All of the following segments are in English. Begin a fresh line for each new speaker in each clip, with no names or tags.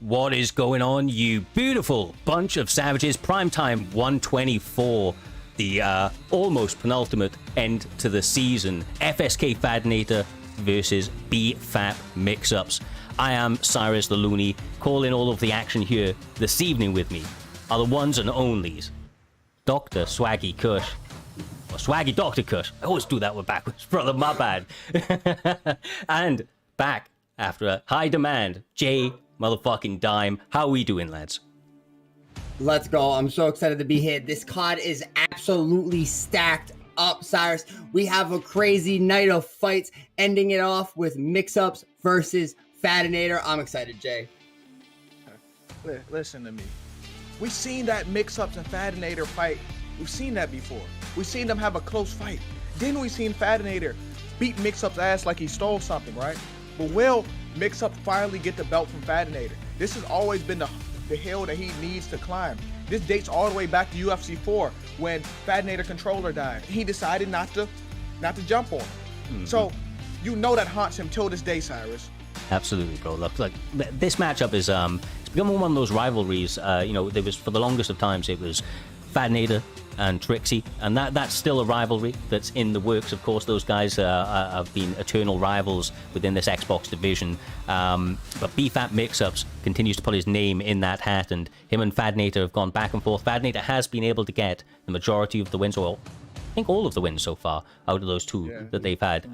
What is going on, you beautiful bunch of savages? Primetime 124, the almost penultimate end to the season. FSK Fadanator versus BFAP Mixups. I am Cyrus the Looney, calling all of the action here this evening. With me are the ones and onlys, Dr. Swaggy Kush. Or Swaggy Dr. Kush. I always do that one backwards, brother, my bad. And back after a high demand, Jay motherfucking Dime. How are we doing, lads?
Let's go. I'm so excited to be here. This card is absolutely stacked up, Cyrus. We have a crazy night of fights, ending it off with Mixups versus Fadanator. I'm excited, Jay.
Listen to me. We've seen that Mixups and Fadanator fight. We've seen that before. We've seen them have a close fight. Then we seen Fadanator beat Mixups' ass like he stole something, right? But will Mixup finally get the belt from Fadanator? This has always been the hill that he needs to climb. This dates all the way back to UFC 4 when Fadanator controller died. He decided not to jump on him. Mm-hmm. So you know that haunts him till this day, Cyrus.
Absolutely, bro. Look, this matchup is it's become one of those rivalries. There was, for the longest of times, it was Fadanator and Trixie, and that's still a rivalry that's in the works. Of course, those guys have been eternal rivals within this Xbox division. But BFAP Mixups continues to put his name in that hat, and him and Fadanator have gone back and forth. Fadanator has been able to get the majority of the wins, or I think all of the wins so far, out of those two that they've had.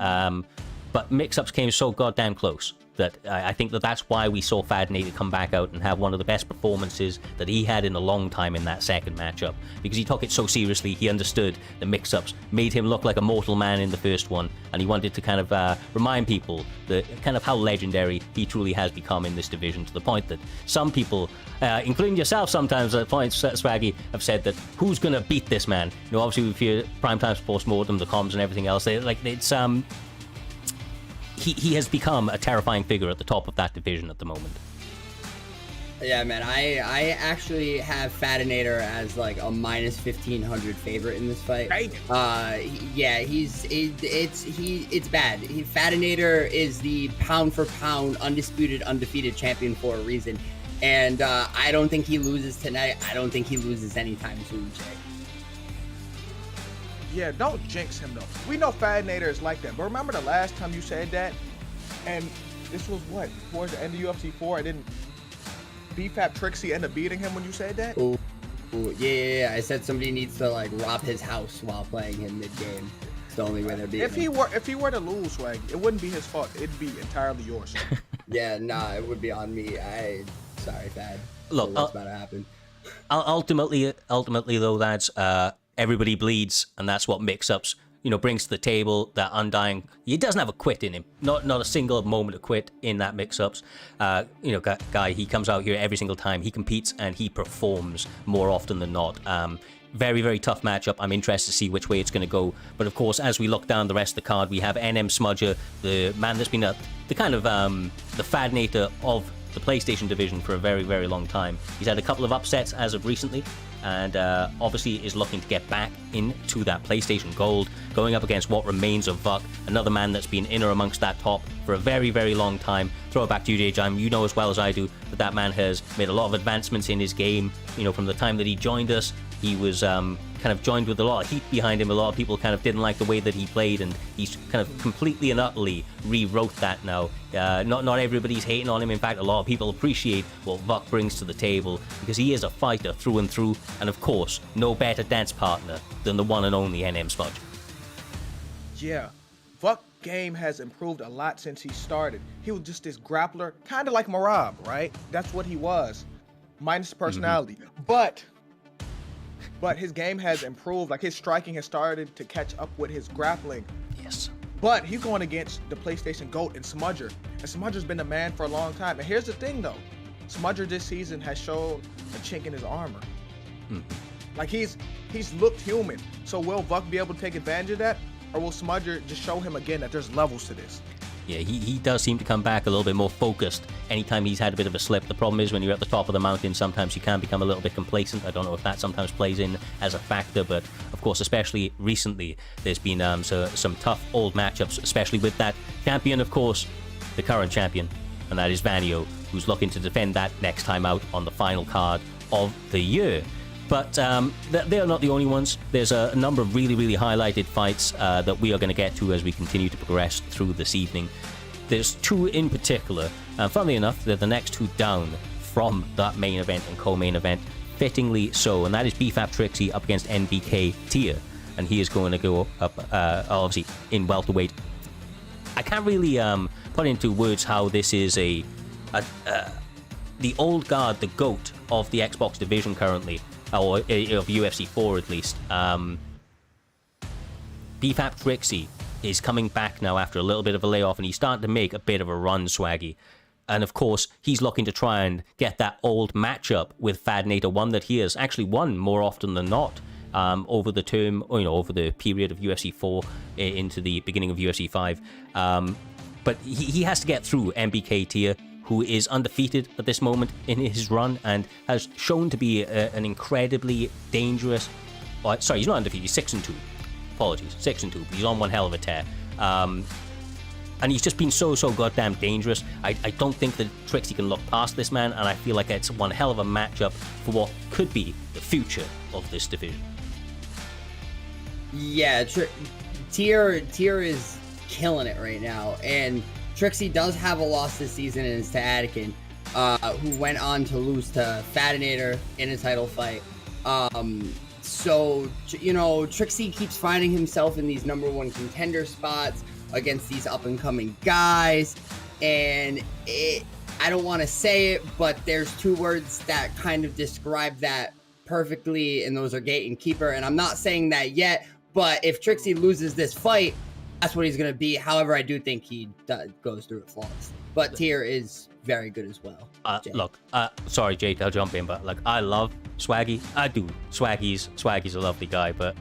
But Mixups came so goddamn close that I think that's why we saw Fadanator come back out and have one of the best performances that he had in a long time in that second matchup, because he took it so seriously. He understood the Mixups made him look like a mortal man in the first one, and he wanted to kind of remind people that kind of how legendary he truly has become in this division, to the point that some people, including yourself sometimes at points, Swaggy, have said that who's gonna beat this man? You know, obviously with your Primetime's post-mortem, the comms and everything else, it's He has become a terrifying figure at the top of that division at the moment.
Yeah, man, I actually have Fadanator as like a minus 1500 favorite in this fight.
Right.
It's bad. Fadanator is the pound for pound undisputed undefeated champion for a reason, and I don't think he loses tonight. I don't think he loses anytime soon, Jay.
Yeah, don't jinx him though. We know Fadanator is like that, but remember the last time you said that, and this was what, towards the end of UFC 4, and then BFAP Trixie ended up beating him when you said that?
Ooh, yeah. I said somebody needs to like rob his house while playing him mid-game. It's the only way they're beating him.
If he were to lose, Swag, it wouldn't be his fault. It'd be entirely yours.
Yeah, nah, it would be on me. Sorry, Fad.
Look,
what's about to happen?
Ultimately though, lads, everybody bleeds, and that's what Mixups, brings to the table. That undying, he doesn't have a quit in him. Not a single moment of quit in that Mixups. Guy, he comes out here every single time. He competes and he performs more often than not. Very, very tough matchup. I'm interested to see which way it's going to go. But of course, as we look down the rest of the card, we have NM Smudger, the man that's been the kind of the Fadanator of the PlayStation division for a very, very long time. He's had a couple of upsets as of recently, and obviously is looking to get back into that PlayStation Gold, going up against what remains of Vuck, another man that's been in or amongst that top for a very, very long time. Throw it back to you, Jay Jime. You know as well as I do that man has made a lot of advancements in his game. From the time that he joined us, he was kind of joined with a lot of heat behind him. A lot of people kind of didn't like the way that he played, and he's kind of completely and utterly rewrote that now. Not everybody's hating on him. In fact, a lot of people appreciate what Vuck brings to the table, because he is a fighter through and through, and of course, no better dance partner than the one and only NM Smudge.
Yeah, Vuck game has improved a lot since he started. He was just this grappler, kind of like Marab, right? That's what he was, minus personality. Mm-hmm. But his game has improved. Like, his striking has started to catch up with his grappling.
Yes.
But he's going against the PlayStation GOAT and Smudger. And Smudger's been the man for a long time. And here's the thing, though. Smudger this season has shown a chink in his armor. Like, he's looked human. So will Vuck be able to take advantage of that? Or will Smudger just show him again that there's levels to this?
Yeah, he does seem to come back a little bit more focused anytime he's had a bit of a slip. The problem is when you're at the top of the mountain, sometimes you can become a little bit complacent. I don't know if that sometimes plays in as a factor, but of course, especially recently, there's been some tough old matchups, especially with that champion, of course, the current champion, and that is Vanio who's looking to defend that next time out on the final card of the year. But they're not the only ones. There's a number of really, really highlighted fights that we are going to get to as we continue to progress through this evening. There's two in particular, and funnily enough, they're the next two down from that main event and co-main event, fittingly so, and that is BFAP Trixie up against NBK Tia, and he is going to go up, obviously, in welterweight. I can't really put into words how this is the old guard, the GOAT of the Xbox division currently, or of UFC 4 at least. BFAP Trixie is coming back now after a little bit of a layoff, and he's starting to make a bit of a run, Swaggy. And of course, he's looking to try and get that old matchup with Fadanator, one that he has actually won more often than not over the term, over the period of UFC 4 into the beginning of UFC 5. But he has to get through MBK Tia, who is undefeated at this moment in his run and has shown to be an incredibly dangerous... sorry, he's not undefeated, he's 6-2. Apologies, 6-2, but he's on one hell of a tear. And he's just been so goddamn dangerous. I don't think that Trixie can look past this man, and I feel like it's one hell of a matchup for what could be the future of this division.
Yeah, Tier is killing it right now, and Trixie does have a loss this season, and it's to Anakin, who went on to lose to Fadanator in a title fight. So, Trixie keeps finding himself in these number one contender spots against these up-and-coming guys, and I don't want to say it, but there's two words that kind of describe that perfectly, and those are gate and keeper, and I'm not saying that yet, but if Trixie loses this fight, that's what he's going to be. However, I do think he goes through it flawlessly, but Tier is very good as well.
Look, sorry, Jake, I'll jump in, but I love Swaggy. I do. Swaggy's a lovely guy, but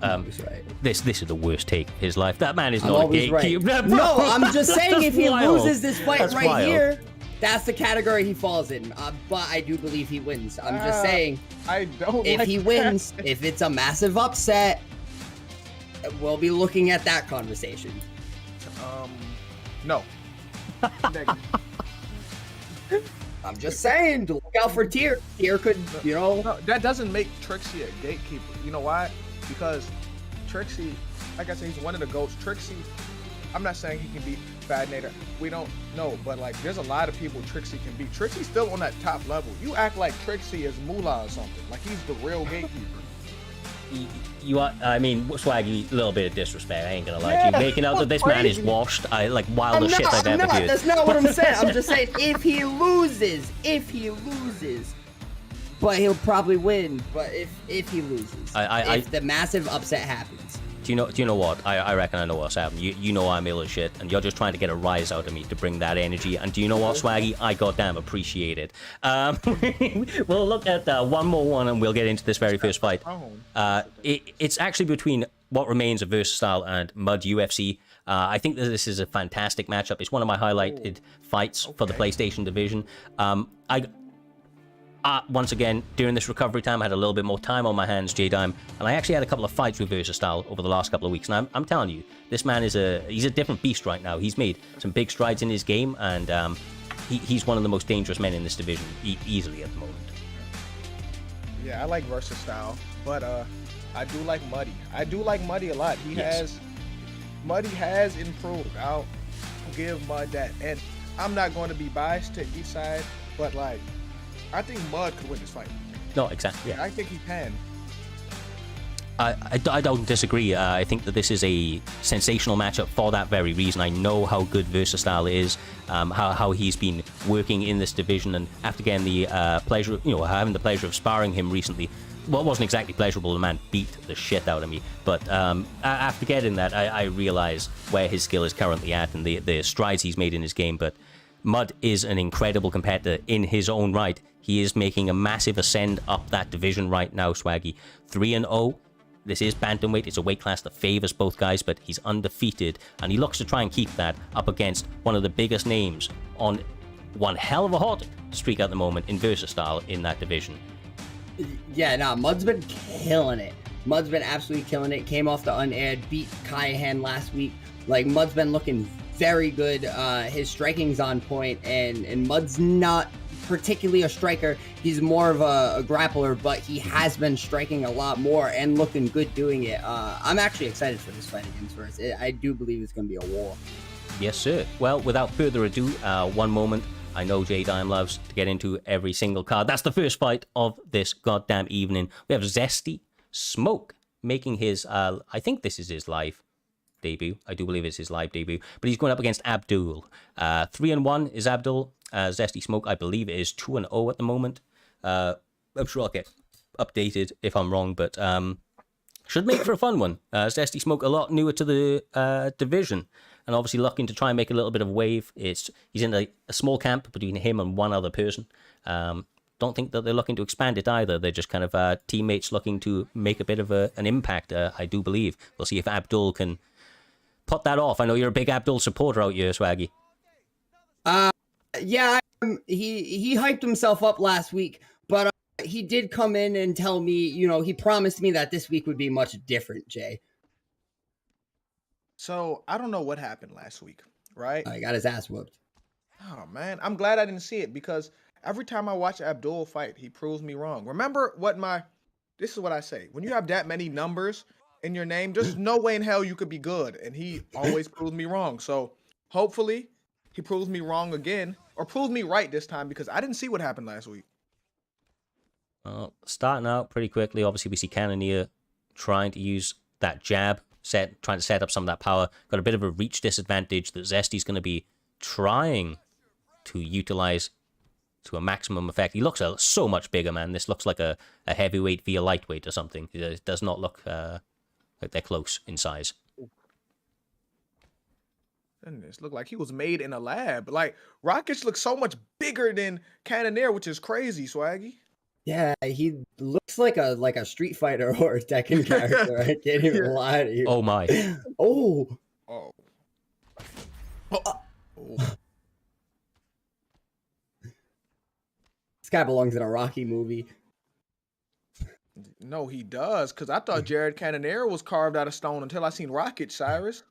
this is the worst take of his life. That man is not a gatekeeper.
Right. No, I'm just saying if he loses this fight
that's
right
wild.
here, that's the category he falls in. But I do believe he wins. I'm just saying,
I don't.
If he wins, if it's a massive upset, we'll be looking at that conversation.
No.
I'm just saying, to look out for Tier. Tier could,
No, that doesn't make Trixie a gatekeeper. You know why? Because Trixie, like I said, he's one of the GOATs. Trixie, I'm not saying he can beat Fadanator. We don't know, but there's a lot of people Trixie can beat. Trixie's still on that top level. You act like Trixie is Moolah or something. Like he's the real gatekeeper.
You are, Swaggy, a little bit of disrespect, I ain't gonna lie to you. Making out that this man is washed, wildest shit I've ever heard.
That's not what I'm saying. I'm just saying, if he loses, but he'll probably win, but if he loses, if the massive upset happens.
Do you know what? I reckon I know what's happening. You know I'm ill as shit, and you're just trying to get a rise out of me to bring that energy. And do you know what, Swaggy? I goddamn appreciate it. We'll look at one more one, and we'll get into this very first fight. It's actually between what remains of Versatile and Mud UFC. I think that this is a fantastic matchup. It's one of my highlighted fights for the PlayStation division. Once again, during this recovery time, I had a little bit more time on my hands, J-Dime, and I actually had a couple of fights with Versatile over the last couple of weeks, and I'm telling you, this man is he's a different beast right now. He's made some big strides in his game, and he's one of the most dangerous men in this division, easily at the moment.
Yeah, I like Versatile, but I do like Muddy. I do like Muddy a lot. Muddy has improved. I'll give Mud that, and I'm not going to be biased to each side, but I think Mud could win this fight.
No, exactly.
Yeah, I think he can.
I don't disagree. I think that this is a sensational matchup for that very reason. I know how good Versatile is, how he's been working in this division, and after getting the pleasure, having the pleasure of sparring him recently, well, it wasn't exactly pleasurable. The man beat the shit out of me, but after getting that, I realize where his skill is currently at and the strides he's made in his game. But Mud is an incredible competitor in his own right. He is making a massive ascend up that division right now, Swaggy. 3-0. This is bantamweight. It's a weight class that favors both guys, but he's undefeated, and he looks to try and keep that up against one of the biggest names on one hell of a hot streak at the moment in Versatile in that division.
Yeah, Mud's been killing it. Mud's been absolutely killing it. Came off the unaired, beat Kyahan last week. Mud's been looking very good. His striking's on point, and Mud's not particularly a striker. He's more of a grappler, but he has been striking a lot more and looking good doing it. I'm actually excited for this fight against Russ. I do believe it's going to be a war.
Yes, sir. Well, without further ado, one moment. I know J Dime loves to get into every single card. That's the first fight of this goddamn evening. We have Zesty Smoke making his, I think this is his live debut. I do believe it's his live debut. But he's going up against Abdul. 3-1 is Abdul. Zesty Smoke, I believe it is 2-0 at the moment. I'm sure I'll get updated if I'm wrong, but should make for a fun one. Zesty Smoke, a lot newer to the division, and obviously looking to try and make a little bit of wave. He's in a small camp between him and one other person. Don't think that they're looking to expand it either. They're just kind of teammates looking to make a bit of an impact, I do believe. We'll see if Abdul can put that off. I know you're a big Abdul supporter out here, Swaggy.
Yeah, he hyped himself up last week, but he did come in and tell me, he promised me that this week would be much different, Jay.
So I don't know what happened last week, right?
I got his ass whooped.
Oh man, I'm glad I didn't see it because every time I watch Abdul fight, he proves me wrong. Remember this is what I say. When you have that many numbers in your name, there's no way in hell you could be good. And he always proves me wrong. So hopefully he proves me wrong again, or proves me right this time, because I didn't see what happened last week.
Well, starting out pretty quickly, obviously we see Cannoneer trying to use that jab, trying to set up some of that power. Got a bit of a reach disadvantage that Zesty's going to be trying to utilize to a maximum effect. He looks so much bigger, man. This looks like a heavyweight via lightweight or something. It does not look like they're close in size.
Goodness, looked like he was made in a lab. Like, Rockets looks so much bigger than Cannoneer, which is crazy, Swaggy.
Yeah, he looks like a Street Fighter or a Tekken character. I can't even lie to you.
Oh my.
Oh.
Oh.
This guy belongs in a Rocky movie.
No, he does, because I thought Jared Cannonier was carved out of stone until I seen Rocket, Cyrus.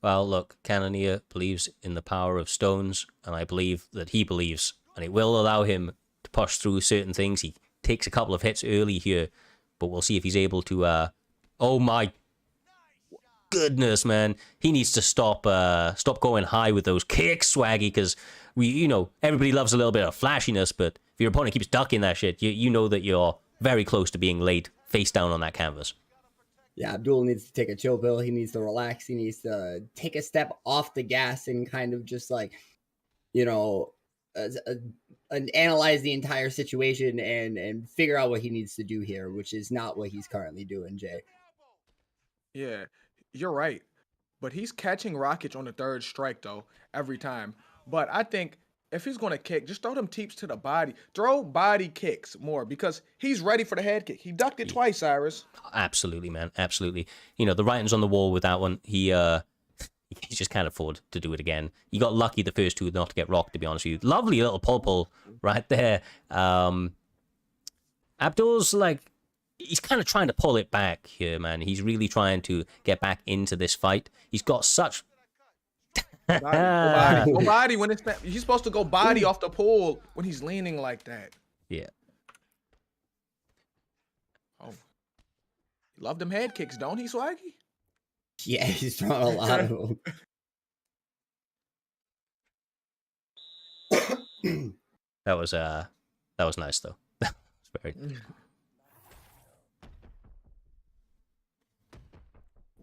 Well, look, Cannoneer believes in the power of stones, and I believe that he believes, and it will allow him to push through certain things. He takes a couple of hits early here, but we'll see if he's able to, oh my goodness, man. He needs to stop going high with those kicks, Swaggy, because everybody loves a little bit of flashiness, but if your opponent keeps ducking that shit, you know that you're very close to being laid face down on that canvas.
Yeah, Abdul needs to take a chill pill. He needs to relax. He needs to take a step off the gas and kind of just analyze the entire situation and figure out what he needs to do here, which is not what he's currently doing, Jay.
Yeah, you're right. But he's catching Rockets on the third strike, though, every time. But I think if he's going to kick, just throw them teeps to the body. Throw body kicks more, because he's ready for the head kick. He ducked it twice, Cyrus.
Absolutely, man. Absolutely. The writing's on the wall with that one. He just can't afford to do it again. He got lucky the first two not to get rocked, to be honest with you. Lovely little pull right there. Abdul's he's kind of trying to pull it back here, man. He's really trying to get back into this fight. He's got such...
Go body when he's supposed to go body off the pole when he's leaning like that.
Yeah.
Oh, you love them head kicks, don't he, Swaggy?
Yeah, he's throwing a lot of them.
That was nice though. That was very.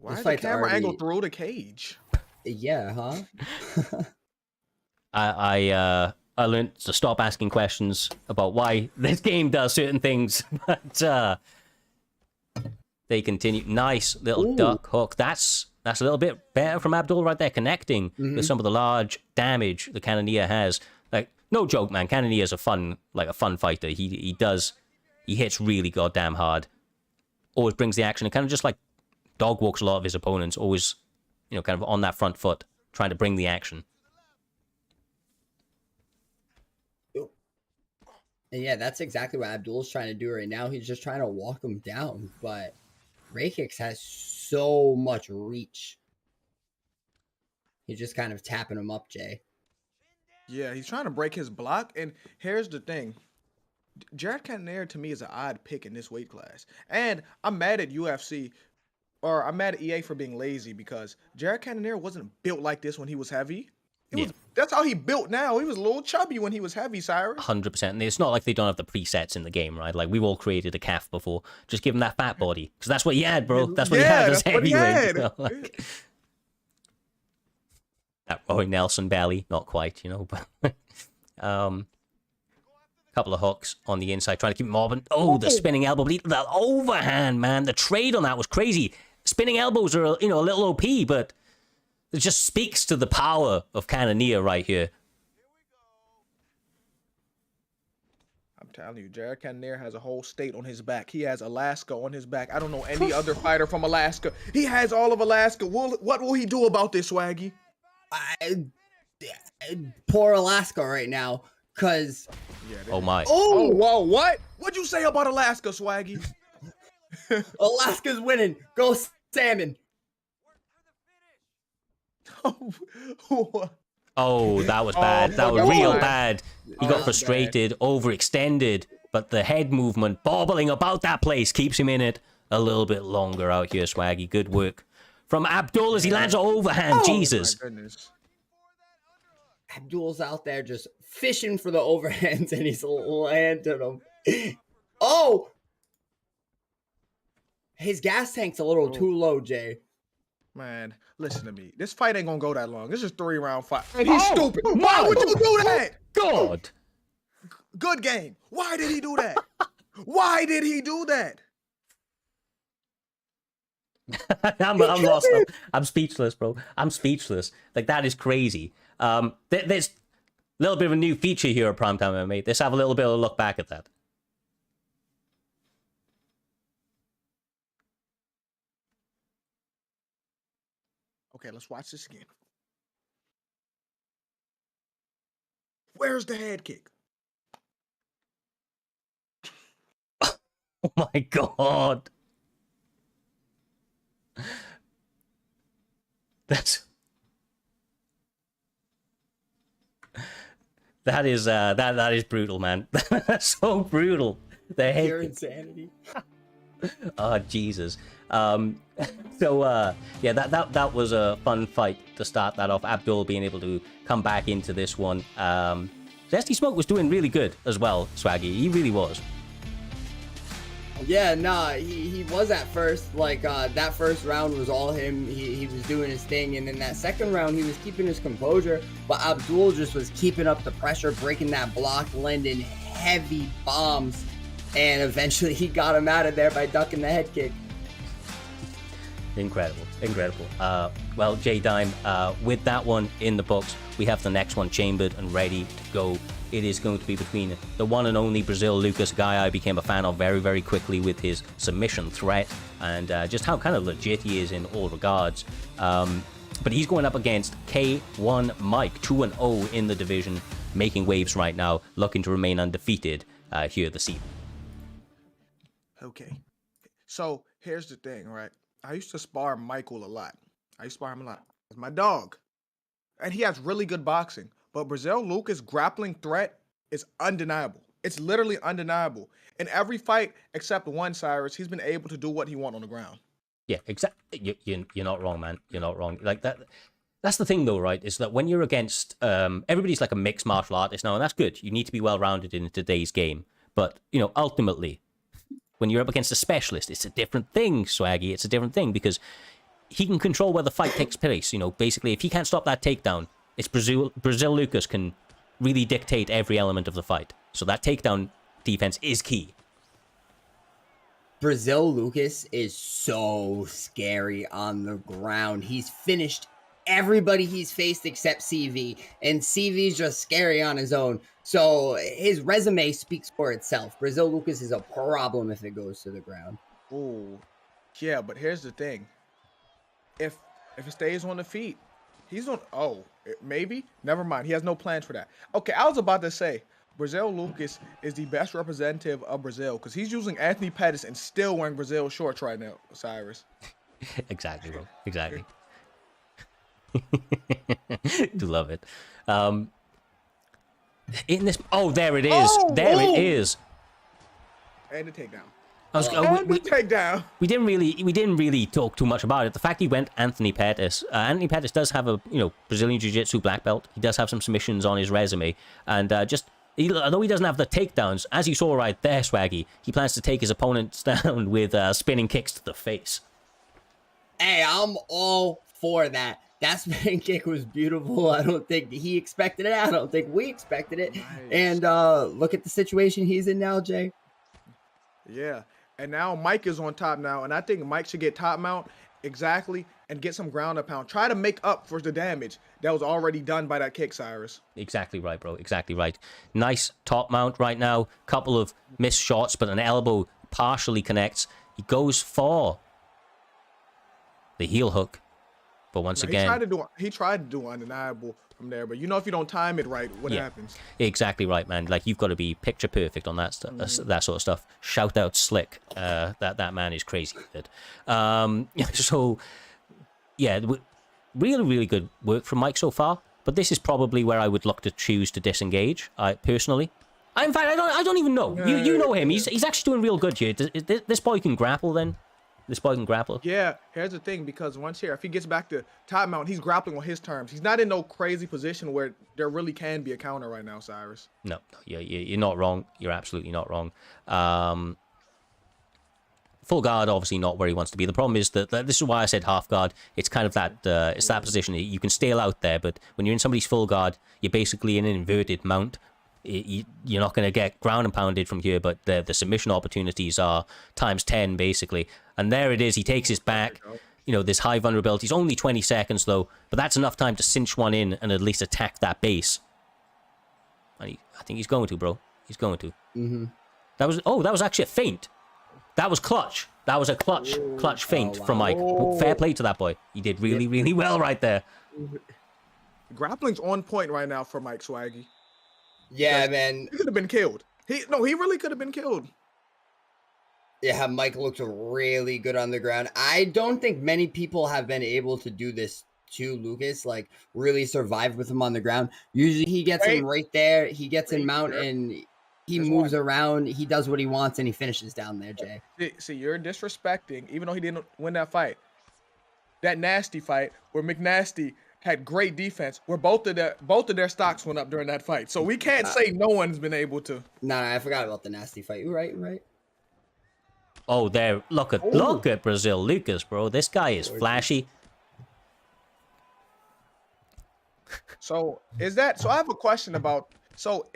Why is the camera angle through the cage?
Yeah, huh?
I learned to stop asking questions about why this game does certain things, but they continue. Nice little duck hook. That's a little bit better from Abdul right there, connecting with some of the large damage the Cannoneer has. Like, no joke, man. Cannoneer's a fun fighter. He hits really goddamn hard. Always brings the action and kind of just dog walks a lot of his opponents. Always, kind of on that front foot, trying to bring the action.
Yeah, that's exactly what Abdul's trying to do right now. He's just trying to walk him down, but Rakix has so much reach. He's just kind of tapping him up, Jay.
Yeah, he's trying to break his block. And here's the thing. Jared Cannonier to me is an odd pick in this weight class. And I'm mad at UFC, or I'm mad at EA for being lazy, because Jared Cannonier wasn't built like this when he was heavy.
Yeah.
That's how he built now. He was a little chubby when he was heavy, Cyrus.
100%. And it's not like they don't have the presets in the game, right? Like, we've all created a calf before. Just give him that fat body. Because that's what he had, bro. That's what he had as heavyweight. You know? Like, that Roy Nelson belly. Not quite, you know. But couple of hooks on the inside, trying to keep him mobbing. Oh, the spinning elbow. The overhand, man. The trade on that was crazy. Spinning elbows are, you know, a little OP, but it just speaks to the power of Cannonier right here.
I'm telling you, Jared Cannonier has a whole state on his back. He has Alaska on his back. I don't know any other fighter from Alaska. He has all of Alaska. What will he do about this, Swaggy?
Poor Alaska right now, because...
Yeah,
Oh, my.
Oh, whoa, what? What'd you say about Alaska, Swaggy?
Alaska's winning. Go Salmon.
Oh, that was bad. That was real bad. He got
was
frustrated, overextended, but the head movement, bobbling about that place, keeps him in it a little bit longer out here, Swaggy. Good work from Abdul as he lands an overhand. Jesus.
My goodness.
Abdul's out there just fishing for the overhands, and he's landing them. Oh! His gas tank's a little too low, Jay.
Man, listen to me. This fight ain't gonna go that long. This is 3-round fight. And he's stupid. Why would you do that?
God.
Good game. Why did he do that? Why did he do that?
I'm lost. I'm speechless, bro. I'm speechless. Like, that is crazy. There's a little bit of a new feature here at Primetime MMA. Let's have a little bit of a look back at that.
Okay, let's watch this again. Where's the head kick?
Oh my God. That is brutal, man. That's so brutal. The head.
Pure insanity.
Oh, Jesus. Yeah, that was a fun fight to start that off. Abdul being able to come back into this one. Zesty Smoke was doing really good as well, Swaggy. He really was.
Yeah, nah, he was at first. Like, that first round was all him. He was doing his thing. And then that second round, he was keeping his composure. But Abdul just was keeping up the pressure, breaking that block, landing heavy bombs. And eventually he got him out of there by ducking the head kick.
Incredible. Well, J Dime, with that one in the books, we have the next one chambered and ready to go. It is going to be between the one and only Brazil Lucas, a guy I became a fan of very, very quickly with his submission threat and just how kind of legit he is in all regards. But he's going up against K1 Mike, 2-0 in the division, making waves right now, looking to remain undefeated here this season.
Okay. So here's the thing, right? I used to spar Michael a lot. I used to spar him a lot. It's my dog. And he has really good boxing. But Brazil Lucas' grappling threat is undeniable. It's literally undeniable. In every fight except one, Cyrus, he's been able to do what he wants on the ground.
Yeah, exactly. You're not wrong, man. You're not wrong. Like that. That's the thing, though, right? Is that when you're against everybody's like a mixed martial artist now, and that's good. You need to be well-rounded in today's game. But ultimately, when you're up against a specialist, it's a different thing, Swaggy. It's a different thing because he can control where the fight takes place. Basically, if he can't stop that takedown, it's Brazil Lucas can really dictate every element of the fight. So that takedown defense is key.
Brazil Lucas is so scary on the ground. He's finished everybody he's faced except CV, and CV's just scary on his own. So his resume speaks for itself. Brazil Lucas is a problem if it goes to the ground.
Oh, yeah, but here's the thing. If it stays on the feet, he's on. Oh, maybe. Never mind. He has no plans for that. Okay, I was about to say Brazil Lucas is the best representative of Brazil because he's using Anthony Pettis and still wearing Brazil shorts right now, Cyrus.
Exactly, bro. Exactly. Do love it. In this. Oh, there it is.
Oh,
there
oh.
it is.
And the takedown.
And
the takedown.
We didn't really talk too much about it. The fact he went Anthony Pettis. Anthony Pettis does have a Brazilian Jiu-Jitsu black belt. He does have some submissions on his resume, and although he doesn't have the takedowns, as you saw right there, Swaggy, he plans to take his opponents down with spinning kicks to the face.
Hey, I'm all for that. That spinning kick was beautiful. I don't think he expected it. I don't think we expected it. Nice. And look at the situation he's in now, Jay.
Yeah. And now Mike is on top now, and I think Mike should get top mount exactly and get some ground and pound. Try to make up for the damage that was already done by that kick, Cyrus.
Exactly right, bro. Exactly right. Nice top mount right now. Couple of missed shots, but an elbow partially connects. He goes for the heel hook, but once again,
he tried to do undeniable from there. But if you don't time it right, what happens?
Exactly right, man. Like, you've got to be picture perfect on that that sort of stuff. Shout out Slick. That man is crazy good. So yeah, really, really good work from Mike so far. But this is probably where I would look to choose to disengage. Personally, in fact, I don't even know. You know him. He's actually doing real good here. This boy can grapple then. This boy can grapple. Yeah,
here's the thing, because if he gets back to top mount, he's grappling on his terms. He's not in no crazy position where there really can be a counter right now, Cyrus.
No, you're not wrong. You're absolutely not wrong. Full guard, obviously not where he wants to be. The problem is that this is why I said half guard. It's kind of that, it's that position. You can stay out there, but when you're in somebody's full guard, you're basically in an inverted mount. You're not going to get ground and pounded from here, but the submission opportunities are times 10, basically. And there it is. He takes his back. This high vulnerability. It's only 20 seconds, though, but that's enough time to cinch one in and at least attack that base. And I think he's going to, bro. He's going to.
Mm-hmm.
That was actually a feint. That was clutch. That was a clutch feint from Mike. Fair play to that boy. He did really, really well right there.
Grappling's on point right now for Mike Swaggy.
Yeah, man.
He could have been killed. He really could have been killed.
Yeah, Mike looks really good on the ground. I don't think many people have been able to do this to Lucas, like really survive with him on the ground. Usually he gets him right there. He gets in mount and he moves around. He does what he wants and he finishes down there, Jay.
See, you're disrespecting, even though he didn't win that fight. That nasty fight where McNasty had great defense, where both of their stocks went up during that fight. So we can't say no one's been able to.
No, I forgot about the nasty fight. You're right.
Oh, there! Look at Brazil Lucas, bro. This guy is flashy.
So I have a question about. So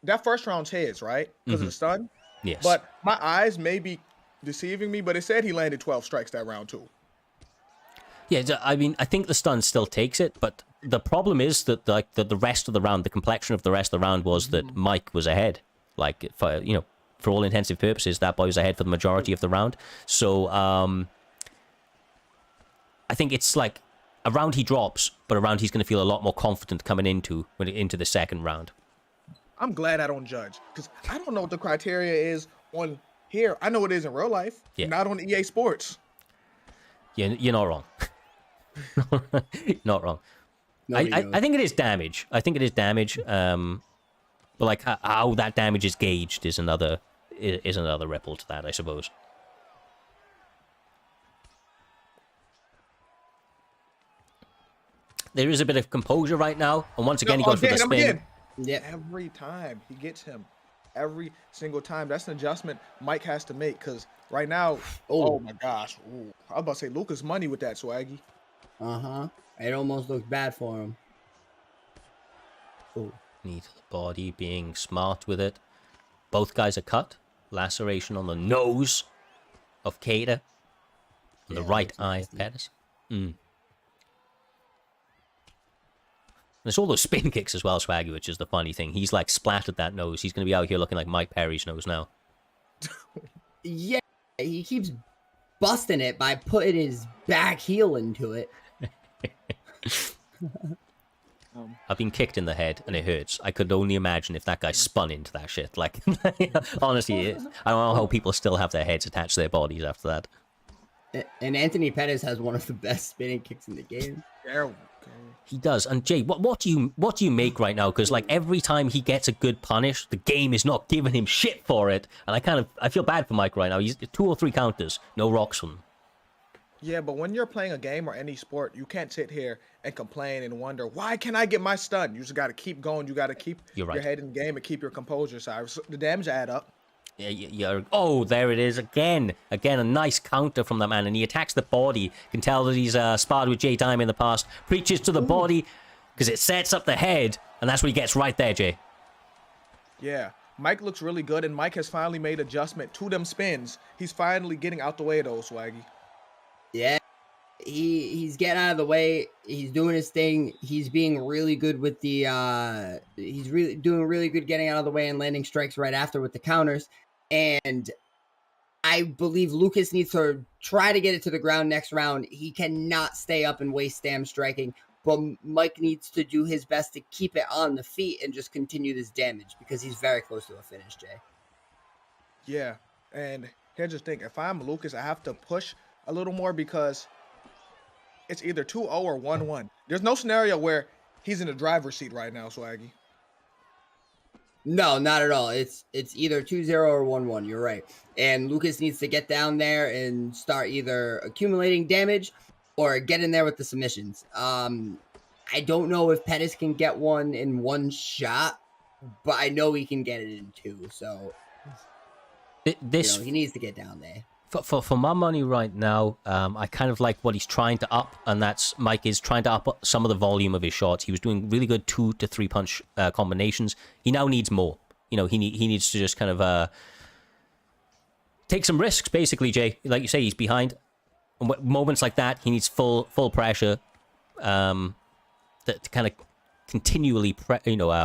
that first round's his, right? Because of the stun.
Yes.
But my eyes may be deceiving me, but it said he landed 12 strikes that round too.
Yeah, I mean, I think the stun still takes it, but the problem is that the rest of the round, the complexion of the rest of the round was that Mike was ahead. Like, for all intensive purposes, that boy was ahead for the majority of the round. So, I think it's like a round he drops, but a round he's going to feel a lot more confident coming into the second round.
I'm glad I don't judge, because I don't know what the criteria is on here. I know it is in real life, not on EA Sports.
You're not wrong. Not wrong. I think it is damage. But like how that damage is gauged is another ripple to that, I suppose. There is a bit of composure right now, and once again he goes for the spin.
Yeah,
every time he gets him, every single time. That's an adjustment Mike has to make, because right now, oh my gosh, I was about to say Lucas money with that, Swaggy.
It almost looks bad for him.
Knee to the body, being smart with it. Both guys are cut. Laceration on the nose of Cater. And the right eye of Pettis. There's all those spin kicks as well, Swaggy, which is the funny thing. He's like splattered that nose. He's going to be out here looking like Mike Perry's nose now.
Yeah, he keeps busting it by putting his back heel into it.
I've been kicked in the head and it hurts. I could only imagine if that guy spun into that shit. Like, honestly, I don't know how people still have their heads attached to their bodies after that.
And Anthony Pettis has one of the best spinning kicks in the game.
There we go.
He does. And Jay, what do you make right now? Because like every time he gets a good punish, the game is not giving him shit for it. And I feel bad for Mike right now. He's 2 or 3 counters, no rocks from him.
Yeah, but when you're playing a game or any sport, you can't sit here and complain and wonder, why can't I get my stun? You just got to keep going. You got to keep
You're right.
your head in the game and keep your composure, Cyrus. The damage add up.
Yeah. Oh, there it is again. Again, a nice counter from that man, and he attacks the body. Can tell that he's sparred with Jay Time in the past. Preaches to the body because it sets up the head, and that's what he gets right there, Jay.
Yeah, Mike looks really good, and Mike has finally made adjustment to them spins. He's finally getting out the way of those, Swaggy.
Yeah, he's getting out of the way. He's doing his thing. He's being really good with the he's really doing really good getting out of the way and landing strikes right after with the counters. And I believe Lucas needs to try to get it to the ground next round. He cannot stay up and waste stam striking, but Mike needs to do his best to keep it on the feet and just continue this damage because he's very close to a finish, Jay.
Yeah, and here's the thing. If I'm Lucas, I have to push a little more because it's either 2-0 or 1-1. There's no scenario where he's in the driver's seat right now, Swaggy.
No, not at all. It's either 2-0 or 1-1. You're right. And Lucas needs to get down there and start either accumulating damage or get in there with the submissions. I don't know if Pettis can get one in one shot, but I know he can get it in 2. So he needs to get down there.
For my money right now, I kind of like what he's trying to up, and that's Mike is trying to up some of the volume of his shots. He was doing really good 2 to 3 punch combinations. He now needs more. He needs to just kind of take some risks, basically, Jay. Like you say, he's behind. And moments like that, he needs full pressure to kind of continually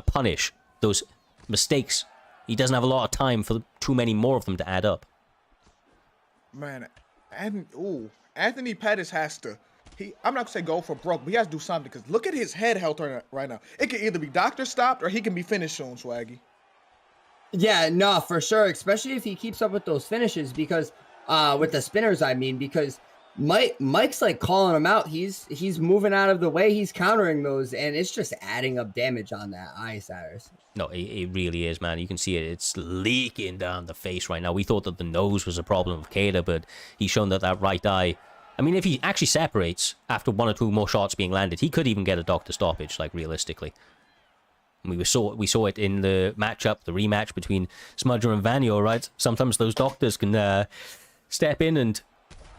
punish those mistakes. He doesn't have a lot of time for too many more of them to add up.
Man, Anthony Pettis has to. I'm not gonna say go for broke, but he has to do something because look at his head health right now. It can either be doctor stopped or he can be finished soon, Swaggy.
Yeah, no, for sure. Especially if he keeps up with those finishes, because with the spinners, I mean, because Mike's like calling him out. He's moving out of the way. He's countering those, and it's just adding up damage on that eye, Cyrus.
No, it really is, man. You can see it. It's leaking down the face right now. We thought that the nose was a problem with Kada, but he's shown that right eye. I mean, if he actually separates after 1 or 2 more shots being landed, he could even get a doctor stoppage, like, realistically. And we saw it in the matchup, the rematch between Smudger and Vanyo, right? Sometimes those doctors can step in and...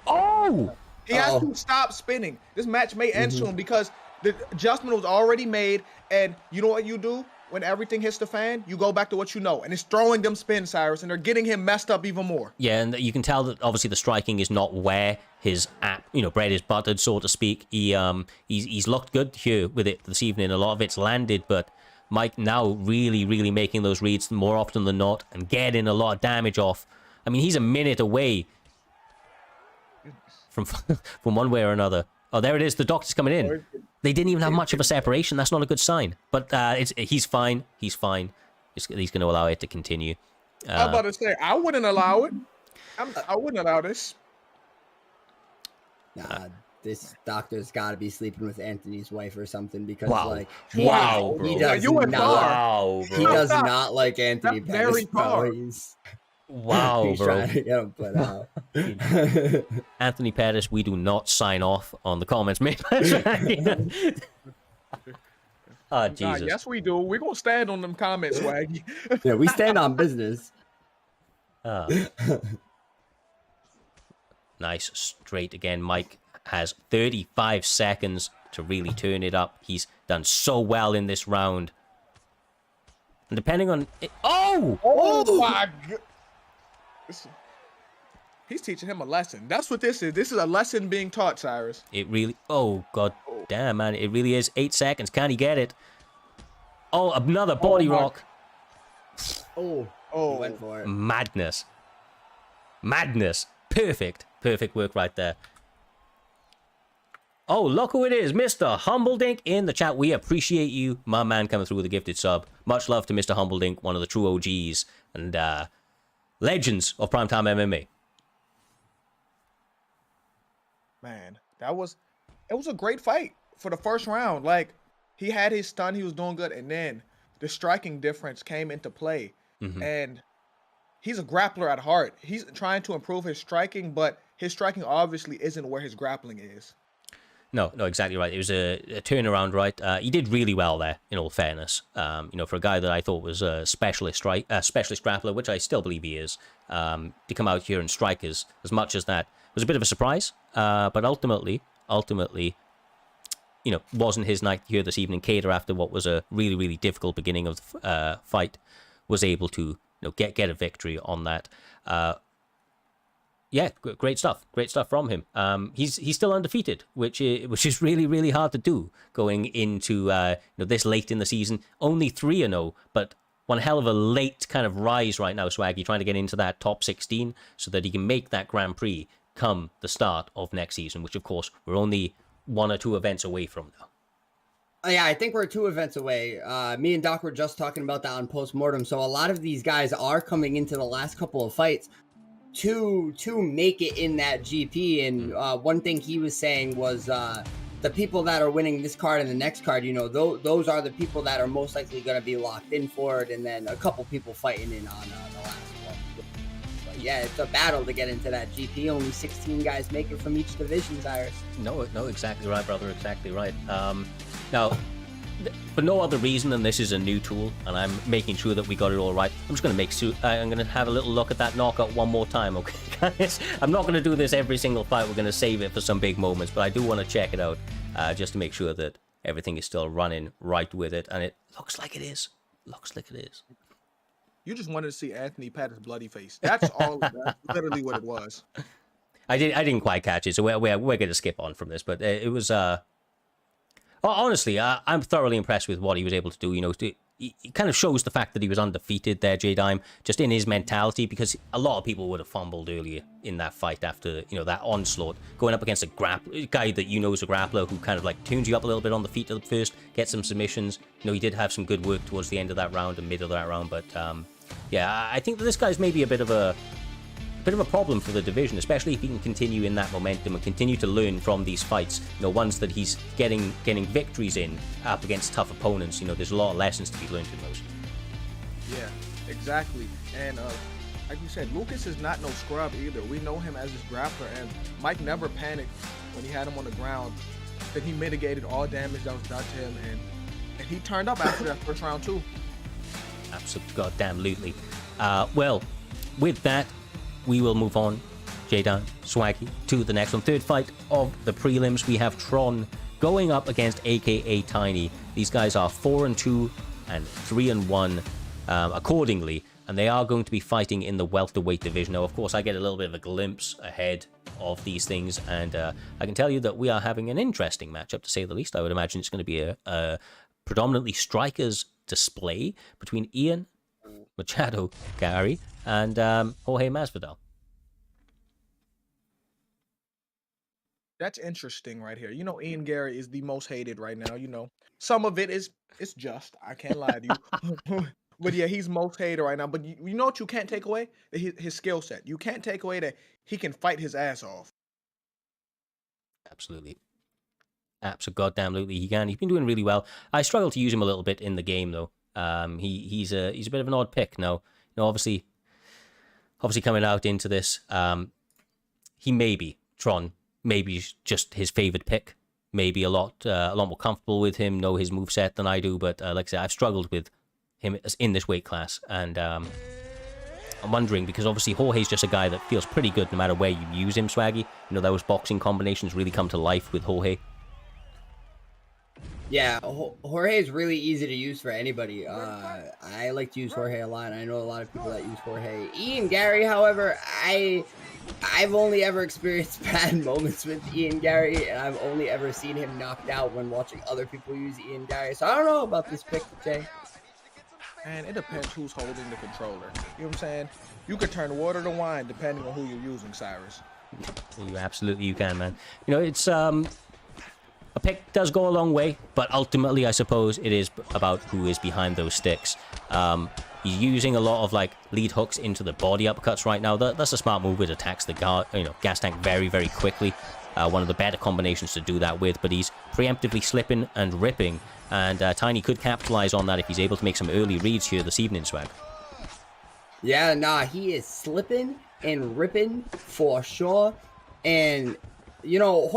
Oh!
He has to stop spinning. This match may end soon because the adjustment was already made, and you know what you do? When everything hits the fan, you go back to what you know, and it's throwing them spins, Cyrus, and they're getting him messed up even more.
Yeah, and you can tell that obviously the striking is not where his bread is buttered, so to speak. He's looked good here with it this evening. A lot of it's landed, but Mike now really, really making those reads more often than not and getting a lot of damage off. I mean, he's a minute away from one way or another. Oh, there it is. The doctor's coming in. They didn't even have much of a separation. That's not a good sign. But he's fine. He's fine. He's going to allow it to continue.
I'm about to say, I wouldn't allow it. I wouldn't allow this.
Nah, this doctor's got to be sleeping with Anthony's wife or something because, he does not like Anthony Pettis.
Wow,
He's
bro.
trying to get him put out.
Anthony Pettis, we do not sign off on the comments made. Oh, Jesus.
Nah, yes, we do. We're going to stand on them comments, Swaggy.
Yeah, we stand on business.
Nice. Straight again. Mike has 35 seconds to really turn it up. He's done so well in this round. And depending on...
Oh my God. He's teaching him a lesson. That's what this is. This is a lesson being taught, Cyrus.
It really... Oh, God damn, man. It really is. 8 seconds. Can he get it? Oh, another body rock.
He went for it.
Madness. Perfect work right there. Oh, look who it is. Mr. Humbledink in the chat. We appreciate you, my man, coming through with a gifted sub. Much love to Mr. Humbledink, one of the true OGs and legends of Primetime MMA.
Man, it was a great fight for the first round. Like, he had his stun, he was doing good, and then the striking difference came into play. And he's a grappler at heart. He's trying to improve his striking, but his striking obviously isn't where his grappling is.
No, exactly right. It was a turnaround, right? He did really well there, in all fairness. You know, for a guy that I thought was a specialist grappler, which I still believe he is, to come out here and strike as much as that was a bit of a surprise. But ultimately, you know, wasn't his night here this evening. Cater, after what was a really, really difficult beginning of the fight, was able to, you know, get a victory on that. Yeah, great stuff from him. He's still undefeated, which is really, really hard to do going into you know, this late in the season. Only 3-0, but one hell of a late kind of rise right now, Swaggy, trying to get into that top 16 so that he can make that Grand Prix come the start of next season, which of course we're only 1 or 2 events away from now.
Yeah, I think we're 2 events away. Me and Doc were just talking about that on postmortem. So a lot of these guys are coming into the last couple of fights to make it in that GP. And one thing he was saying was the people that are winning this card and the next card, you know, those are the people that are most likely going to be locked in for it. And then a couple people fighting in on the last one. But yeah, it's a battle to get into that GP. Only 16 guys make it from each division, Cyrus.
No, exactly right, brother. Exactly right. Now, for no other reason than this is a new tool, and I'm making sure that we got it all right, I'm just going to I'm going to have a little look at that knockout one more time, okay, guys? I'm not going to do this every single fight. We're going to save it for some big moments, but I do want to check it out just to make sure that everything is still running right with it, and it looks like it is.
You just wanted to see Anthony Pettis' bloody face. That's all. That's literally what it was.
I didn't quite catch it, so we're going to skip on from this, but it was... honestly, I'm thoroughly impressed with what he was able to do. You know, it kind of shows the fact that he was undefeated there, J-Dime, just in his mentality, because a lot of people would have fumbled earlier in that fight after, you know, that onslaught, going up against a guy that you know is a grappler who kind of like tunes you up a little bit on the feet at first, gets some submissions. You know, he did have some good work towards the end of that round and mid of that round, but yeah, I think that this guy's maybe a bit of a problem for the division, especially if he can continue in that momentum and continue to learn from these fights. You know, ones that he's getting victories in up against tough opponents. You know, there's a lot of lessons to be learned in those.
Yeah, exactly. And like you said, Lucas is not no scrub either. We know him as his grappler, and Mike never panicked when he had him on the ground. Then he mitigated all damage that was done to him, and he turned up after that first round too.
Absolutely, goddamn-lutely. Well, with that, we will move on, J-Dan, Swaggy, to the next one. Third fight of the prelims. We have Tron going up against AKA Tiny. These guys are 4-2 and 3-1 accordingly, and they are going to be fighting in the welterweight division. Now, of course, I get a little bit of a glimpse ahead of these things, and I can tell you that we are having an interesting matchup, to say the least. I would imagine it's going to be a predominantly strikers display between Ian Machado Gary and Jorge Masvidal.
That's interesting right here. You know, Ian Gary is the most hated right now. You know, some of it is it's just. I can't lie to you. But yeah, he's most hated right now. But you know what you can't take away? His skill set. You can't take away that he can fight his ass off.
Absolutely. Absolutely, he can. He's been doing really well. I struggle to use him a little bit in the game, though. He's a bit of an odd pick now. You know, obviously coming out into this, he may be Tron, maybe just his favorite pick. Maybe a lot more comfortable with him, know his moveset than I do. But like I said, I've struggled with him in this weight class, and I'm wondering, because obviously Jorge's just a guy that feels pretty good no matter where you use him, Swaggy. You know, those boxing combinations really come to life with Jorge.
Yeah, Jorge is really easy to use for anybody. I like to use Jorge a lot. I know a lot of people that use Jorge. Ian Gary, however, I've only ever experienced bad moments with Ian Gary, and I've only ever seen him knocked out when watching other people use Ian Gary. So I don't know about this pick, Jay.
And it depends who's holding the controller. You know what I'm saying? You could turn water to wine depending on who you're using, Cyrus.
You can, man. You know, it's a pick does go a long way, but ultimately I suppose it is about who is behind those sticks. He's using a lot of like lead hooks into the body uppercuts right now. That's a smart move. It attacks the gas tank very, very quickly. one of the better combinations to do that with, but he's preemptively slipping and ripping, and Tiny could capitalize on that if he's able to make some early reads here this evening, Swag.
Yeah, nah, he is slipping and ripping for sure. And, you know,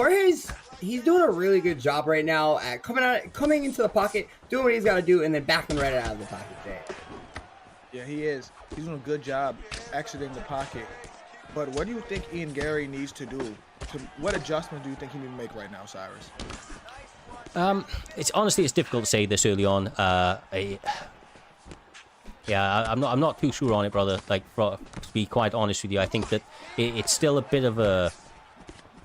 he's doing a really good job right now at coming into the pocket, doing what he's got to do, and then backing right out of the pocket, Jay.
Yeah, he is. He's doing a good job exiting the pocket. But what do you think Ian Gary needs to do? What adjustment do you think he needs to make right now, Cyrus?
It's honestly, it's difficult to say this early on. I'm not too sure on it, brother. Like, to be quite honest with you, I think that it's still a bit of a,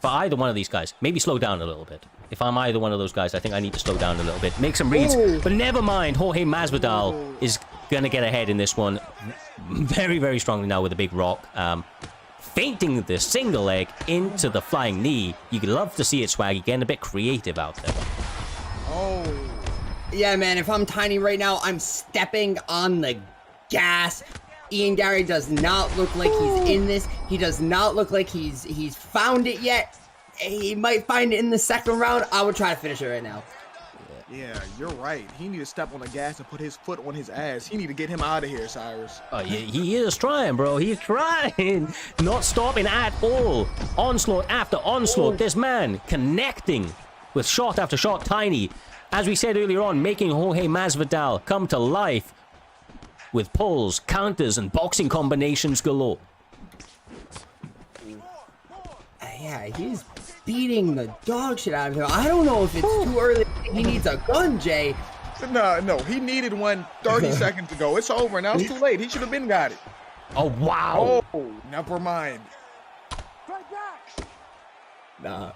for either one of these guys, maybe slow down a little bit. If I'm either one of those guys, I think I need to slow down a little bit, make some reads. Ooh. But never mind, Jorge Masvidal is gonna get ahead in this one, very, very strongly now with a big rock. Feinting the single leg into the flying knee. You could love to see it, Swaggy, getting a bit creative out there.
Oh.
Yeah, man, if I'm Tiny right now, I'm stepping on the gas. Ian Gary does not look like he's in this. He does not look like he's found it yet. He might find it in the second round. I would try to finish it right now.
Yeah, you're right. He need to step on the gas and put his foot on his ass. He need to get him out of here, Cyrus.
Oh, yeah, he is trying, bro. He's trying. Not stopping at all. Onslaught after onslaught. This man connecting with shot after shot. Tiny, as we said earlier on, making Jorge Masvidal come to life with pulls, counters, and boxing combinations galore.
Yeah, he's beating the dog shit out of him. I don't know if it's too early. He needs a gun, Jay.
No, he needed one 30 seconds ago. It's over. Now it's too late. He should have been got it.
Oh, wow.
Oh, never mind.
Nah.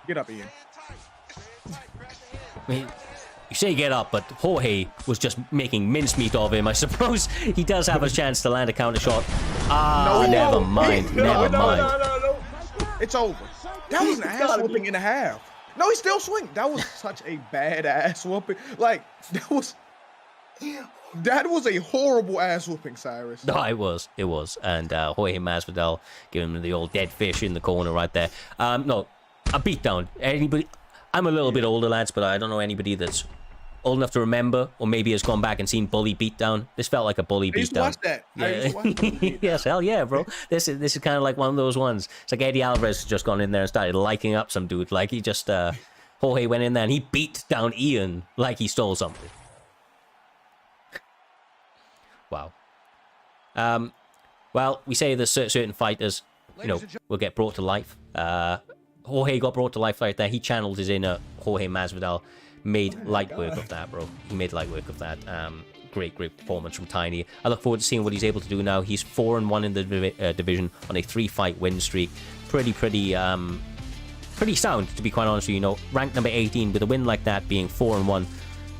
Get up, Ian.
I mean, you say get up, but Jorge was just making mincemeat of him. I suppose he does have a chance to land a counter shot. Never mind. Never mind.
No. It's over. That was an ass whooping and a half. No, he's still swinging. That was such a bad ass whooping. Like, that was a horrible ass whooping, Cyrus.
No, it was. And Jorge Masvidal giving him the old dead fish in the corner right there. No, a beatdown. Anybody? I'm a little bit older, lads, but I don't know anybody that's old enough to remember, or maybe has gone back and seen Bully Beatdown. This felt like a Bully Beatdown.
I used to watch that.
Yeah. Yes, hell yeah, bro. This is kind of like one of those ones. It's like Eddie Alvarez has just gone in there and started liking up some dude. Like, he just, Jorge went in there and he beat down Ian like he stole something. Wow. Well, we say there's certain fighters, will get brought to life. Jorge got brought to life right there. He channeled his inner Jorge Masvidal. Made light work of that, bro. He made light work of that. Great performance from Tiny. I look forward to seeing what he's able to do now. He's 4-1 in the division on a 3-fight win streak. Pretty sound, to be quite honest with you. Ranked number 18 with a win like that, being 4-1.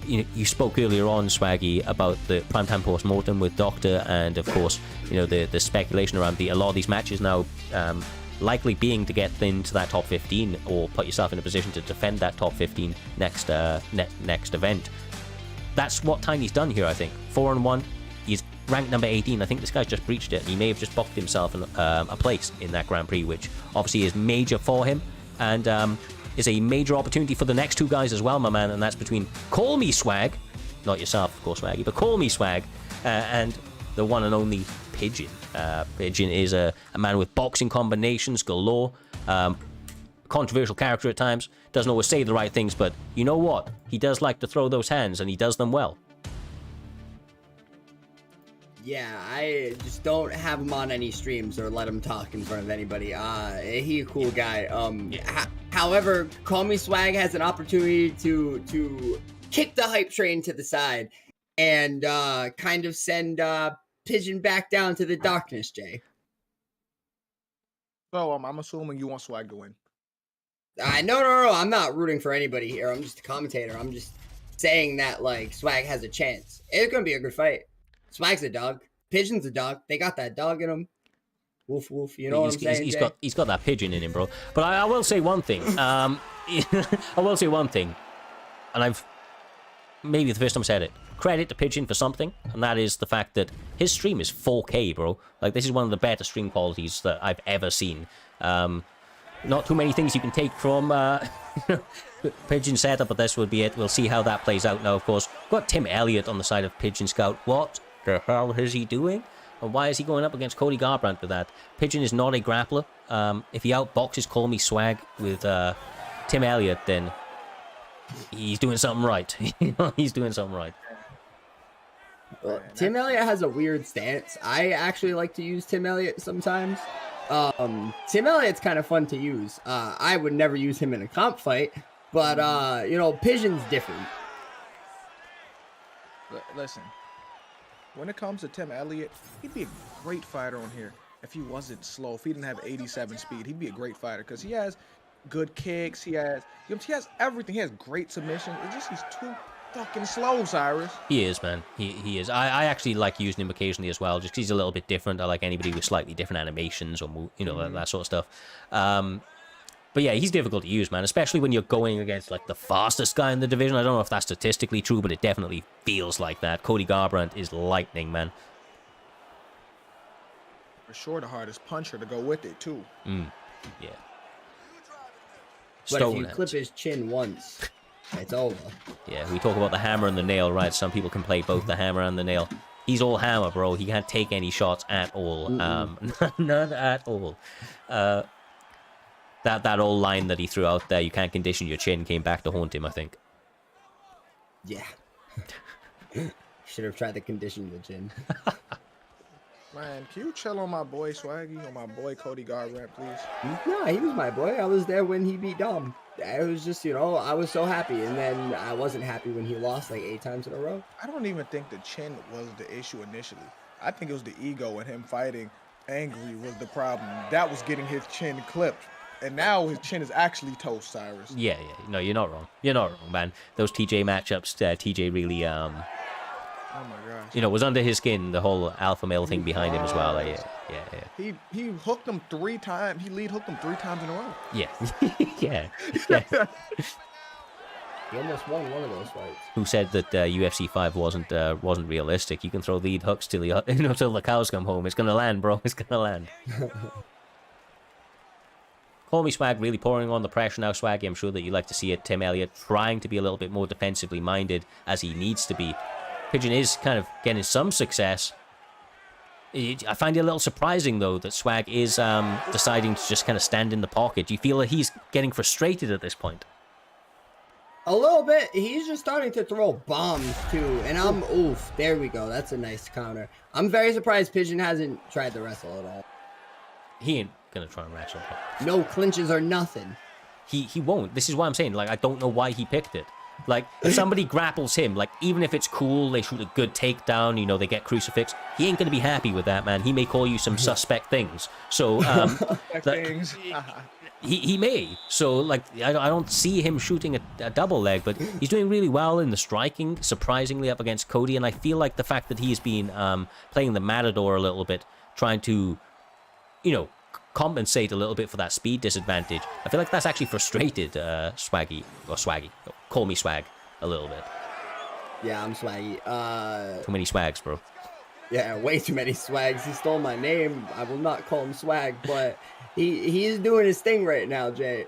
You spoke earlier on, Swaggy, about the primetime post-mortem with Doctor, and of course, the speculation around a lot of these matches now. Likely being to get into that top 15 or put yourself in a position to defend that top 15 next event. That's what Tiny's done here, I think. 4-1. He's ranked number 18. I think this guy's just breached it. He may have just booked himself a place in that Grand Prix, which obviously is major for him and is a major opportunity for the next two guys as well, my man. And that's between Call Me Swag, not yourself, of course, Swaggy, but Call Me Swag, and the one and only Pigeon. Pigeon is a man with boxing combinations galore. Controversial character at times. Doesn't always say the right things, but you know what? He does like to throw those hands, and he does them well.
Yeah, I just don't have him on any streams or let him talk in front of anybody. He a cool guy. However, Call Me Swag has an opportunity to kick the hype train to the side and kind of send Pigeon back down to the darkness, Jay.
So I'm assuming you want Swag to win.
No. I'm not rooting for anybody here. I'm just a commentator. I'm just saying that Swag has a chance. It's gonna be a good fight. Swag's a dog. Pigeon's a dog. They got that dog in them. Woof woof. You know what I'm saying?
He's got that pigeon in him, bro. But I will say one thing. I will say one thing, and maybe the first time I said it, credit to Pigeon for something, and that is the fact that his stream is 4K, bro. Like, this is one of the better stream qualities that I've ever seen. Not too many things you can take from Pigeon setup, but this would be it. We'll see how that plays out now, of course. We've got Tim Elliott on the side of Pigeon Scout. What the hell is he doing? And why is he going up against Cody Garbrandt with that? Pigeon is not a grappler. If he outboxes Call Me Swag with Tim Elliott, then he's doing something right. He's doing something right.
Well, Tim Elliott has a weird stance. I actually like to use Tim Elliott sometimes. Tim Elliott's kind of fun to use. I would never use him in a comp fight, but you know, Pigeon's different.
Listen, when it comes to Tim Elliott, he'd be a great fighter on here if he wasn't slow. If he didn't have 87 speed, he'd be a great fighter because he has good kicks. He has everything. He has great submission. It's just he's too fucking slow, Cyrus.
He is, man. He is. I actually like using him occasionally as well, just 'cause he's a little bit different. I like anybody with slightly different animations or, you know, that sort of stuff. But yeah, he's difficult to use, man, especially when you're going against, like, the fastest guy in the division. I don't know if that's statistically true, but it definitely feels like that. Cody Garbrandt is lightning, man.
For sure, the hardest puncher to go with it, too.
Yeah.
But if you clip his chin once, it's over.
Yeah, we talk about the hammer and the nail, right? Some people can play both the hammer and the nail. He's all hammer, bro. He can't take any shots at all. None at all. That old line that he threw out there, you can't condition your chin, came back to haunt him, I think.
Yeah. Should have tried to condition the chin.
Man, can you chill on my boy Swaggy, on my boy Cody Garbrandt, please?
No, he was my boy. I was there when he beat Dom. It was just, you know, I was so happy. And then I wasn't happy when he lost like 8 times in a row.
I don't even think the chin was the issue initially. I think it was the ego and him fighting angry was the problem. That was getting his chin clipped. And now his chin is actually toast, Cyrus.
Yeah. No, you're not wrong. You're not wrong, man. Those TJ matchups, TJ really,
oh my gosh.
you know, was under his skin, the whole alpha male thing behind him as well. Yeah.
He hooked him 3 times. He lead hooked him 3 times in a row.
Yeah. yeah.
He almost won one of those fights.
Who said that UFC 5 wasn't realistic? You can throw lead hooks till the cows come home. It's gonna land, bro. It's gonna land. Call Me Swag really pouring on the pressure now, Swaggy. I'm sure that you like to see it. Tim Elliott trying to be a little bit more defensively minded as he needs to be. Pigeon is kind of getting some success. I find it a little surprising, though, that Swag is deciding to just kind of stand in the pocket. Do you feel that he's getting frustrated at this point?
A little bit. He's just starting to throw bombs, too. And oof, there we go. That's a nice counter. I'm very surprised Pigeon hasn't tried to wrestle at all.
He ain't gonna try and wrestle.
No clinches or nothing.
He won't. This is why I'm saying, like, I don't know why he picked it. Like, if somebody grapples him, like, even if it's cool, they shoot a good takedown, you know, they get crucifix, he ain't gonna be happy with that, man. He may call you some suspect things. So, he may. So, like, I don't see him shooting a double leg, but he's doing really well in the striking, surprisingly, up against Cody, and I feel like the fact that he's been playing the Matador a little bit, trying to, you know, compensate a little bit for that speed disadvantage. I feel like that's actually frustrated Swaggy, Call Me Swag, a little bit.
Yeah, I'm Swaggy.
Too many swags, bro.
Yeah, way too many swags. He stole my name. I will not call him Swag, but he is doing his thing right now, Jay.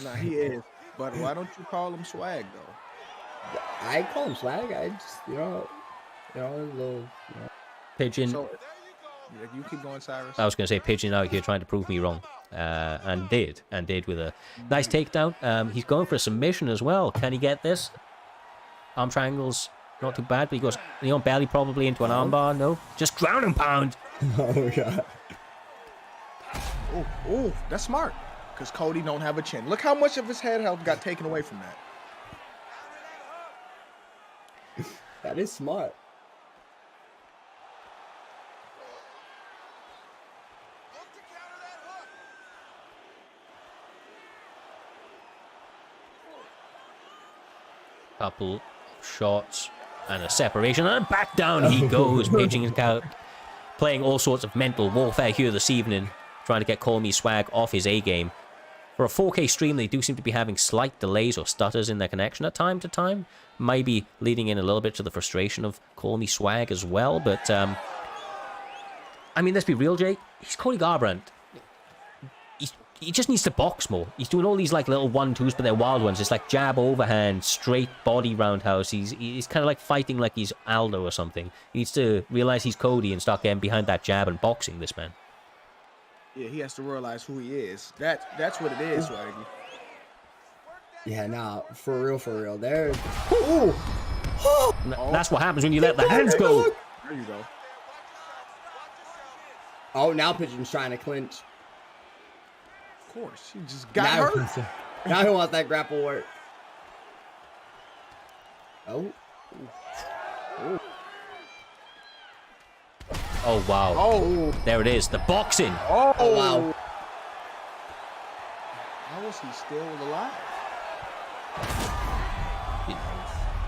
Nah, he is. But why don't you call him Swag, though?
I call him Swag. I just, you know, a little, you know.
Pigeon.
So, yeah, you keep going, Cyrus.
I was going to say Pigeon out here trying to prove me wrong. And did with a nice takedown. He's going for a submission as well. Can he get this? Arm triangles, not too bad, but he goes, you know, belly probably into an armbar. No, just ground and pound.
Oh, God.
Oh, that's smart. Because Cody don't have a chin. Look how much of his head health got taken away from that.
That is smart.
Couple shots and a separation, and back down he goes. Pigeon Scout playing all sorts of mental warfare here this evening, trying to get Call Me Swag off his A game. For a 4K stream, they do seem to be having slight delays or stutters in their connection at time to time. Maybe leading in a little bit to the frustration of Call Me Swag as well. But, I mean, let's be real, Jake. He's Cody Garbrandt. He just needs to box more. He's doing all these like little 1-2s, but they're wild ones. It's like jab overhand, straight body roundhouse. He's kind of like fighting like he's Aldo or something. He needs to realize he's Cody and start getting behind that jab and boxing this man.
Yeah, he has to realize who he is. That's what it is, Swaggy.
Yeah, nah, for real. There's...
Ooh. That's what happens when you let the hands go.
There you go.
Oh, now Pigeon's trying to clinch.
Of course, he just got hurt.
Now he wants that grapple work. Oh. Ooh.
Oh, wow.
Oh.
There it is. The boxing.
Oh,
wow.
How is he still alive?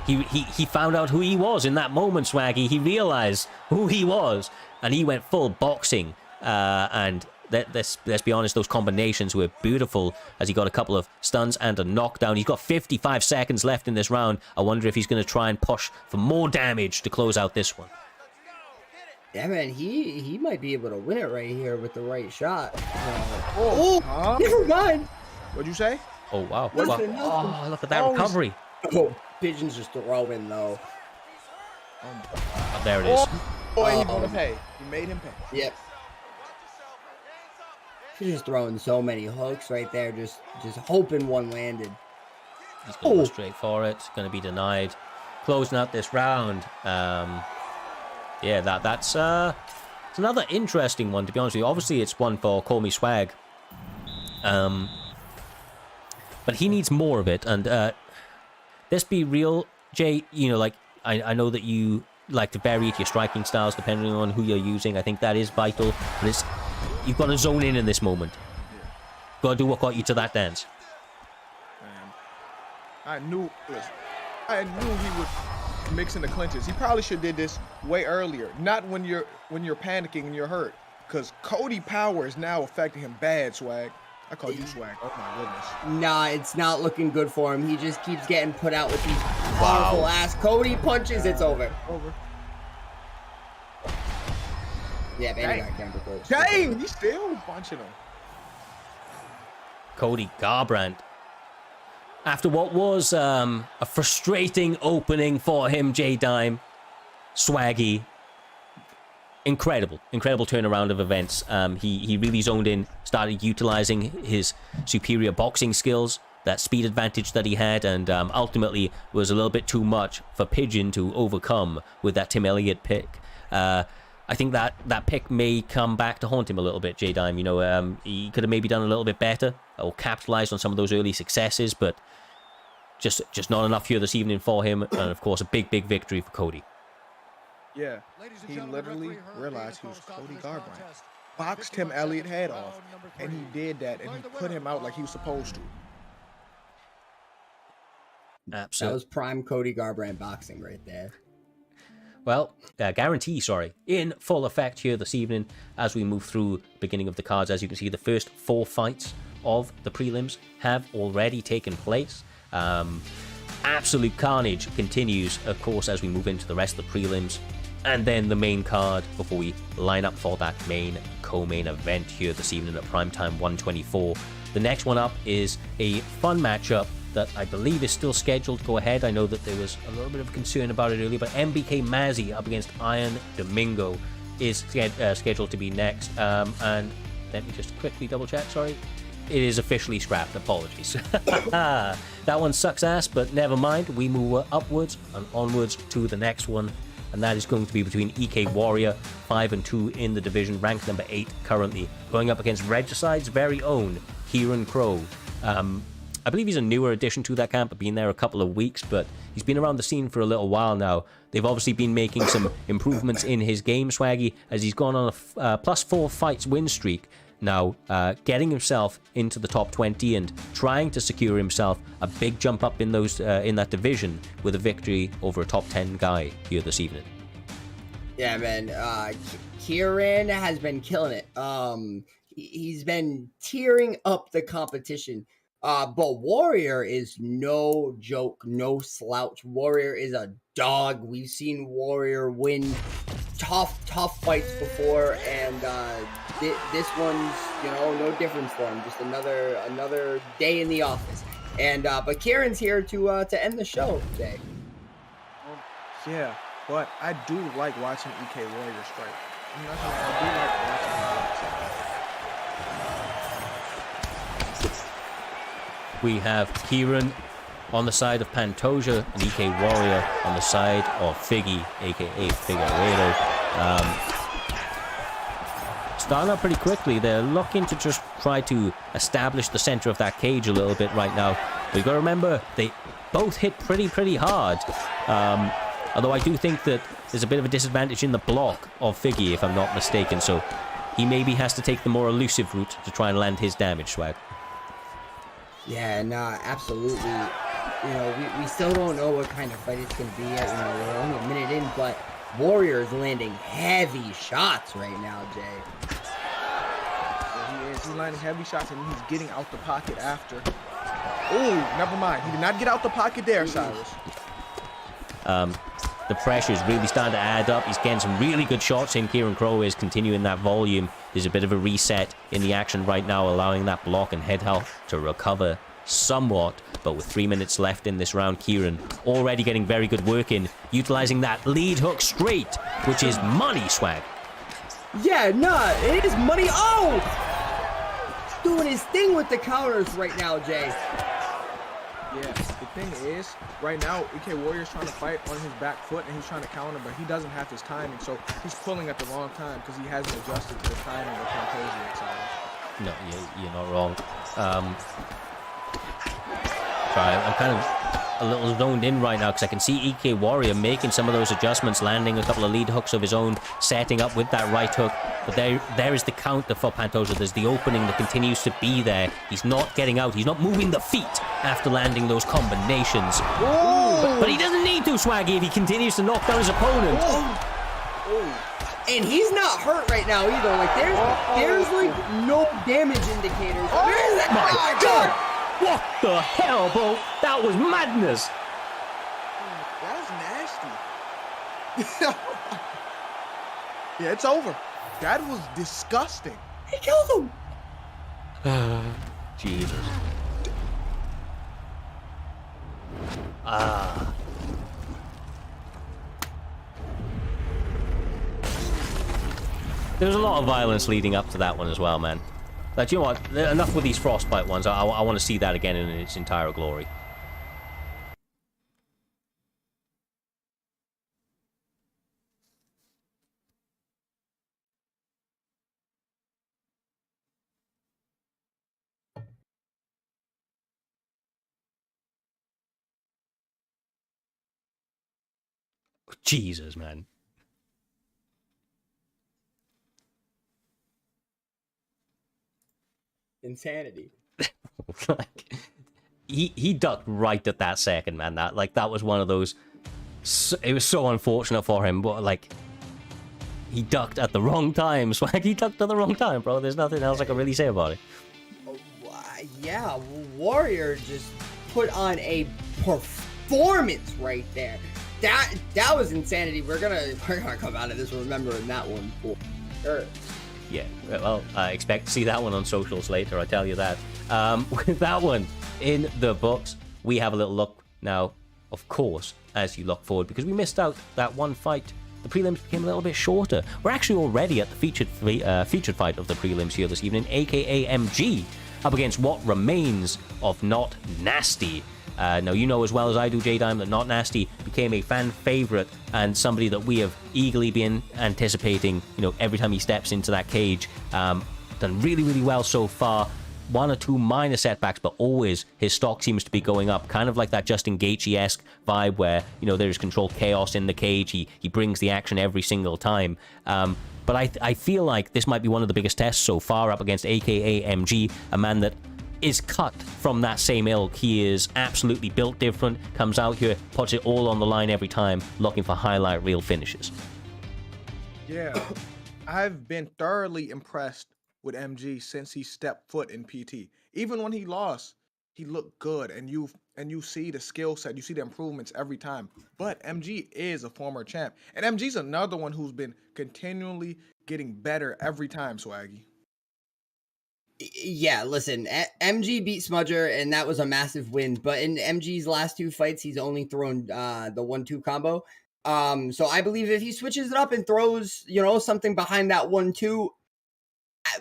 He found out who he was in that moment, Swaggy. He realized who he was, and he went full boxing. And let's be honest, those combinations were beautiful as he got a couple of stuns and a knockdown. He's got 55 seconds left in this round. I wonder if he's going to try and push for more damage to close out this one.
Yeah, man, he might be able to win it right here with the right shot. Never mind.
What'd you say?
Oh, wow.
Nothing.
Oh, look at that recovery.
Oh, Pigeon's just throwing, though.
Oh, there it is.
Oh, he's gonna pay. He made him pay.
Yep. He's just throwing so many hooks right there, just hoping one landed.
He's going to go straight for it. Going to be denied. Closing out this round. Yeah, that's it's another interesting one, to be honest with you. Obviously, it's one for Call Me Swag. But he needs more of it. And let's be real, Jay. You know, like, I know that you like to vary your striking styles depending on who you're using. I think that is vital. But you've got to zone in this moment. Got to do what got you to that dance.
Man, I knew he would mix in the clinches. He probably should have did this way earlier, not when you're panicking and you're hurt, because Cody power is now affecting him bad. Swag, I call you Swag. Oh my goodness.
Nah, it's not looking good for him. He just keeps getting put out with these powerful ass Cody punches. It's over. Yeah, baby got camera close.
Dang, he's still punching him.
Cody Garbrandt. After what was a frustrating opening for him, J-Dime, Swaggy, incredible turnaround of events. He really zoned in, started utilizing his superior boxing skills, that speed advantage that he had, and ultimately was a little bit too much for Pigeon to overcome with that Tim Elliott pick. I think that pick may come back to haunt him a little bit, J-Dime. You know, he could have maybe done a little bit better or capitalized on some of those early successes, but just not enough here this evening for him. And of course, a big victory for Cody.
Yeah, he literally realized he was Cody Garbrandt. Boxed Tim Elliott head off, and he did that, and he put him out like he was supposed to.
Absolutely.
That was prime Cody Garbrandt boxing right there.
Well, guarantee, in full effect here this evening as we move through the beginning of the cards. As you can see, the first 4 fights of the prelims have already taken place. Absolute carnage continues, of course, as we move into the rest of the prelims and then the main card before we line up for that main co-main event here this evening at Primetime 124. The next one up is a fun matchup that I believe is still scheduled to go ahead. I know that there was a little bit of concern about it earlier, but MBK Mazzy up against Iron Domingo is scheduled to be next. And let me just quickly double check, sorry. It is officially scrapped, apologies. That one sucks ass, but never mind. We move upwards and onwards to the next one, and that is going to be between EK Warrior, 5-2 in the division, ranked number 8 currently, going up against Regicide's very own Kieran Crow. I believe he's a newer addition to that camp, been there a couple of weeks, but he's been around the scene for a little while now. They've obviously been making some improvements in his game, Swaggy, as he's gone on a +4 fights win streak now, getting himself into the top 20 and trying to secure himself a big jump up in those in that division with a victory over a top 10 guy here this evening.
Yeah, man. Kieran has been killing it. He's been tearing up the competition. But Warrior is no joke, no slouch. Warrior is a dog. We've seen Warrior win tough fights before, and this one's, you know, no difference for him. Just another day in the office. And but Kieran's here to end the show today.
Yeah, but I do like watching EK Warrior strike. I'm not gonna, I do like watching him.
We have Kieran on the side of Pantoja and EK Warrior on the side of Figgy, aka Figueiredo. Starting out pretty quickly. They're looking to just try to establish the center of that cage a little bit right now. But you got to remember, they both hit pretty hard. Although I do think that there's a bit of a disadvantage in the block of Figgy, if I'm not mistaken. So he maybe has to take the more elusive route to try and land his damage, Swag.
Yeah, nah, absolutely. You know, we still don't know what kind of fight it's going to be yet. You know, we're only a minute in, but Warrior is landing heavy shots right now, Jay.
Yeah, he is. He's landing heavy shots, and he's getting out the pocket after. Oh, never mind. He did not get out the pocket there, Cyrus.
The pressure is really starting to add up. He's getting some really good shots in. Kieran Crowe is continuing that volume. There's a bit of a reset in the action right now, allowing that block and head health to recover somewhat. But with 3 minutes left in this round, Kieran already getting very good work in, utilizing that lead hook straight, which is money, Swag.
Yeah, nah, it is money. Oh! Doing his thing with the counters right now, Jay.
Yeah, the thing is, right now, EK Warrior's trying to fight on his back foot, and he's trying to counter, but he doesn't have his timing, so he's pulling at the wrong time because he hasn't adjusted to the timing of Pantoja.
No, you're not wrong. Sorry, I'm kind of a little zoned in right now because I can see EK Warrior making some of those adjustments, landing a couple of lead hooks of his own, setting up with that right hook. But there is the counter for Pantoja. There's the opening that continues to be there. He's not getting out. He's not moving the feet after landing those combinations. But he doesn't need to, Swaggy, if he continues to knock down his opponent.
And he's not hurt right now either. Like there's like no damage indicators. Where is that?
My God! What the hell, bro? That was madness.
That's nasty. Yeah, it's over. That was disgusting.
He killed him.
Jesus. There was a lot of violence leading up to that one as well, man. Like, you know what? Enough with these frostbite ones. I want to see that again in its entire glory. Jesus, man.
Insanity.
Like, he ducked right at that second, man. That was one of those. It was so unfortunate for him, but like, he ducked at the wrong time. Swag, he ducked at the wrong time, bro. There's nothing else I can really say about it.
Yeah, Warrior just put on a performance right there. That was insanity. We're gonna come out of this remembering that one for sure.
Yeah, well, I expect to see that one on socials later, I tell you that. With that one in the books, we have a little look now, of course, as you look forward, because we missed out that one fight. The prelims became a little bit shorter. We're actually already at the featured fight of the prelims here this evening, aka MG, up against what remains of Not Nasty. Now, you know as well as I do, J-Dime, that Not Nasty became a fan favorite and somebody that we have eagerly been anticipating, you know, every time he steps into that cage. Done really well so far. One or two minor setbacks, but always his stock seems to be going up, kind of like that Justin Gaethje-esque vibe where, you know, there's controlled chaos in the cage. He brings the action every single time. But I feel like this might be one of the biggest tests so far up against aka MG, a man that is cut from that same ilk. He is absolutely built different, comes out here, puts it all on the line every time, looking for highlight reel finishes.
Yeah, I've been thoroughly impressed with MG since he stepped foot in PT. Even when he lost, he looked good, and you see the skill set, you see the improvements every time. But MG is a former champ, and MG's another one who's been continually getting better every time, Swaggy.
Yeah, listen, MG beat Smudger, and that was a massive win. But in MG's last 2 fights, he's only thrown the 1-2 combo. So I believe if he switches it up and throws, something behind that 1-2,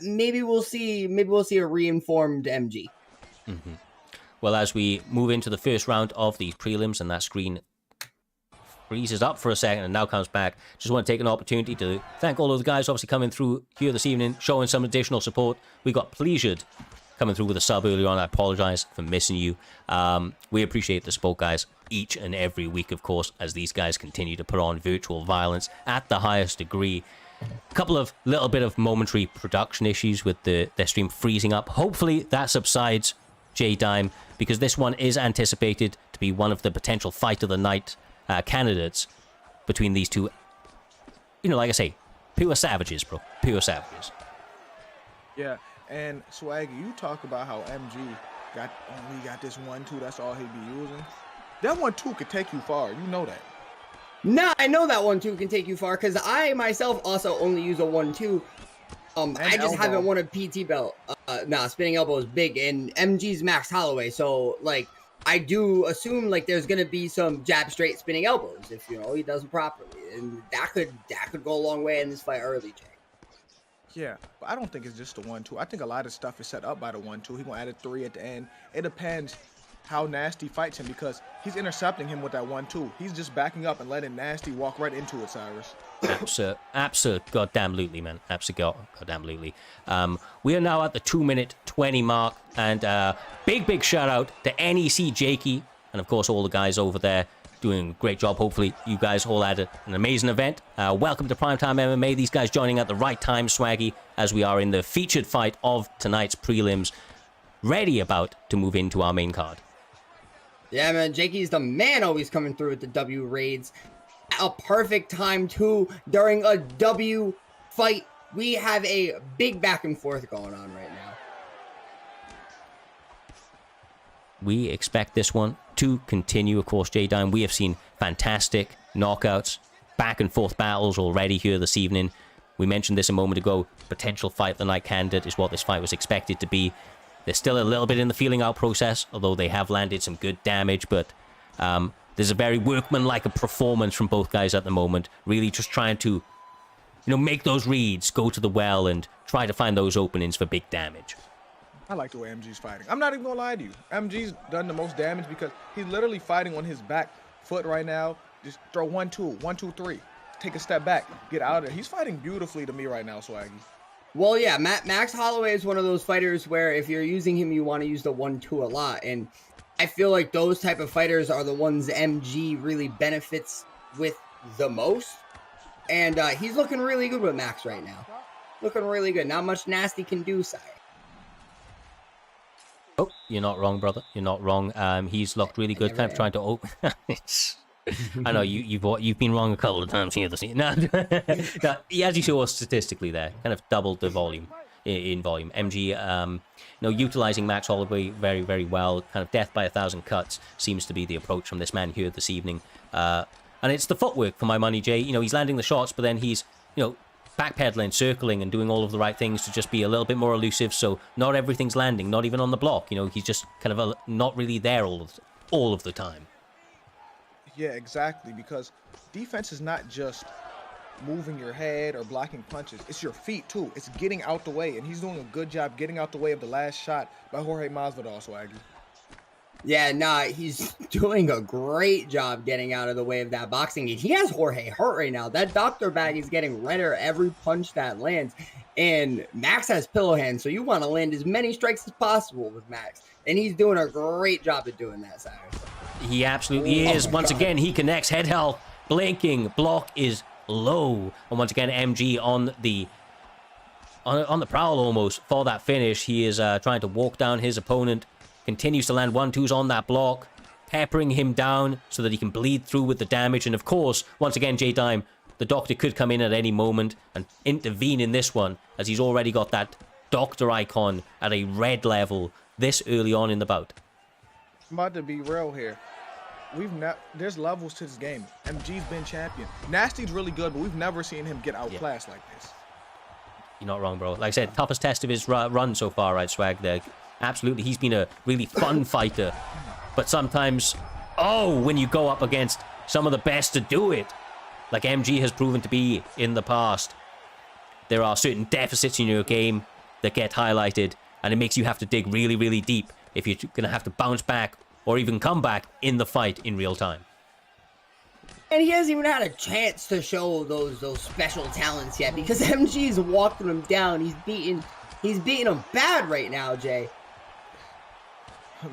maybe we'll see a reinformed MG.
Mm-hmm. Well, as we move into the first round of these prelims, and that screen freezes up for a second and now comes back, just want to take an opportunity to thank all of the guys obviously coming through here this evening, showing some additional support. We got Pleasured coming through with a sub earlier on. I apologize for missing you. We appreciate the support, guys, each and every week, of course, as these guys continue to put on virtual violence at the highest degree. A couple of little bit of momentary production issues with their stream freezing up. Hopefully that subsides, J-Dime, because this one is anticipated to be one of the potential fight of the night candidates between these two. Like I say, pure savages, bro. Pure savages.
Yeah, and Swaggy, you talk about how MG only got this 1-2, that's all he'd be using. That 1-2 could take you far, you know that.
Nah, I know that 1-2 can take you far, because I myself also only use a 1-2. I just haven't won a PT belt. Spinning elbow is big, and MG's Max Holloway, so, I do assume, there's going to be some jab straight spinning elbows if, he does it properly, and that could go a long way in this fight early, Jay.
Yeah, but I don't think it's just the 1-2. I think a lot of stuff is set up by the 1-2. He's going to add a 3 at the end. It depends how Nasty fights him, because he's intercepting him with that 1-2. He's just backing up and letting Nasty walk right into it, Cyrus.
Goddamn-lutely, man. Goddamn-lutely. We are now at the 2-minute 20 mark, and big shout out to NEC Jakey, and of course all the guys over there doing a great job. Hopefully you guys all had an amazing event. Welcome to Primetime MMA. These guys joining at the right time, Swaggy, as we are in the featured fight of tonight's prelims, ready about to move into our main card.
Yeah, man, Jakey's the man, always coming through with the W raids. A perfect time, too, during a W fight. We have a big back and forth going on right now.
We expect this one to continue, of course, J-Dime. We have seen fantastic knockouts, back and forth battles already here this evening. We mentioned this a moment ago. Potential fight of the night candidate is what this fight was expected to be. They're still a little bit in the feeling out process, although they have landed some good damage, but there's a very workmanlike performance from both guys at the moment. Really just trying to, make those reads, go to the well, and try to find those openings for big damage.
I like the way MG's fighting. I'm not even going to lie to you. MG's done the most damage because he's literally fighting on his back foot right now. Just throw 1-2, 1-2-3. Take a step back, get out of there. He's fighting beautifully to me right now, Swaggy.
Well, yeah, Max Holloway is one of those fighters where if you're using him, you want to use the 1-2 a lot. And I feel like those type of fighters are the ones MG really benefits with the most. And he's looking really good with Max right now. Looking really good. Not much Nasty can do, sire.
Oh, you're not wrong, brother. You're not wrong. He's looked really good, kind of trying to open. I know you've been wrong a couple of times here this evening. No, as you saw statistically there, kind of doubled the volume in volume. MG, utilizing Max Holloway very, very well. Kind of death by 1,000 cuts seems to be the approach from this man here this evening. And it's the footwork for my money, Jay. He's landing the shots, but then he's, backpedaling, circling, and doing all of the right things to just be a little bit more elusive. So not everything's landing, not even on the block. He's just kind of not really there all of the time.
Yeah, exactly, because defense is not just moving your head or blocking punches. It's your feet, too. It's getting out the way, and he's doing a good job getting out the way of the last shot by Jorge Masvidal, Swaggy.
Yeah, he's doing a great job getting out of the way of that boxing. He has Jorge hurt right now. That doctor bag is getting redder every punch that lands. And Max has pillow hands, so you want to land as many strikes as possible with Max. And he's doing a great job at doing that, Cyrus.
He absolutely is. Once again, he connects. Head health, blinking, block is low. And once again, MG on the prowl almost for that finish. He is trying to walk down his opponent. Continues to land 1-2s on that block, peppering him down so that he can bleed through with the damage. And of course, once again, J-Dime, the doctor could come in at any moment and intervene in this one, as he's already got that Dr. Icon at a red level this early on in the bout.
I'm about to be real here. There's levels to this game. MG's been champion. Nasty's really good, but we've never seen him get outclassed like this.
You're not wrong, bro. Like I said, toughest test of his run so far, right, Swag? There, absolutely, he's been a really fun fighter. But sometimes, when you go up against some of the best to do it, like MG has proven to be in the past, there are certain deficits in your game that get highlighted, and it makes you have to dig really, really deep if you're going to have to bounce back or even come back in the fight in real time.
And he hasn't even had a chance to show those special talents yet because MG's walking him down. He's beating him bad right now, Jay.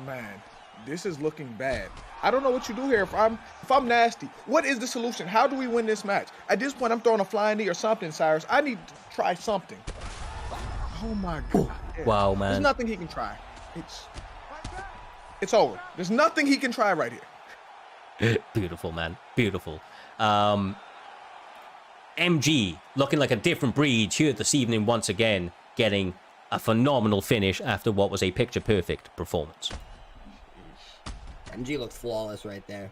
Man, this is looking bad. I don't know what you do here. If I'm Nasty, what is the solution? How do we win this match? At this point, I'm throwing a flying knee or something, Cyrus. I need to try something. Oh my God.
Wow, man.
There's nothing he can try. It's over. There's nothing he can try right here.
Beautiful, man. Beautiful. MG looking like a different breed here this evening once again, getting a phenomenal finish after what was a picture-perfect performance.
MG looked flawless right there.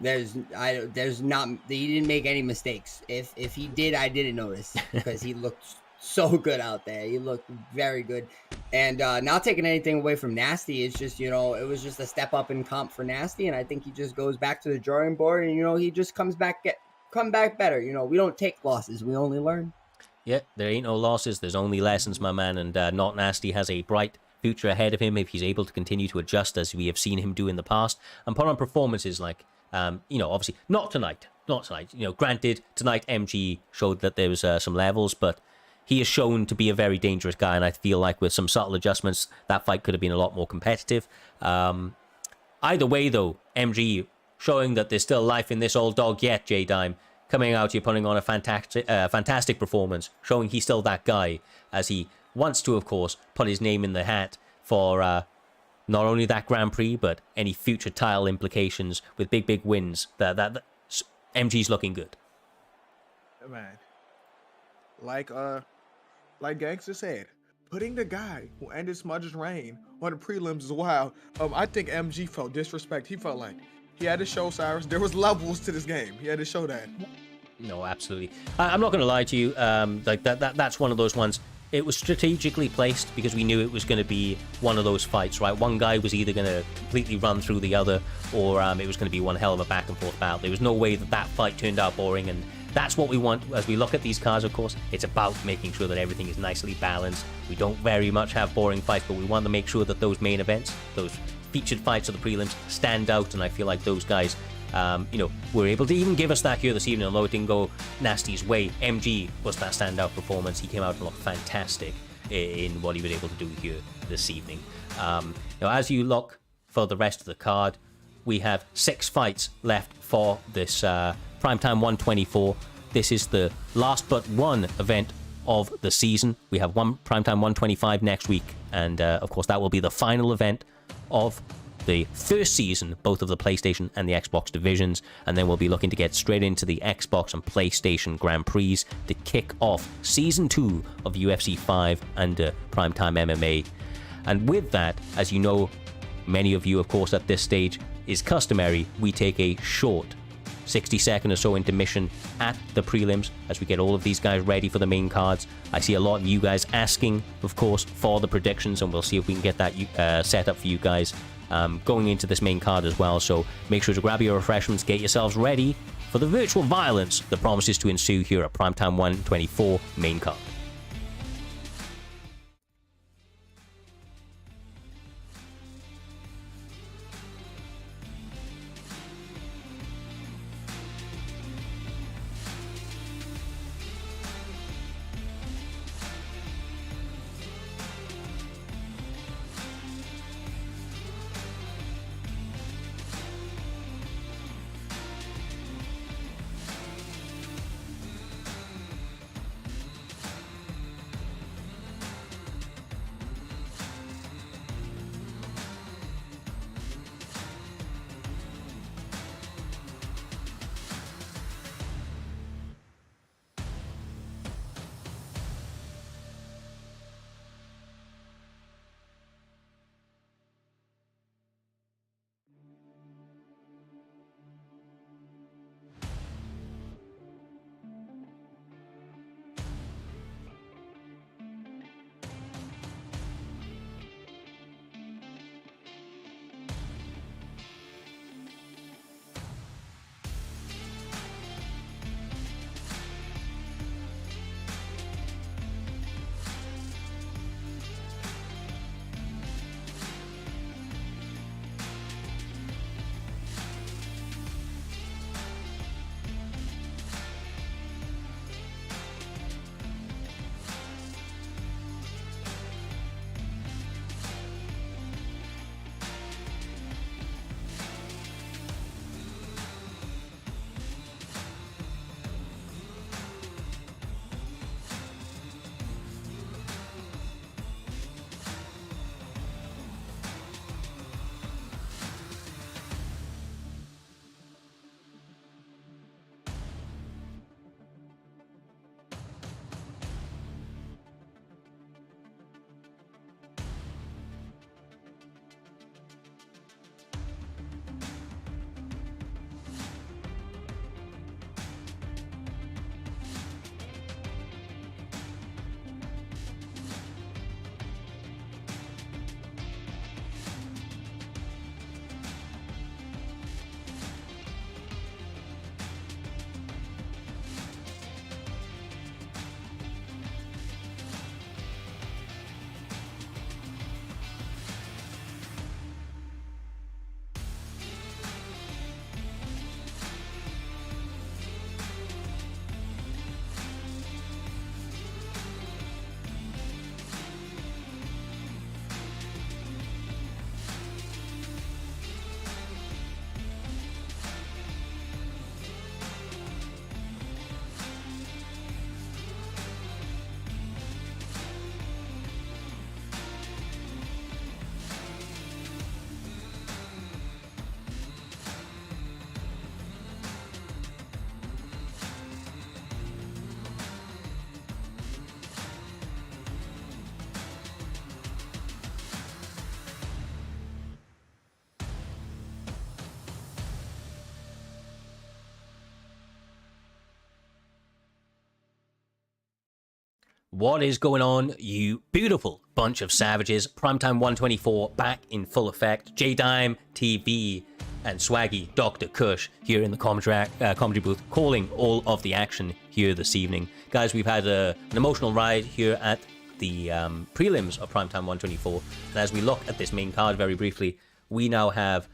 He didn't make any mistakes. If he did, I didn't notice because he looked so good out there. He looked very good. And not taking anything away from Nasty, it's just, it was just a step up in comp for Nasty, and I think he just goes back to the drawing board and, he just come back better. We don't take losses. We only learn.
Yeah, there ain't no losses. There's only lessons, my man, and Not Nasty has a bright future ahead of him if he's able to continue to adjust as we have seen him do in the past and put on performances like, obviously not tonight. Granted, tonight MG showed that there was some levels, but he is shown to be a very dangerous guy, and I feel like with some subtle adjustments, that fight could have been a lot more competitive. Either way, though, MG showing that there's still life in this old dog yet, J-Dime, coming out here putting on a fantastic performance, showing he's still that guy, as he wants to, of course, put his name in the hat for not only that Grand Prix, but any future title implications with big wins. That MG's looking good.
Man, like Gangster said, putting the guy who ended Smudge's reign on the prelims is wild. I think MG felt disrespect. He felt like he had to show Cyrus there was levels to this game. He had to show that.
No, absolutely. I'm not going to lie to you. That's one of those ones. It was strategically placed because we knew it was going to be one of those fights, right? One guy was either going to completely run through the other, or it was going to be one hell of a back and forth battle. There was no way that fight turned out boring, and that's what we want as we look at these cards, of course. It's about making sure that everything is nicely balanced. We don't very much have boring fights, but we want to make sure that those main events, those featured fights of the prelims, stand out, and I feel like those guys were able to even give us that here this evening, although it didn't go Nasty's way. MG was that standout performance. He came out and looked fantastic in what he was able to do here this evening. As you look for the rest of the card, we have 6 fights left for this Primetime 124. This is the last but one event of the season. We have one Primetime 125 next week, and of course that will be the final event of the first season, both of the PlayStation and the Xbox divisions, and then we'll be looking to get straight into the Xbox and PlayStation Grand Prix to kick off Season 2 of UFC 5 under Primetime MMA. And with that, as you know, many of you, of course, at this stage, is customary, we take a short 60-second or so intermission at the prelims as we get all of these guys ready for the main cards. I see a lot of you guys asking, of course, for the predictions, and we'll see if we can get that set up for you guys going into this main card as well. So make sure to grab your refreshments, get yourselves ready for the virtual violence that promises to ensue here at Primetime 124 main card. What is going on, you beautiful bunch of savages? Primetime 124 back in full effect. J-Dime TV and Swaggy Dr. Kush here in the commentary booth, calling all of the action here this evening. Guys, we've had an emotional ride here at the prelims of Primetime 124. And as we look at this main card very briefly, we now have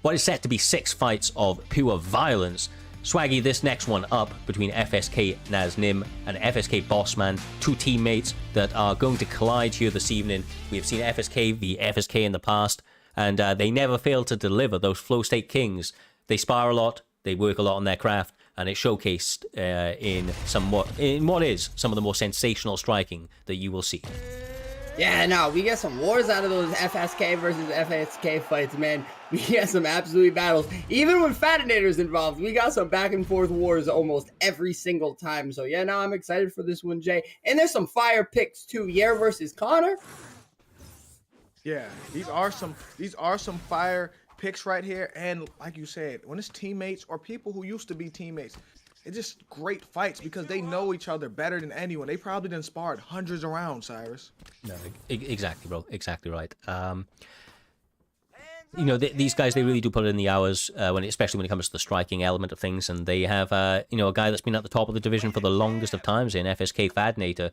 what is set to be 6 fights of pure violence. Swaggy, this next one up between FSK Naznim and FSK Bossman, 2 teammates that are going to collide here this evening. We have seen FSK v FSK in the past, and they never fail to deliver those flow state kings. They spar a lot, they work a lot on their craft, and it's showcased in what is some of the more sensational striking that you will see.
Yeah, no, we get some wars out of those FSK versus FSK fights, man. We get some absolute battles. Even when Fadanator's involved, we got some back and forth wars almost every single time. So yeah, no, I'm excited for this one, Jay. And there's some fire picks too. Yer versus Connor.
Yeah, these are some fire picks right here. And like you said, when it's teammates or people who used to be teammates, it's just great fights because they know each other better than anyone. They probably done sparred hundreds of rounds, Cyrus.
No, exactly, bro. Exactly right. You know, these guys, they really do put in the hours, especially when it comes to the striking element of things. And they have, a guy that's been at the top of the division for the longest of times in FSK Fadanator.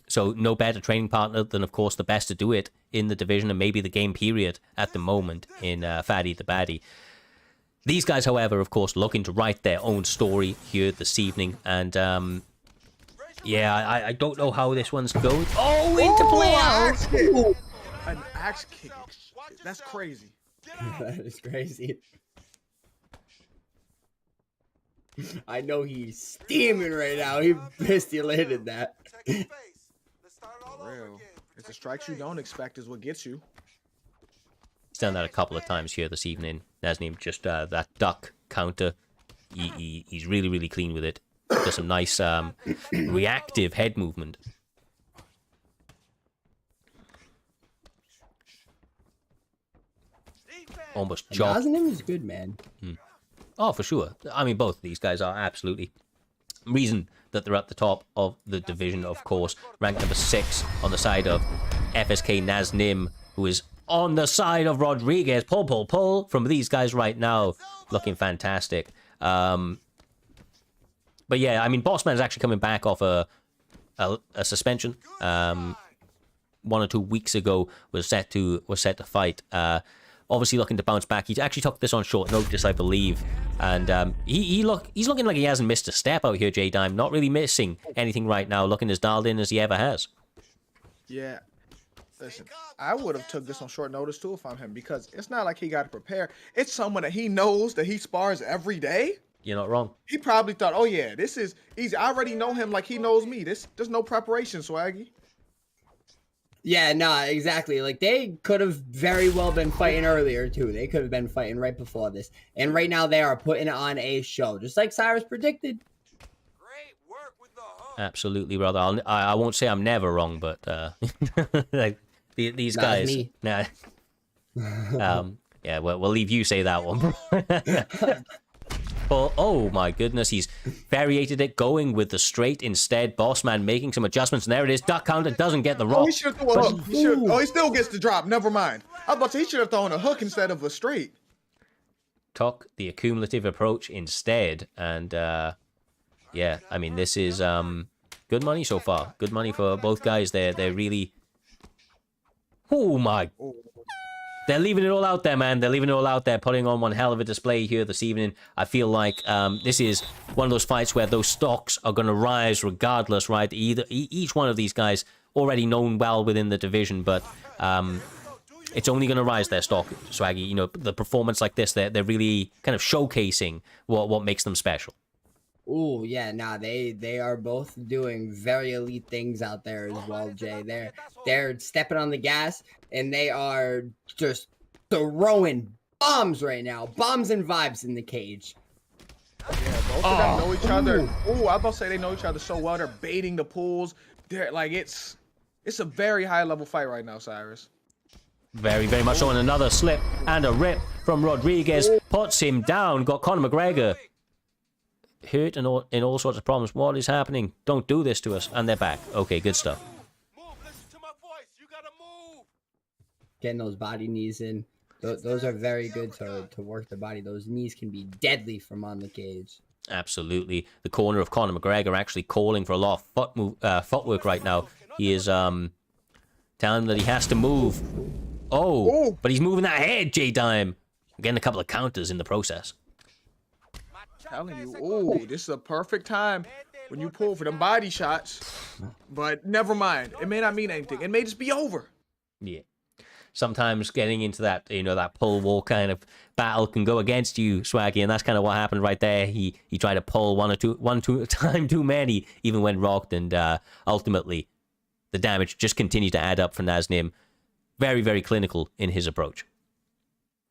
So no better training partner than, of course, the best to do it in the division and maybe the game period at the moment in Faddy the Baddie. These guys, however, of course, looking to write their own story here this evening. And, yeah, I don't know how this one's going. Oh, into play out!
An axe kick. That's crazy.
That is crazy. I know he's steaming right now. He pistolated that.
For real. It's the strikes you don't expect is what gets you.
He's done that a couple of times here this evening. Naznim, just that duck counter. He's really, really clean with it. Does some nice reactive head movement. Almost jogged.
Naznim is good, man.
Oh, for sure. I mean, both of these guys are absolutely reason that they're at the top of the division, of course. Ranked number 6 on the side of FSK Naznim, who is on the side of Rodriguez. Pull from these guys right now. Looking fantastic. But yeah, I mean, Bossman's actually coming back off a suspension. 1 or 2 weeks ago was set to fight. Obviously looking to bounce back. He actually took this on short notice, I believe. And he's looking like he hasn't missed a step out here, J-Dime. Not really missing anything right now. Looking as dialed in as he ever has.
Yeah. Listen, I would have took this on short notice too if I'm him, because it's not like he got to prepare. It's someone that he knows that he spars every day.
You're not wrong.
He probably thought, oh yeah, this is easy. I already know him like he knows me. There's no preparation, Swaggy.
Yeah, nah, exactly. Like, they could have very well been fighting earlier, too. They could have been fighting right before this. And right now, they are putting on a show, just like Cyrus predicted.
Great work with the hook.
Absolutely, brother. I won't say I'm never wrong, but like these guys.
Me.
Nah. Yeah, we'll leave you say that one. But, oh my goodness, he's variated it, going with the straight instead. Bossman making some adjustments, and there it is. Duck counter doesn't get the rock.
Oh, he should have thrown a hook. He still gets the drop. Never mind. I was about to say he should have thrown a hook instead of a straight.
Took the accumulative approach instead, and yeah, I mean, this is good money so far. Good money for both guys. They're really. Oh my. They're leaving it all out there, man. They're leaving it all out there, putting on one hell of a display here this evening. I feel like this is one of those fights where those stocks are going to rise regardless, right? Each one of these guys already known well within the division, but it's only going to rise their stock, Swaggy. You know, the performance like this, they're really kind of showcasing what makes them special.
Ooh, yeah, nah, they are both doing very elite things out there as well, Jay. They're stepping on the gas, and they are just throwing bombs right now. Bombs and vibes in the cage.
Yeah, both of them know each other. Ooh, I was about to say they know each other so well. They're baiting the pools. They're like, it's a very high level fight right now, Cyrus.
Very, very much so. And another slip and a rip from Rodriguez puts him down. Got Conor McGregor hurt and in all sorts of problems. What is happening? Don't do this to us. And they're back. Okay, good stuff.
Move, listen to my voice. You gotta move.
Getting those body knees in. Those are very good to work the body. Those knees can be deadly from on the cage.
Absolutely. The corner of Conor McGregor actually calling for a lot of footwork right now. He is telling him that he has to move. Oh, but he's moving that head, J-Dime. Getting a couple of counters in the process.
Telling you, oh, this is a perfect time when you pull for them body shots. But never mind. It may not mean anything. It may just be over.
Yeah. Sometimes getting into that, that pull war kind of battle can go against you, Swaggy, and that's kind of what happened right there. He tried to pull one time too many, even when rocked, and ultimately the damage just continued to add up for Naznim. Very, very clinical in his approach.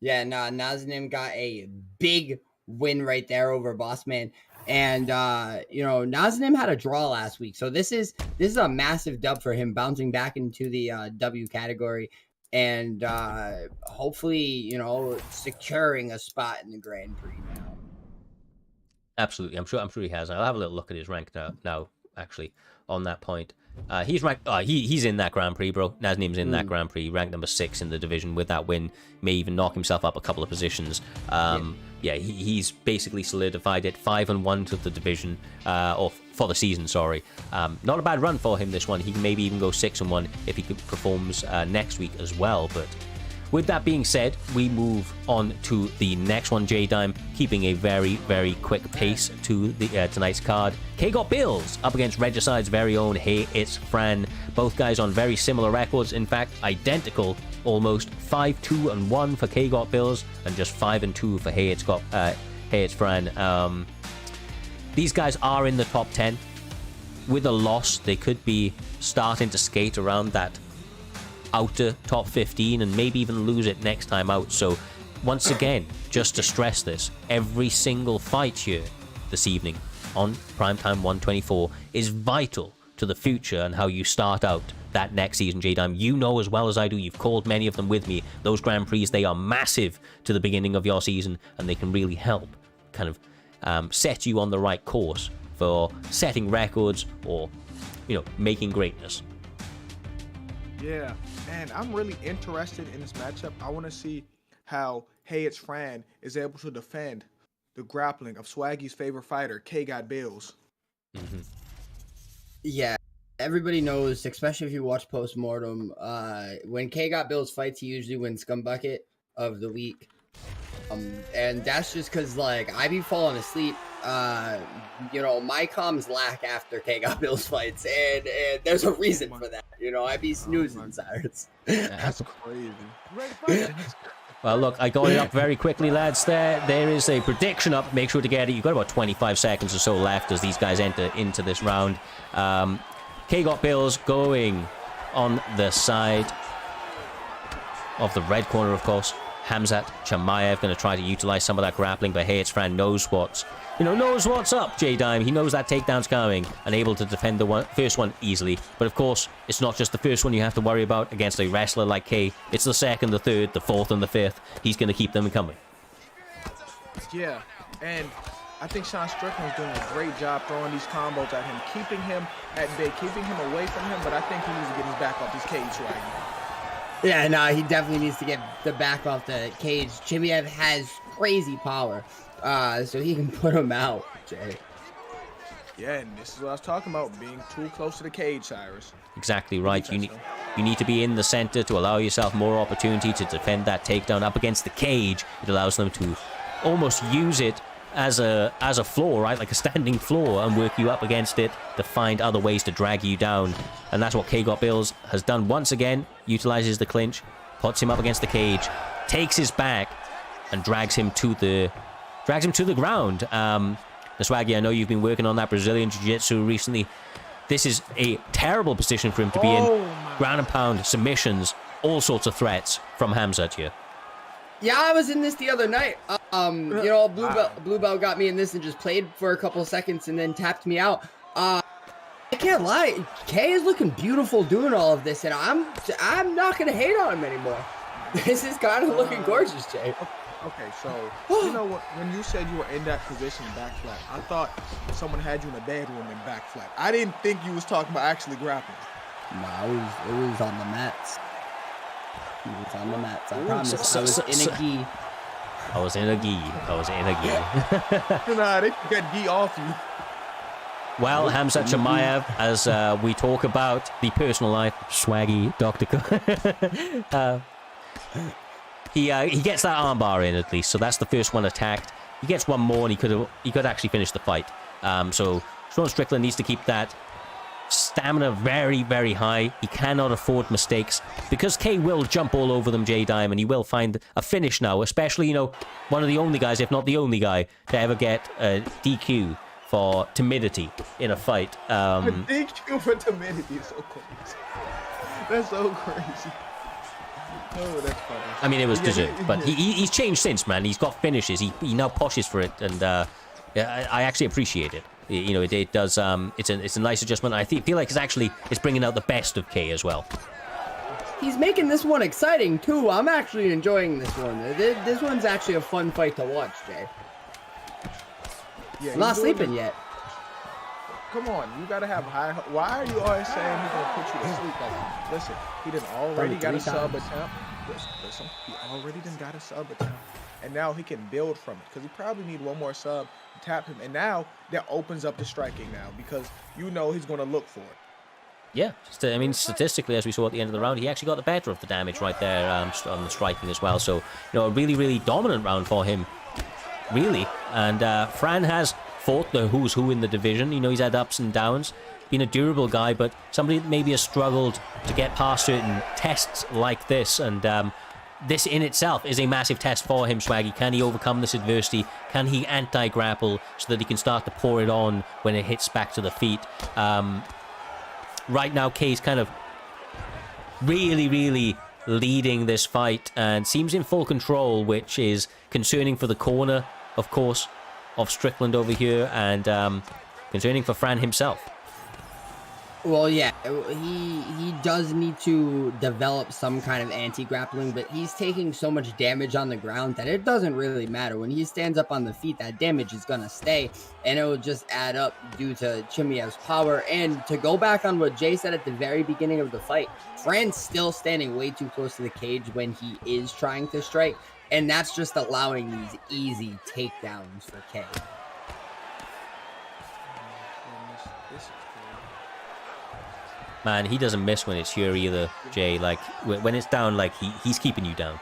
Yeah, Naznim got a big win right there over Bossman. And Naznim had a draw last week. So this is a massive dub for him, bouncing back into the W category and hopefully, securing a spot in the Grand Prix now.
Absolutely. I'm sure he has. I'll have a little look at his rank now actually, on that point. He's ranked. He's in that Grand Prix, bro. Nazim's in that Grand Prix, ranked number 6 in the division. With that win, may even knock himself up a couple of positions. He's basically solidified it. 5-1 to the division, or for the season. Sorry, not a bad run for him. This one, he can maybe even go 6-1 if he performs next week as well. But with that being said, we move on to the next one, J-Dime, keeping a very, very quick pace to the tonight's card. K-Got Bills up against Regicide's very own Hey It's Fran. Both guys on very similar records, in fact, identical, almost 5-2-1 for K-Got Bills and just 5-2 for Hey It's Fran. These guys are in the top 10. With a loss, they could be starting to skate around that outer top 15 and maybe even lose it next time out. So once again, just to stress this, every single fight here this evening on Primetime 124 is vital to the future and how you start out that next season, J-Dime. You know as well as I do, you've called many of them with me. Those Grand Prix, they are massive to the beginning of your season, and they can really help kind of set you on the right course for setting records or, making greatness.
Yeah, and I'm really interested in this matchup. I want to see how Hey It's Fran is able to defend the grappling of Swaggy's favorite fighter, K-Got Bills.
Mm-hmm.
Yeah, everybody knows, especially if you watch Postmortem, when K-Got Bills fights, he usually wins Scumbucket of the week. And that's just because, I be falling asleep. My comms lack after K-Got Bills fights, and there's a reason for that. I be snoozing, Cyrus.
That's crazy.
Well, look, I got it up very quickly, lads. There is a prediction up. Make sure to get it. You've got about 25 seconds or so left as these guys enter into this round. K-Got Bills going on the side of the red corner, of course. Hamzat Chamayev going to try to utilize some of that grappling, but Hey It's Fran knows what's up, J-Dime. He knows that takedown's coming and able to defend the first one easily. But of course, it's not just the first one you have to worry about against a wrestler like K. It's the second, the third, the fourth, and the fifth. He's going to keep them coming.
Yeah, and I think Sean Strickland's doing a great job throwing these combos at him, keeping him at bay, keeping him away from him, but I think he needs to get his back off his cage right now.
Yeah, no, he definitely needs to get the back off the cage. Chimiev has crazy power, so he can put him out, Jay.
Yeah, and this is what I was talking about, being too close to the cage, Cyrus.
Exactly right. You need to be in the center to allow yourself more opportunity to defend that takedown up against the cage. It allows them to almost use it as a floor, right? Like a standing floor, and work you up against it to find other ways to drag you down. And that's what K-Got Bills has done once again. Utilizes the clinch, puts him up against the cage, takes his back, and drags him to the ground. The Swaggy, I know you've been working on that Brazilian Jiu-Jitsu recently. This is a terrible position for him to be in. Ground and pound, submissions, all sorts of threats from Hamzat here.
Yeah, I was in this the other night. Blue Belt got me in this and just played for a couple of seconds and then tapped me out. I can't lie, Kay is looking beautiful doing all of this, and I'm not gonna hate on him anymore. This is kind of looking gorgeous, Jay.
Okay, so you know what? When you said you were in that position, back flat, I thought someone had you in a bedroom in back flat. I didn't think you was talking about actually grappling.
No, it was on the mats. It was on the mats. I promise. I was in a gi.
I was in a gi.
Nah, they got gi off you.
Well, Hamza Chimaev, as we talk about the personal life, swaggy Dr. He gets that armbar in at least, so that's the first one attacked. He gets one more, and he could actually finish the fight. So Sean Strickland needs to keep that stamina very, very high. He cannot afford mistakes because K will jump all over them, J Dime, and he will find a finish now. Especially, you know, one of the only guys, if not the only guy, to ever get a DQ for timidity in a fight.
DQ for timidity is so crazy. That's so crazy. Oh, that's funny.
I mean, it was deserved, but he's changed since, man. He's got finishes. He now pushes for it, and yeah, I actually appreciate it. You know, it does. It's a nice adjustment. I feel like it's bringing out the best of K as well.
He's making this one exciting too. I'm actually enjoying this one. This one's actually a fun fight to watch, Jay.
Yeah,
I'm not sleeping yet.
Come on, you gotta have high. Why are you always saying he's gonna put you to sleep? Like, listen, he done already got a sub attempt. Listen, he already done got a sub attempt, and now he can build from it because he probably need one more sub to tap him, and now that opens up the striking now because you know he's gonna look for it.
Yeah, I mean, statistically, as we saw at the end of the round, he actually got the better of the damage right there on the striking as well. So, you know, a really, really dominant round for him, really. And Fran has fought the who's who in the division. You know, he's had ups and downs, been a durable guy, but somebody that maybe has struggled to get past certain tests like this. And this in itself is a massive test for him, Swaggy. Can he overcome this adversity? Can he anti-grapple so that he can start to pour it on when it hits back to the feet? Right now, K's kind of really, really leading this fight and seems in full control, which is concerning for the corner, of course, of Strickland over here, and concerning for Fran himself.
Well, yeah, he does need to develop some kind of anti-grappling, but he's taking so much damage on the ground that it doesn't really matter. When he stands up on the feet, that damage is going to stay, and it will just add up due to Chimaev's power. And to go back on what Jay said at the very beginning of the fight, Fran's still standing way too close to the cage when he is trying to strike, and that's just allowing these easy takedowns for K.
Man, he doesn't miss when it's here either, Jay. Like, when it's down, like, he's keeping you down.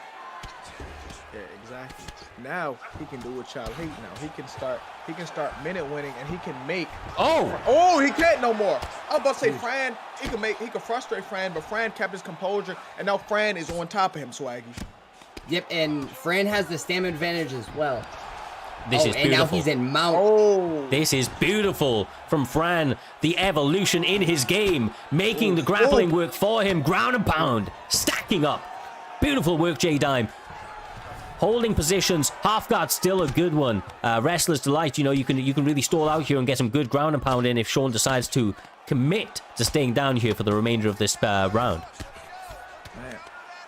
Yeah, exactly. Now he can do what y'all hate now. He can start minute winning, and he can make... Oh, he can't no more. I was about to say, Fran, he can frustrate Fran, but Fran kept his composure, and now Fran is on top of him, Swaggy.
Yep, and Fran has the stamina advantage as well.
This is beautiful.
And now he's in mount.
Oh.
This is beautiful from Fran. The evolution in his game, making the grappling work for him. Ground and pound, stacking up. Beautiful work, J-Dime. Holding positions, half guard still a good one. Wrestler's delight, you know, you can really stall out here and get some good ground and pound in if Sean decides to commit to staying down here for the remainder of this round.
Man,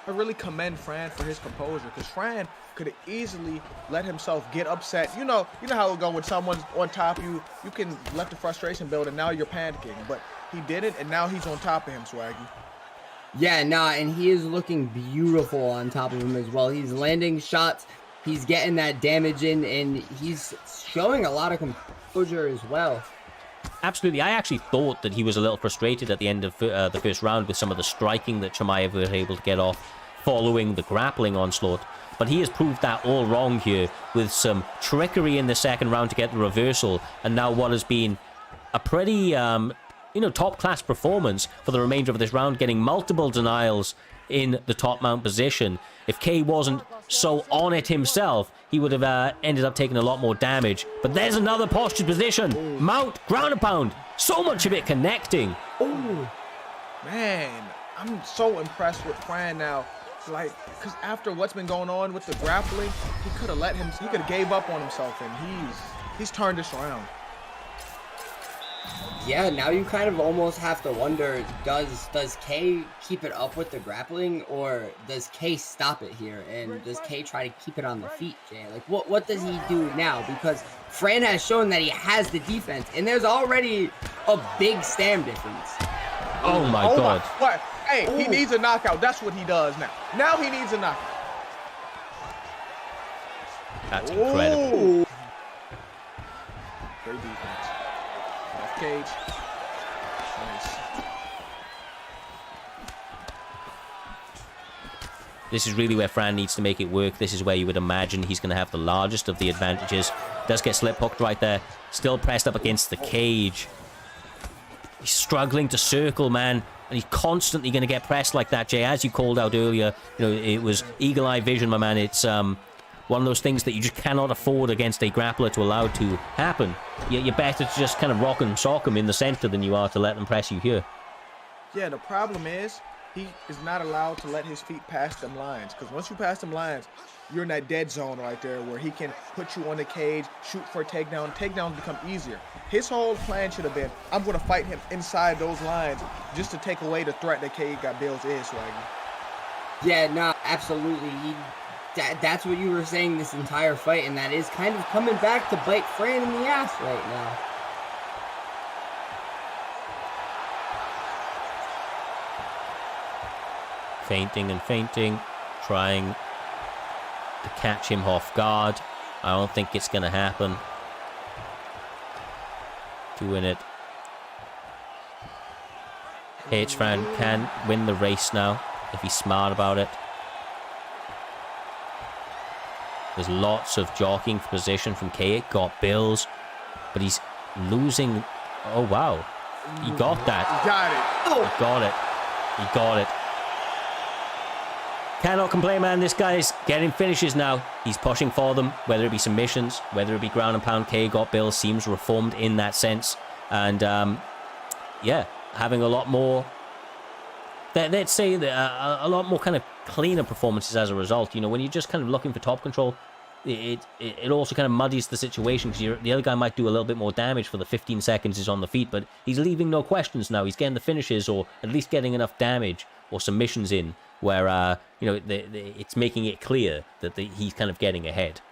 I really commend Fran for his composure, because Fran could have easily let himself get upset. You know how it'll go when someone's on top of you. You can let the frustration build, and now you're panicking. But he didn't, and now he's on top of him, Swaggy.
Yeah, and he is looking beautiful on top of him as well. He's landing shots, he's getting that damage in, and he's showing a lot of composure as well.
Absolutely. I actually thought that he was a little frustrated at the end of the first round with some of the striking that Chimaev was able to get off following the grappling onslaught. But he has proved that all wrong here with some trickery in the second round to get the reversal. And now what has been a pretty, top-class performance for the remainder of this round, getting multiple denials in the top mount position. If K wasn't so on it himself, he would have ended up taking a lot more damage. But there's another postured position. Mount, ground and pound. So much of it connecting.
Oh, man, I'm so impressed with Fran now. Like, because after what's been going on with the grappling, he could have gave up on himself, and he's turned this around.
Yeah, now you kind of almost have to wonder, does K keep it up with the grappling, or does K stop it here? And does K try to keep it on the feet, Jay? Like, what does he do now? Because Fran has shown that he has the defense, and there's already a big stam difference.
Oh my God.
What? Hey, he
Ooh.
needs a knockout. That's what he does now. Now he needs a knockout.
That's incredible.
Ooh. Great defense. Off cage. Nice.
This is really where Fran needs to make it work. This is where you would imagine he's going to have the largest of the advantages. Does get slip hooked right there. Still pressed up against the cage. He's struggling to circle, man. And he's constantly going to get pressed like that, Jay. As you called out earlier, you know, it was eagle-eye vision, my man. It's one of those things that you just cannot afford against a grappler to allow to happen. You're better to just kind of rock and sock him in the center than you are to let them press you here.
Yeah, the problem is he is not allowed to let his feet pass them lines. Because once you pass them lines, you're in that dead zone right there where he can put you on the cage, shoot for a takedown. Takedowns become easier. His whole plan should have been, I'm going to fight him inside those lines just to take away the threat that K got Bill's is, Swaggy.
Yeah, no, absolutely. That's what you were saying this entire fight, and that is kind of coming back to bite Fran in the ass right now.
Feinting and feinting, trying to catch him off guard. I don't think it's going to happen. Doing it. H-Fran can win the race now if he's smart about it. There's lots of jockeying for position from K. Got Bills, but he's losing. Oh, wow. He got that.
Got it.
Oh,
He got it. He got it. Cannot complain, man. This guy's getting finishes now. He's pushing for them, whether it be submissions, whether it be ground and pound. K got Bill seems reformed in that sense. And, yeah, having a lot more, let's say, a lot more kind of cleaner performances as a result. You know, when you're just kind of looking for top control, it also kind of muddies the situation, because the other guy might do a little bit more damage for the 15 seconds he's on the feet, but he's leaving no questions now. He's getting the finishes, or at least getting enough damage or submissions in where, you know, it's making it clear that he's kind of getting ahead.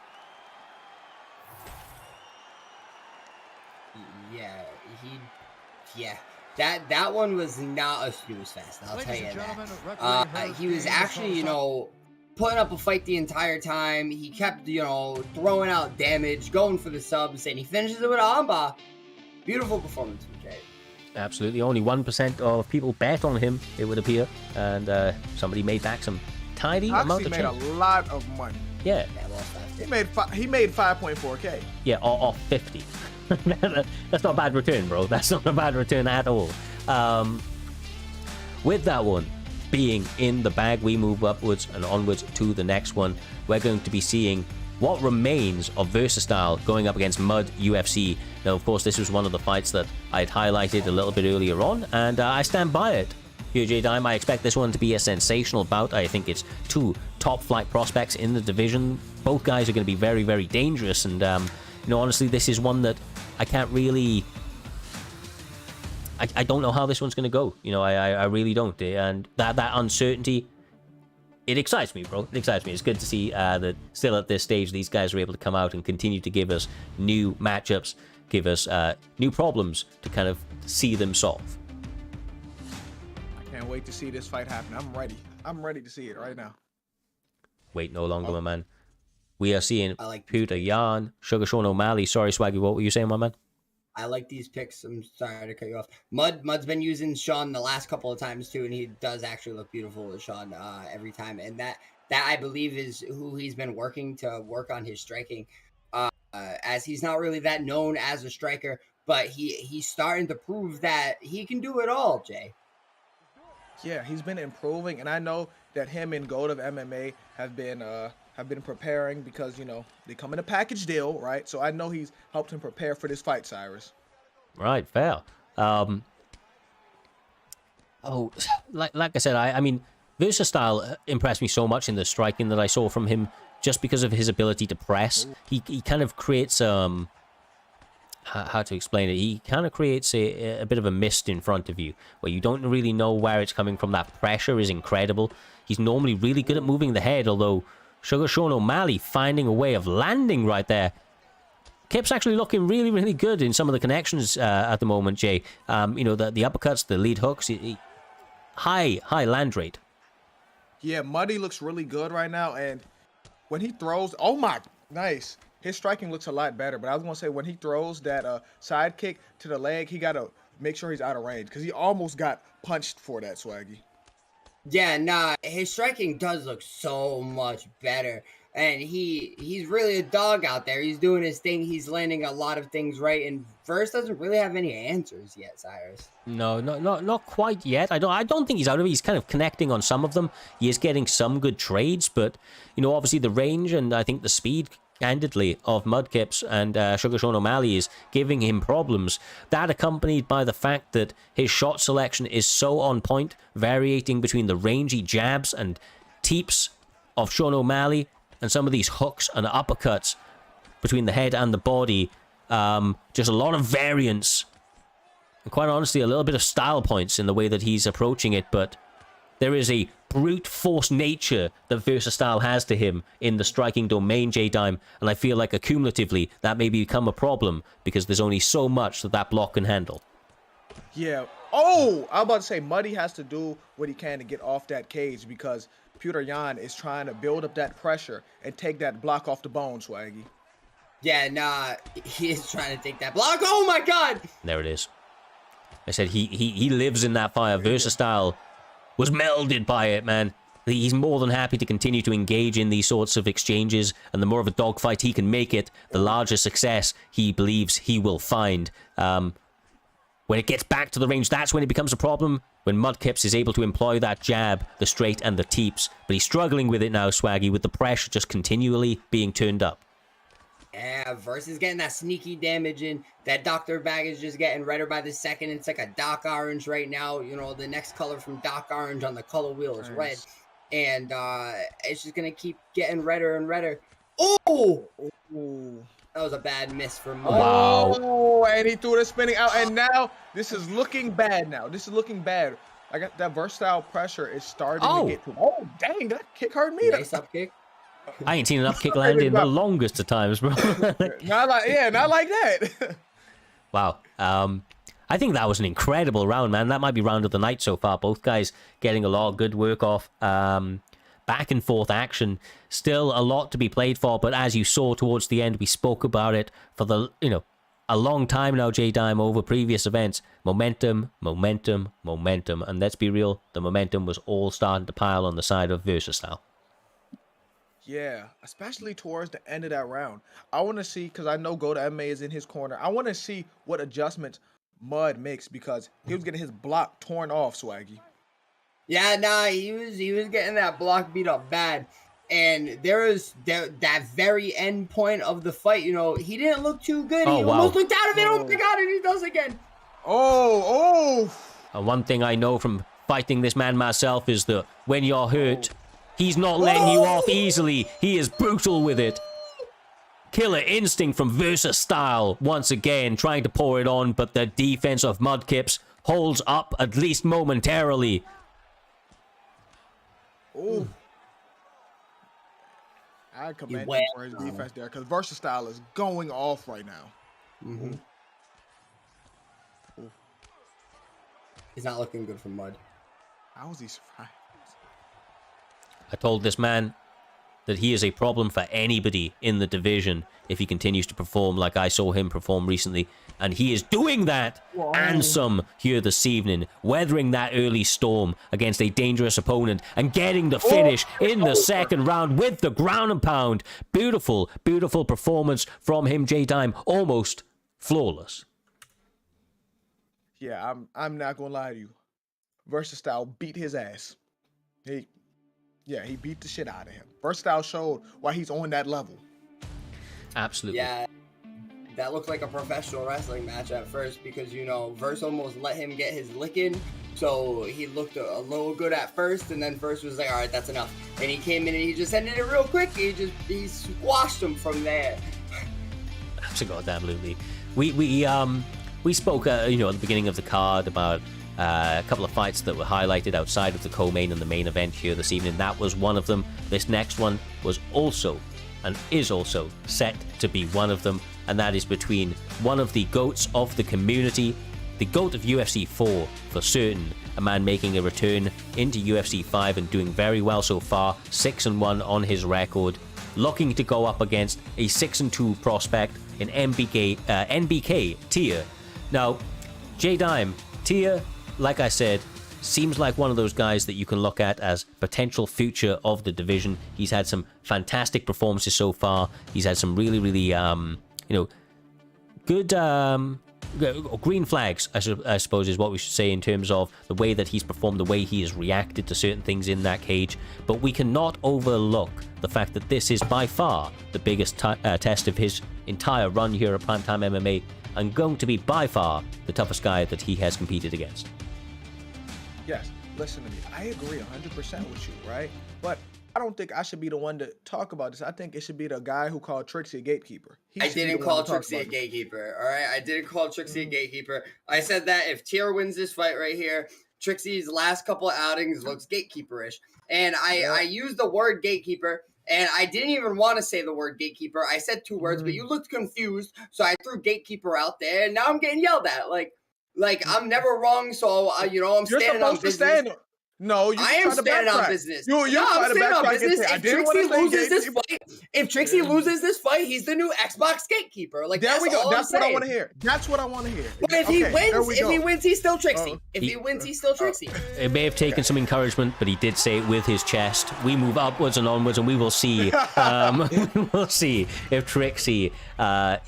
Yeah, that one was not a snooze fest, I'll tell you that. He was actually, you know, putting up a fight the entire time. He kept, you know, throwing out damage, going for the subs, and he finishes it with a armbar. Beautiful performance from Jay.
Absolutely. Only 1% of people bet on him, it would appear, and somebody made back some tidy amount of
made a lot of money.
Yeah.
He made 5.4K.
Yeah, off 50. That's not a bad return, bro. That's not a bad return at all. With that one being in the bag, we move upwards and onwards to the next one. We're going to be seeing what remains of Versatile going up against Mud UFC. Now, of course, this was one of the fights that I had highlighted a little bit earlier on, and I stand by it. Here, J-Dime, I expect this one to be a sensational bout. I think it's two top-flight prospects in the division. Both guys are going to be very, very dangerous, and, you know, honestly, this is one that I can't really... I don't know how this one's going to go. You know, I really don't. And that uncertainty, it excites me, bro. It excites me. It's good to see that still at this stage, these guys are able to come out and continue to give us new matchups, give us new problems to kind of see them solve.
I can't wait to see this fight happen. I'm ready. I'm ready to see it right now.
Wait no longer, my man. We are seeing
like
Peter Yan, Sugar Sean O'Malley. Sorry, Swaggy, what were you saying, my man?
I like these picks. I'm sorry to cut you off. Mud's been using Sean the last couple of times too, and he does actually look beautiful with Sean every time. And that I believe is who he's been working to work on his striking, as he's not really that known as a striker, but he's starting to prove that he can do it all. Jay.
Yeah, he's been improving, and I know that him and Gold of MMA have been preparing because, you know, they come in a package deal, right? So I know he's helped him prepare for this fight, Cyrus.
Right, fair. Like I said, I mean, Versatile impressed me so much in the striking that I saw from him, just because of his ability to press. He kind of creates how to explain it. He kind of creates a bit of a mist in front of you where you don't really know where it's coming from. That pressure is incredible. He's normally really good at moving the head, although Sugar Sean O'Malley finding a way of landing right there. Kip's actually looking really, really good in some of the connections at the moment, Jay. You know, the uppercuts, the lead hooks, high land rate.
Yeah, Muddy looks really good right now, and when he throws, oh my, nice. His striking looks a lot better, but I was going to say when he throws that side kick to the leg, he got to make sure he's out of range because he almost got punched for that, Swaggy.
Yeah, nah, his striking does look so much better. And he's really a dog out there. He's doing his thing. He's landing a lot of things right. And Verse doesn't really have any answers yet, Cyrus.
No, not quite yet. I don't think he's out of it. He's kind of connecting on some of them. He is getting some good trades, but you know, obviously the range and I think the speed, candidly, of Mudkips and Sugar Sean O'Malley is giving him problems. That accompanied by the fact that his shot selection is so on point, variating between the rangy jabs and teeps of Sean O'Malley and some of these hooks and uppercuts between the head and the body. Just a lot of variance. And quite honestly, a little bit of style points in the way that he's approaching it, but there is a brute force nature that Versatile has to him in the striking domain, J-Dime, and I feel like accumulatively that may become a problem because there's only so much that block can handle.
Yeah. Oh, I was about to say Muddy has to do what he can to get off that cage because Peter Yan is trying to build up that pressure and take that block off the bone, Swaggy.
Yeah, nah, he is trying to take that block. Oh my God!
There it is. I said he lives in that fire. Versatile was melded by it, man. He's more than happy to continue to engage in these sorts of exchanges, and the more of a dogfight he can make it, the larger success he believes he will find. When it gets back to the range, that's when it becomes a problem. When Mudkips is able to employ that jab, the straight and the teeps. But he's struggling with it now, Swaggy, with the pressure just continually being turned up.
Yeah, Verse is getting that sneaky damage in. That Dr. Bag is just getting redder by the second. It's like a Doc Orange right now. You know, the next color from Doc Orange on the color wheel is red. And it's just going to keep getting redder and redder. Oh!
Ooh.
That was a bad miss for Mud.
Wow.
Oh, and he threw the spinning out. And now this is looking bad now. This is looking bad. I got that Versatile pressure is starting to get to. Oh, dang, that kick hurt me.
Nice up kick.
I ain't seen an up kick land in the longest of times, bro.
not like that.
Wow. I think that was an incredible round, man. That might be round of the night so far. Both guys getting a lot of good work off. Back and forth action. Still a lot to be played for, but as you saw towards the end, we spoke about it for a long time now, J-Dime, over previous events. Momentum. And let's be real, the momentum was all starting to pile on the side of Versatile.
Yeah, especially towards the end of that round. I want to see, because I know Go to MMA is in his corner. I want to see what adjustments Mud makes because he was getting his block torn off, Swaggy.
Yeah, nah, he was getting that block beat up bad. And there was that very end point of the fight, you know, he didn't look too good. He almost looked out of it. Oh my God, and he does again.
Oh.
And one thing I know from fighting this man myself is that when you're hurt, he's not letting you off easily. He is brutal with it. Killer instinct from Versatile once again, trying to pour it on, but the defense of Mudkips holds up at least momentarily.
Oh. I commend him for his defense there because Versatile is going off right now.
Mm-hmm. He's not looking good for Mud.
How was he surprised?
I told this man that he is a problem for anybody in the division if he continues to perform like I saw him perform recently. And he is doing that and some here this evening, weathering that early storm against a dangerous opponent and getting the finish in the second round with the ground and pound. Beautiful, beautiful performance from him, J-Dime. Almost flawless.
Yeah, I'm not going to lie to you. Versatile beat his ass. He beat the shit out of him. Versatile showed why he's on that level.
Absolutely.
Yeah, that looked like a professional wrestling match at first because, you know, Verse almost let him get his lick in. So he looked a little good at first, and then Verse was like, all right, that's enough. And he came in and he just ended it real quick. He squashed him from there.
Absolutely. we spoke, you know, at the beginning of the card about a couple of fights that were highlighted outside of the co-main and the main event here this evening. That was one of them. This next one was also, and is also, set to be one of them, and that is between one of the GOATs of the community, the GOAT of UFC 4 for certain, a man making a return into UFC 5 and doing very well so far, 6-1 on his record, looking to go up against a 6-2 prospect in NBK Tia. Now, J-Dime, Tia, like I said, seems like one of those guys that you can look at as potential future of the division. He's had some fantastic performances so far. He's had some really, you know, good green flags, I suppose is what we should say, in terms of the way that he's performed, the way he has reacted to certain things in that cage. But we cannot overlook the fact that this is by far the biggest test of his entire run here at Primetime MMA, and going to be by far the toughest guy that he has competed against.
Yes, listen to me. I agree 100% with you, right? But I don't think I should be the one to talk about this. I think it should be the guy who called Trixie a gatekeeper.
I didn't call Trixie a gatekeeper, all right? I didn't call Trixie a gatekeeper. I said that if Tier wins this fight right here, Trixie's last couple of outings looks gatekeeperish. And I used the word gatekeeper, and I didn't even want to say the word gatekeeper. I said two words, but you looked confused, so I threw gatekeeper out there, and now I'm getting yelled at. Like I'm never wrong, so you know, I'm standing on business.
No,
I am standing on business. I'm standing on business. If Trixie loses this fight, he's the new Xbox gatekeeper. Like,
there we go. That's what I
want
to hear. That's what I want to hear.
But if he wins, he's still Trixie. If he wins, he's still Trixie.
It may have taken some encouragement, but he did say it with his chest. We move upwards and onwards, and we will see. We will see if Trixie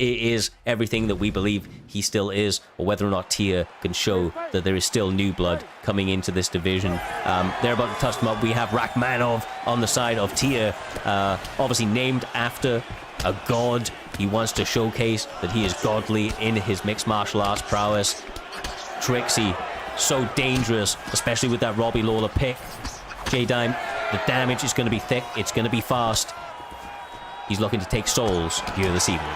is everything that we believe he still is, or whether or not Tia can show that there is still new blood coming into this division. They're about to touch them up. We have Rachmanov on the side of Tia, obviously named after a god. He wants to showcase that he is godly in his mixed martial arts prowess. Trixie, so dangerous, especially with that Robbie Lawler pick. J-Dime, the damage is going to be thick. It's going to be fast. He's looking to take souls here this evening.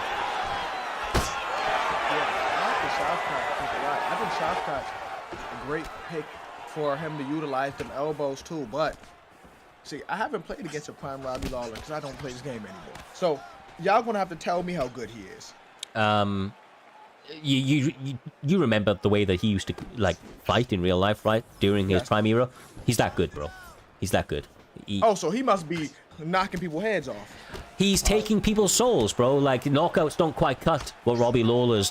I think Southcott's a great pick for him to utilize them elbows too. But see, I haven't played against a prime Robbie Lawler because I don't play this game anymore. So y'all gonna have to tell me how good he is.
You remember the way that he used to like fight in real life, right? During his prime era, he's that good, bro. He's that good.
So he must be knocking people's heads off.
He's taking people's souls, bro. Like, knockouts don't quite cut what Robbie Lawler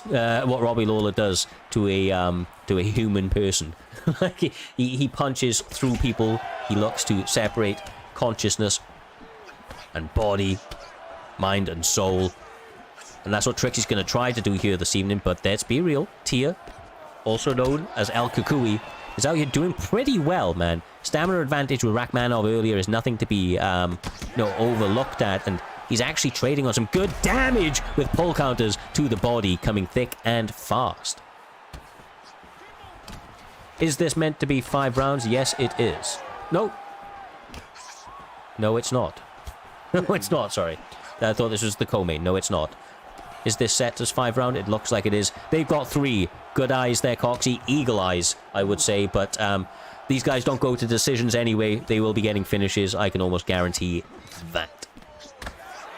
does to a human person. Like, he punches through people. He looks to separate consciousness and body, mind and soul. And that's what Trixie's going to try to do here this evening. But let's be real, Tia, also known as El Kukui, is out here doing pretty well, man. Stamina advantage with Rachmanov earlier is nothing to be overlooked at, and he's actually trading on some good damage with pull counters to the body, coming thick and fast. Is this meant to be 5 rounds? Yes, it is. No. No, it's not. No, it's not, sorry. I thought this was the co-main. No, it's not. Is this set as 5 round? It looks like it is. They've got 3. Good eyes there, Coxie. Eagle eyes, I would say. But these guys don't go to decisions anyway. They will be getting finishes. I can almost guarantee that.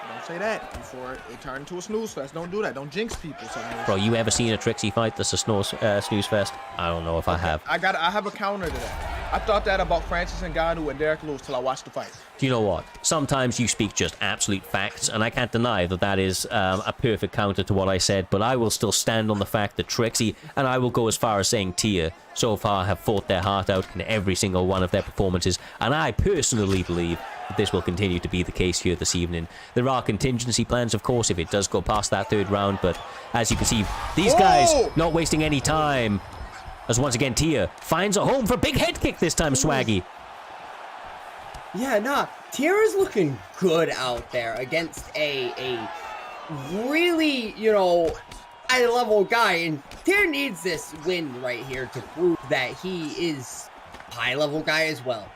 Don't say that before it turns into a snooze fest. Don't do that. Don't jinx people.
Bro, you ever seen a Trixie fight that's a snooze fest? I don't know if I have.
I have a counter to that. I thought that about Francis Ngannou and Derek Lewis till I watched the fight.
Do you know what? Sometimes you speak just absolute facts, and I can't deny that that is a perfect counter to what I said, but I will still stand on the fact that Trixie, and I will go as far as saying Tia, so far have fought their heart out in every single one of their performances, and I personally believe that this will continue to be the case here this evening. There are contingency plans, of course, if it does go past that 3rd round, but as you can see, these guys not wasting any time. As once again, Tia finds a home for a big head kick this time, Swaggy.
Yeah, nah. Tia's looking good out there against a really, high-level guy. And Tia needs this win right here to prove that he is a high-level guy as well.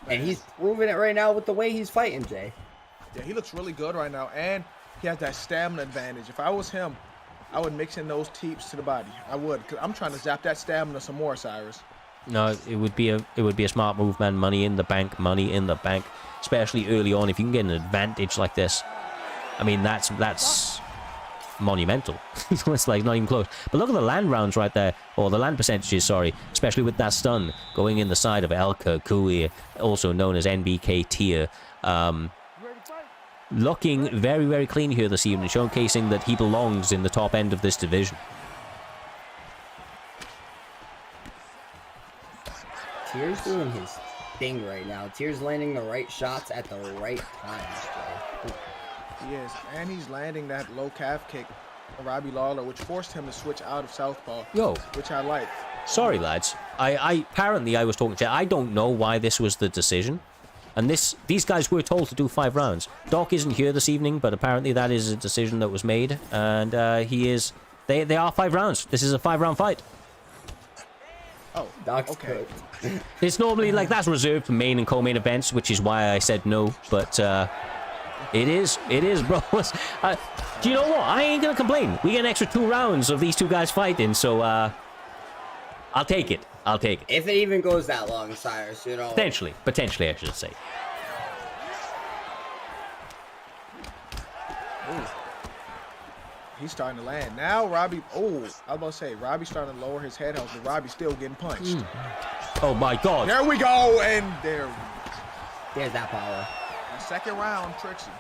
And he's proving it right now with the way he's fighting, Jay.
Yeah, he looks really good right now. And He has that stamina advantage. If I was him, I would mix in those teeps to the body. I would, because I'm trying to zap that stamina some more, Cyrus.
No, it would be a smart move, man. Money in the bank, money in the bank. Especially early on, if you can get an advantage like this. I mean, that's monumental. It's like not even close. But look at the land rounds right there, or the land percentages, sorry. Especially with that stun going in the side of Elka Kui, also known as NBK tier. Looking very, very clean here this evening, showcasing that he belongs in the top end of this division.
Tier's doing his thing right now. Tier's landing the right shots at the right times, bro.
He is, and he's landing that low calf kick on Robbie Lawler, which forced him to switch out of southpaw.
Yo.
Which I like.
Sorry, lads. Apparently I was talking to... I don't know why this was the decision. And these guys were told to do 5 rounds. Doc isn't here this evening, but apparently that is a decision that was made. And he is... They are 5 rounds. This is a 5-round fight.
Oh,
Doc's
okay.
cooked.
It's normally like that's reserved for main and co-main events, which is why I said no. But it is, bro. Do you know what? I ain't gonna complain. We get an extra 2 rounds of these 2 guys fighting, so I'll take it. I'll take it.
If it even goes that long, Cyrus, you know.
Potentially, I should say.
Ooh. He's starting to land. Now Robbie, I was about to say, Robbie's starting to lower his head health, but Robbie's still getting punched.
Oh my god.
There we go, and there.
There's that power.
The second round, Trixie.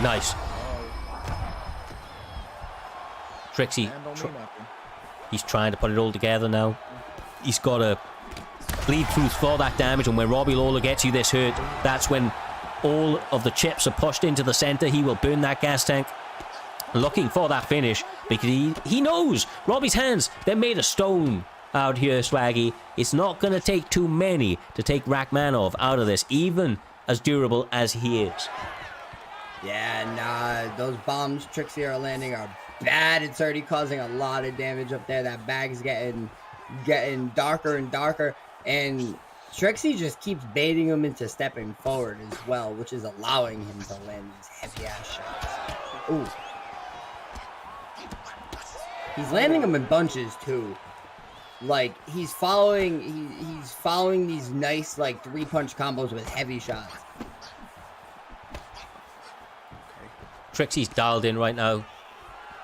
Nice. Trixie,
Man, don't mean nothing.
he's trying to put it all together now. He's got to bleed through for that damage, and when Robbie Lawler gets you this hurt, that's when all of the chips are pushed into the center. He will burn that gas tank, looking for that finish, because he knows Robbie's hands, they're made of stone out here, Swaggy. It's not going to take too many to take Rachmanov out of this, even as durable as he is.
Yeah, nah, those bombs Trixie are landing are bad. It's already causing a lot of damage up there. That bag's getting darker and darker, and Trixie just keeps baiting him into stepping forward as well, which is allowing him to land these heavy ass shots. Ooh. He's landing them in bunches too. Like he's following these nice like 3-punch combos with heavy shots.
Trixie's dialed in right now.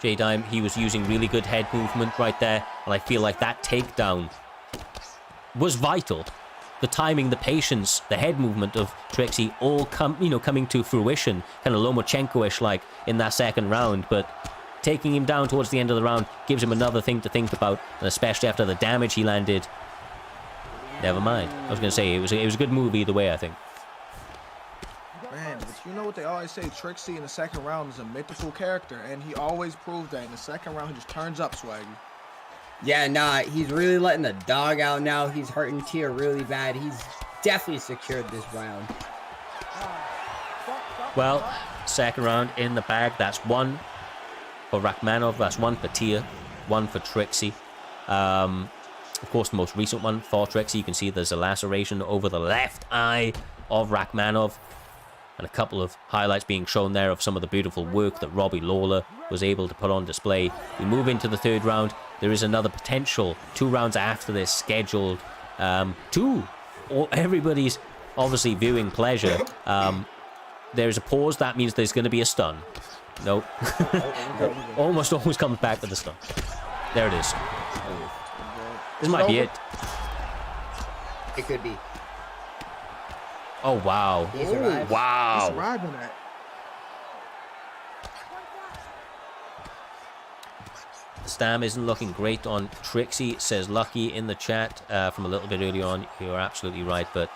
J-Dime, he was using really good head movement right there, and I feel like that takedown was vital. The timing, the patience, the head movement of Trixie all coming to fruition, kind of Lomachenko-ish like in that second round, but taking him down towards the end of the round gives him another thing to think about, and especially after the damage he landed. Never mind. I was going to say, it was a good move either way, I think.
Man, but you know what they always say, Trixie in the second round is a mythical character, and he always proves that in the second round he just turns up, Swaggy.
Yeah, nah, he's really letting the dog out now. He's hurting Tier really bad. He's definitely secured this round.
Well, second round in the bag. That's 1 for Rachmanov. That's 1 for Tier. 1 for Trixie. Of course, the most recent one for Trixie. You can see there's a laceration over the left eye of Rachmanov. And a couple of highlights being shown there of some of the beautiful work that Robbie Lawler was able to put on display. We move into the third round. There is another potential 2 rounds after this scheduled. 2. Everybody's obviously viewing pleasure. There's a pause. That means there's going to be a stun. Nope. Almost always comes back with a stun. There it is. This might be it.
It could be.
Oh, wow.
He survived.
Wow.
He survived on that.
The stam isn't looking great on Trixie, says Lucky in the chat from a little bit earlier on. You're absolutely right, but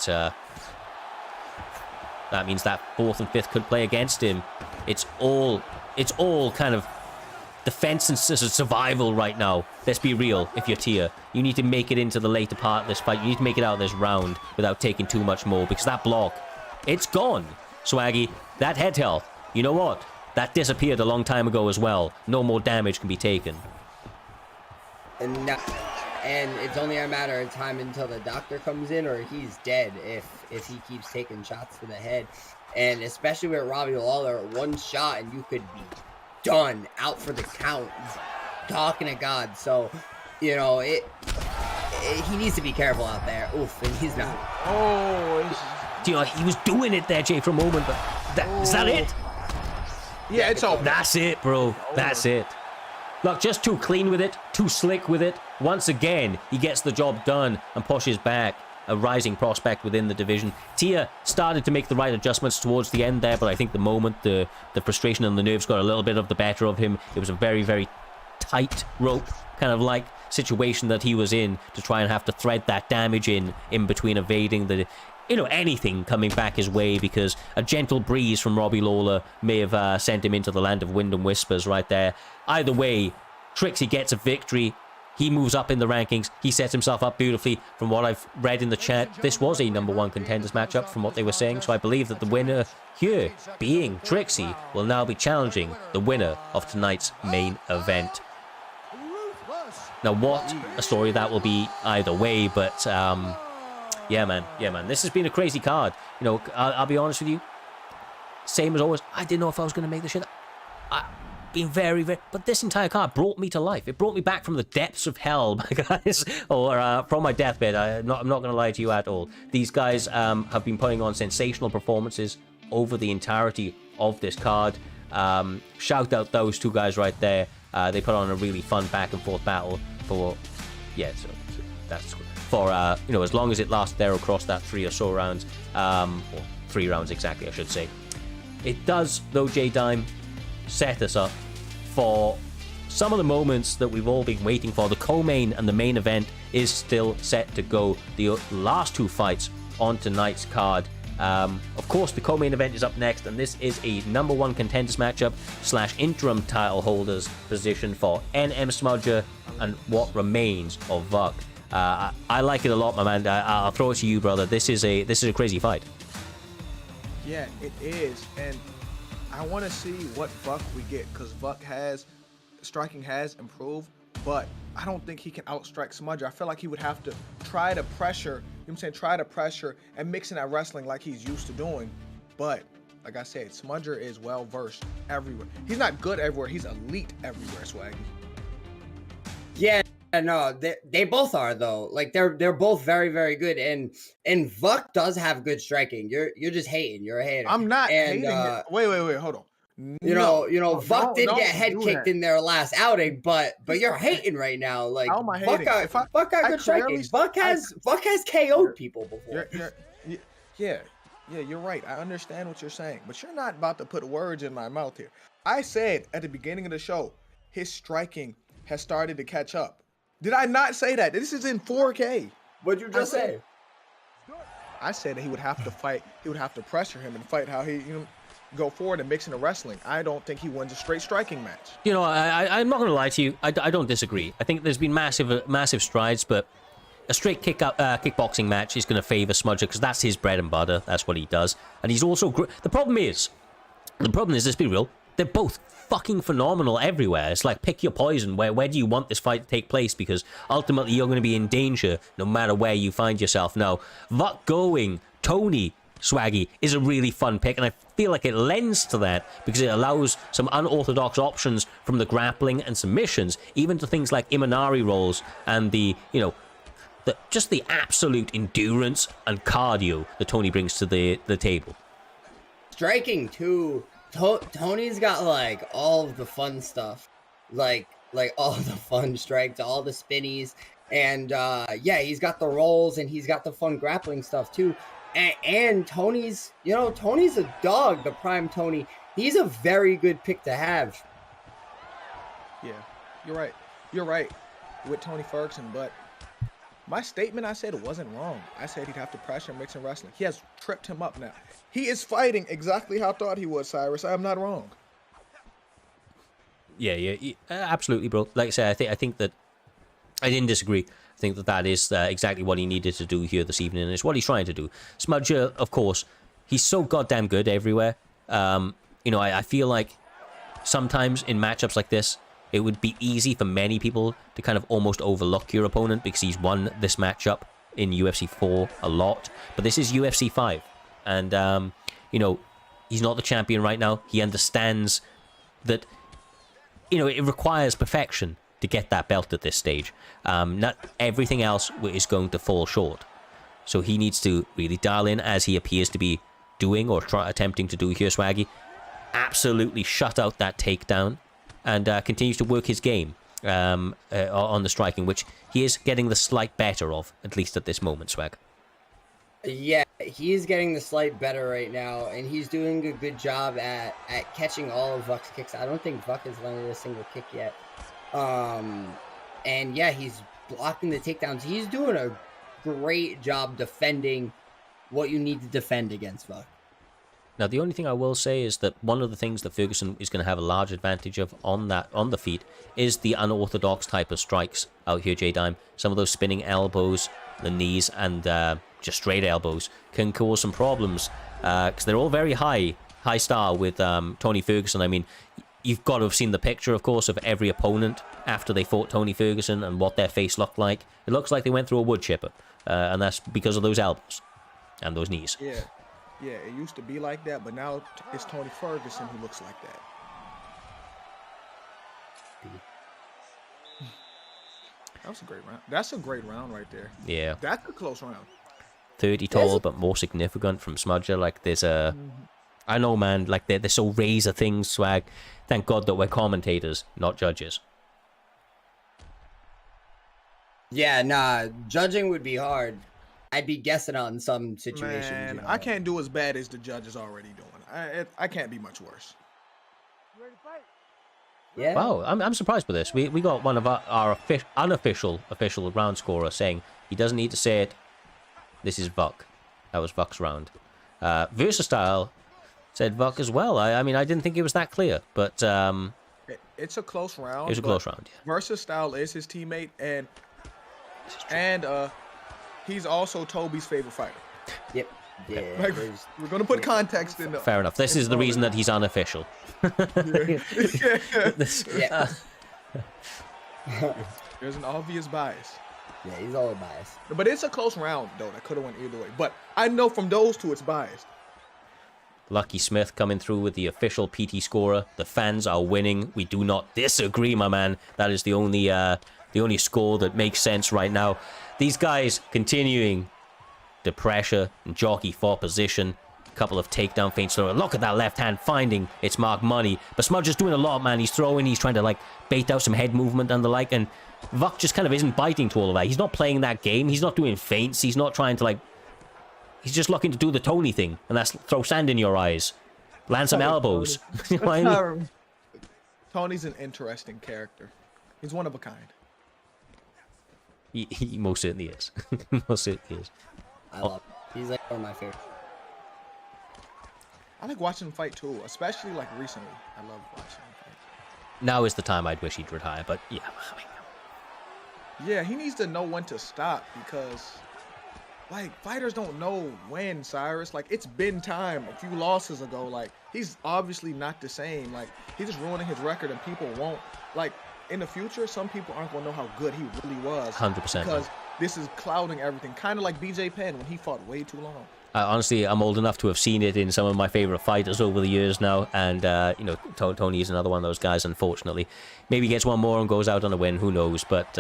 that means that 4th and 5th could play against him. It's all kind of defense and survival right now. Let's be real. If you're Tier, you need to make it into the later part of this fight. You need to make it out of this round without taking too much more, because that block, it's gone. Swaggy, that head health, you know what? That disappeared a long time ago as well. No more damage can be taken.
And now, and it's only a matter of time until the doctor comes in or he's dead if he keeps taking shots to the head. And especially with Robbie Lawler, one shot and you could be done, out for the count, talking to God. So, you know, he needs to be careful out there. Oof, and he's not.
You know, he was doing it there, Jay, for a moment, but is that it?
Yeah, it's over.
That's it, bro. That's it. Look, just too clean with it, too slick with it. Once again, he gets the job done and pushes back a rising prospect within the division. Tia started to make the right adjustments towards the end there, but I think the moment the frustration and the nerves got a little bit of the better of him, it was a very, very tight rope kind of like situation that he was in to try and have to thread that damage in between evading the, you know, anything coming back his way, because a gentle breeze from Robbie Lawler may have sent him into the land of wind and whispers right there. Either way, Trixie gets a victory. He moves up in the rankings. He sets himself up beautifully. From what I've read in the chat, this was a #1 contenders matchup from what they were saying. So I believe that the winner here, being Trixie, will now be challenging the winner of tonight's main event. Now, what a story that will be either way, but yeah, man. This has been a crazy card. You know, I'll be honest with you. Same as always, I didn't know if I was going to make the shit. Been very, but this entire card brought me to life. It brought me back from the depths of hell, guys, or from my deathbed. I'm not going to lie to you at all. These guys have been putting on sensational performances over the entirety of this card. Shout out those two guys right there. They put on a really fun back and forth battle for, yeah, so that's for you know, as long as it lasted there across that 3 or so rounds, or 3 rounds exactly, I should say. It does, though, J-Dime, set us up for some of the moments that we've all been waiting for. The co-main and the main event is still set to go. The last 2 fights on tonight's card. Of course, the co-main event is up next, and this is a #1 contenders matchup / interim title holders position for NM Smudger and what remains of Vuck. I like it a lot, my man. I'll throw it to you, brother. This is a crazy fight.
Yeah, it is, and I want to see what Vuck we get, because Vuck striking has improved, but I don't think he can outstrike Smudger. I feel like he would have to try to pressure, try to pressure and mix in that wrestling like he's used to doing. But like I said, Smudger is well versed everywhere. He's not good everywhere, he's elite everywhere, Swaggy.
Yeah, no, they both are though. Like they're both very, very good, and Vuck does have good striking. You're just hating. You're a hater.
I'm not
hating.
Wait, hold on.
You know, Vuck did get head kicked in their last outing, but you're hating right now. Like Vuck got good striking. Vuck has KO'd people before.
Yeah, you're right. I understand what you're saying, but you're not about to put words in my mouth here. I said at the beginning of the show, his striking has started to catch up. Did I not say that? This is in 4K.
What'd you just say?
I said that he would have to fight. He would have to pressure him and fight how he go forward and mix in the wrestling. I don't think he wins a straight striking match. You know,
I'm not going to lie to you. I don't disagree. I think there's been massive strides, but a straight kickboxing match is going to favor Smudger because that's his bread and butter. That's what he does. And he's also the problem is, let's be real, they're both fucking phenomenal everywhere. It's like, pick your poison. Where do you want this fight to take place? Because ultimately you're going to be in danger no matter where you find yourself. Now, Vuck going Tony Swaggy is a really fun pick, and I feel like it lends to that because it allows some unorthodox options from the grappling and submissions, even to things like Imanari rolls and the, just the absolute endurance and cardio that Tony brings to the table.
Striking too. Tony's got like all of the fun stuff, like all the fun strikes, all the spinnies, and yeah, he's got the rolls and he's got the fun grappling stuff too. And Tony's a dog, the prime Tony. He's a very good pick to have.
Yeah, you're right with Tony Ferguson, but my statement, I said it wasn't wrong. I said he'd have to pressure mix and wrestling. He has tripped him up now. He is fighting exactly how I thought he was, Cyrus. I'm not wrong.
Yeah, absolutely, bro. Like I said, I think that I didn't disagree. I think that is exactly what he needed to do here this evening, and it's what he's trying to do. Smudger, of course, he's so goddamn good everywhere. I feel like sometimes in matchups like this, it would be easy for many people to kind of almost overlook your opponent because he's won this matchup in UFC 4 a lot. But this is UFC 5. And, you know, he's not the champion right now. He understands that, you know, it requires perfection to get that belt at this stage. Not everything else is going to fall short. So he needs to really dial in, as he appears to be doing or attempting to do here, Swaggy. Absolutely shut out that takedown and continues to work his game on the striking, which he is getting the slight better of, at least at this moment, Swag.
Yeah, he's getting the slight better right now, and he's doing a good job at catching all of Vuck's kicks. I don't think Vuck has landed a single kick yet. And yeah, he's blocking the takedowns. He's doing a great job defending what you need to defend against Vuck.
Now, the only thing I will say is that one of the things that Ferguson is going to have a large advantage of on the feet is the unorthodox type of strikes out here, J-Dime. Some of those spinning elbows, the knees, and just straight elbows can cause some problems because they're all very high star with Tony Ferguson. I mean, you've got to have seen the picture, of course, of every opponent after they fought Tony Ferguson and what their face looked like. It looks like they went through a wood chipper, and that's because of those elbows and those knees.
Yeah, it used to be like that, but now it's Tony Ferguson who looks like that. That was a great round. That's a great round right there.
Yeah.
That's a close round.
30 tall, but more significant from Smudger. Like, there's a... I know, man, like, they're so razor things, Swag. Thank God that we're commentators, not judges.
Yeah, nah, judging would be hard. I'd be guessing on some situations.
Man,
you know.
I can't do as bad as the judge is already doing. I can't be much worse.
Yeah.
Wow, I'm surprised by this. We got one of our unofficial round scorer saying he doesn't need to say it. This is Vuck. That was Vuck's round. Versatile said Vuck as well. I mean, I didn't think it was that clear, but
It's a close round.
it was a close round. Yeah.
Versatile is his teammate, and he's also Toby's favorite fighter.
Yep. Yeah.
Like, we're gonna put context in there.
Fair enough. This is the reason that he's unofficial.
Yeah.
There's an obvious bias.
Yeah, he's all biased.
But it's a close round, though. That could have went either way. But I know from those two, it's biased.
Lucky Smith coming through with the official PT scorer. The fans are winning. We do not disagree, my man. That is the only score that makes sense right now. These guys continuing to pressure and jockey for position. A couple of takedown feints. Look at that left hand finding its mark money. But Smudger's doing a lot, man. He's throwing. He's trying to, like, bait out some head movement and the like. And Vuck just kind of isn't biting to all of that. He's not playing that game. He's not doing feints. He's not trying to, like... He's just looking to do the Tony thing. And that's throw sand in your eyes. Land some elbows. You know what I mean?
Tony's an interesting character. He's one of a kind.
He most certainly is. Most certainly is.
I love him. He's like one of my favorites.
I like watching him fight too, especially like recently. I love watching him fight.
Now is the time I'd wish he'd retire, but yeah. I mean,
Yeah, he needs to know when to stop because, like, fighters don't know when, Cyrus. Like, it's been time a few losses ago. Like, he's obviously not the same. Like, he's just ruining his record and people won't. Like, in the future, some people aren't going to know how good he really was.
100%.
Because this is clouding everything. Kind of like BJ Penn when he fought way too long.
honestly, I'm old enough to have seen it in some of my favorite fighters over the years now, and you know, Tony is another one of those guys. Unfortunately, maybe he gets one more and goes out on a win. Who knows? But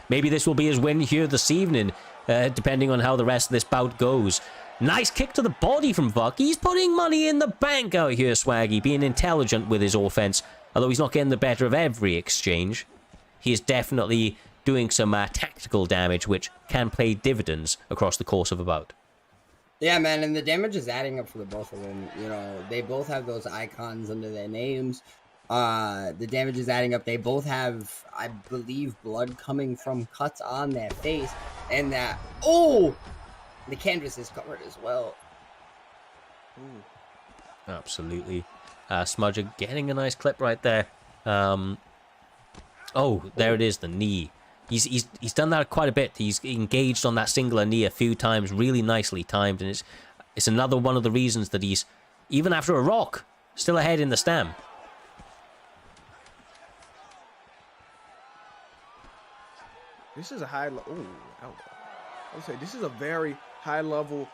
maybe this will be his win here this evening, depending on how the rest of this bout goes. Nice kick to the body from Vuck. He's putting money in the bank out here, Swaggy, being intelligent with his offense. Although he's not getting the better of every exchange, he is definitely doing some tactical damage, which can pay dividends across the course of a bout.
Yeah, man, and the damage is adding up for the both of them. You know, they both have those icons under their names. The damage is adding up. They both have, I believe, blood coming from cuts on their face. And that, oh! The canvas is covered as well.
Ooh.
Absolutely. Smudger getting a nice clip right there. Oh, there it is, the knee. He's done that quite a bit. He's engaged on that singular knee a few times, really nicely timed, and it's another one of the reasons that he's, even after a rock, still ahead in the stem.
This is a high level. Ooh, elbow. I would say this is a very high level.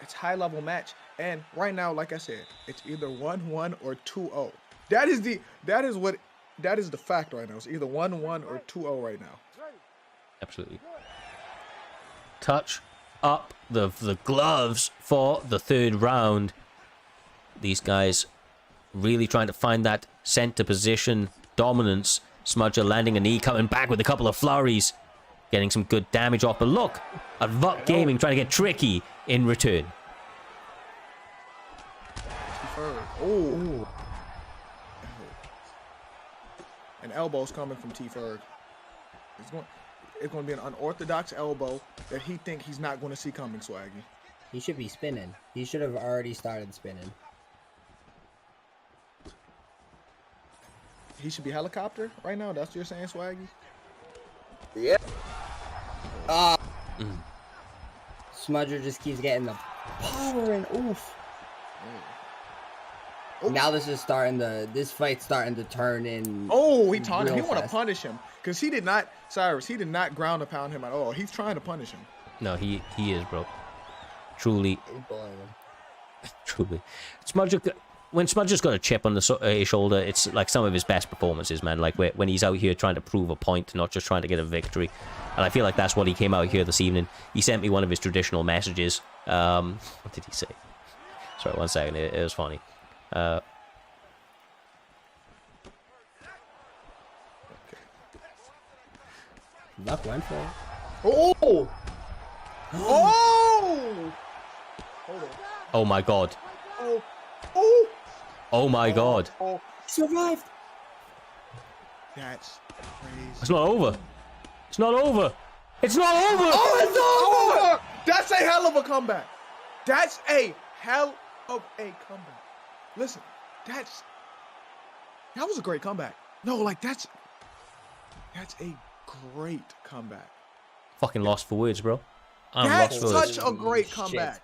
It's high level match, and right now, like I said, it's either 1-1 or 2-0. That is the fact right now. It's either 1-1 or 2-0 right now.
Absolutely. Touch up the gloves for the third round. These guys really trying to find that center position dominance. Smudger landing a knee, coming back with a couple of flurries, getting some good damage off. But look at Vuk Gaming trying to get tricky in return.
Oh. An elbow's coming from T-Ferg. It's going to be an unorthodox elbow that he think he's not going to see coming, Swaggy.
He should be spinning. He should have already started spinning.
He should be helicopter right now? That's what you're saying, Swaggy?
Yeah. Smudger just keeps getting the power and oof.
Oh.
Now this fight's starting to turn in.
Oh, he taunted him. He
real
want to
fast.
punish him because he did not, Cyrus, he did not ground and pound him at all. He's trying to punish him.
No, he is, bro. Truly.
He's bullying him.
Truly. When Smudger's got a chip on his shoulder, it's like some of his best performances, man. Like when he's out here trying to prove a point, not just trying to get a victory. And I feel like that's what he came out here this evening. He sent me one of his traditional messages. What did he say? Sorry, 1 second. It was funny.
Luck went for it.
Oh! Oh! Hold on.
Oh my god.
Oh! Oh!
Oh my god.
Oh!
Survived.
That's crazy.
It's not over. It's not over. It's not over.
Oh, it's over! That's a hell of a comeback. That's a hell of a comeback. Listen, that was a great comeback. No, like that's a great comeback.
Fucking lost for words, bro. I'm
That's
lost for words.
such a great
Shit.
comeback.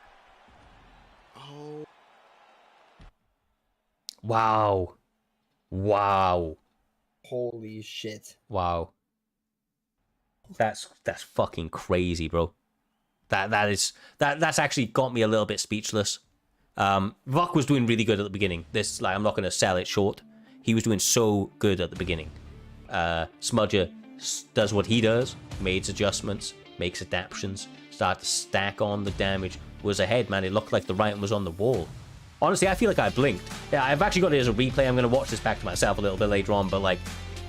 Oh,
Wow. Wow.
Holy shit.
Wow. That's fucking crazy, bro. That's actually got me a little bit speechless. Vuk was doing really good at the beginning. I'm not gonna sell it short. He was doing so good at the beginning. Smudger does what he does, makes adjustments, makes adaptations, start to stack on the damage. Was ahead, man. It looked like the writing was on the wall. Honestly, I feel like I blinked. Yeah, I've actually got it as a replay. I'm gonna watch this back to myself a little bit later on, but like,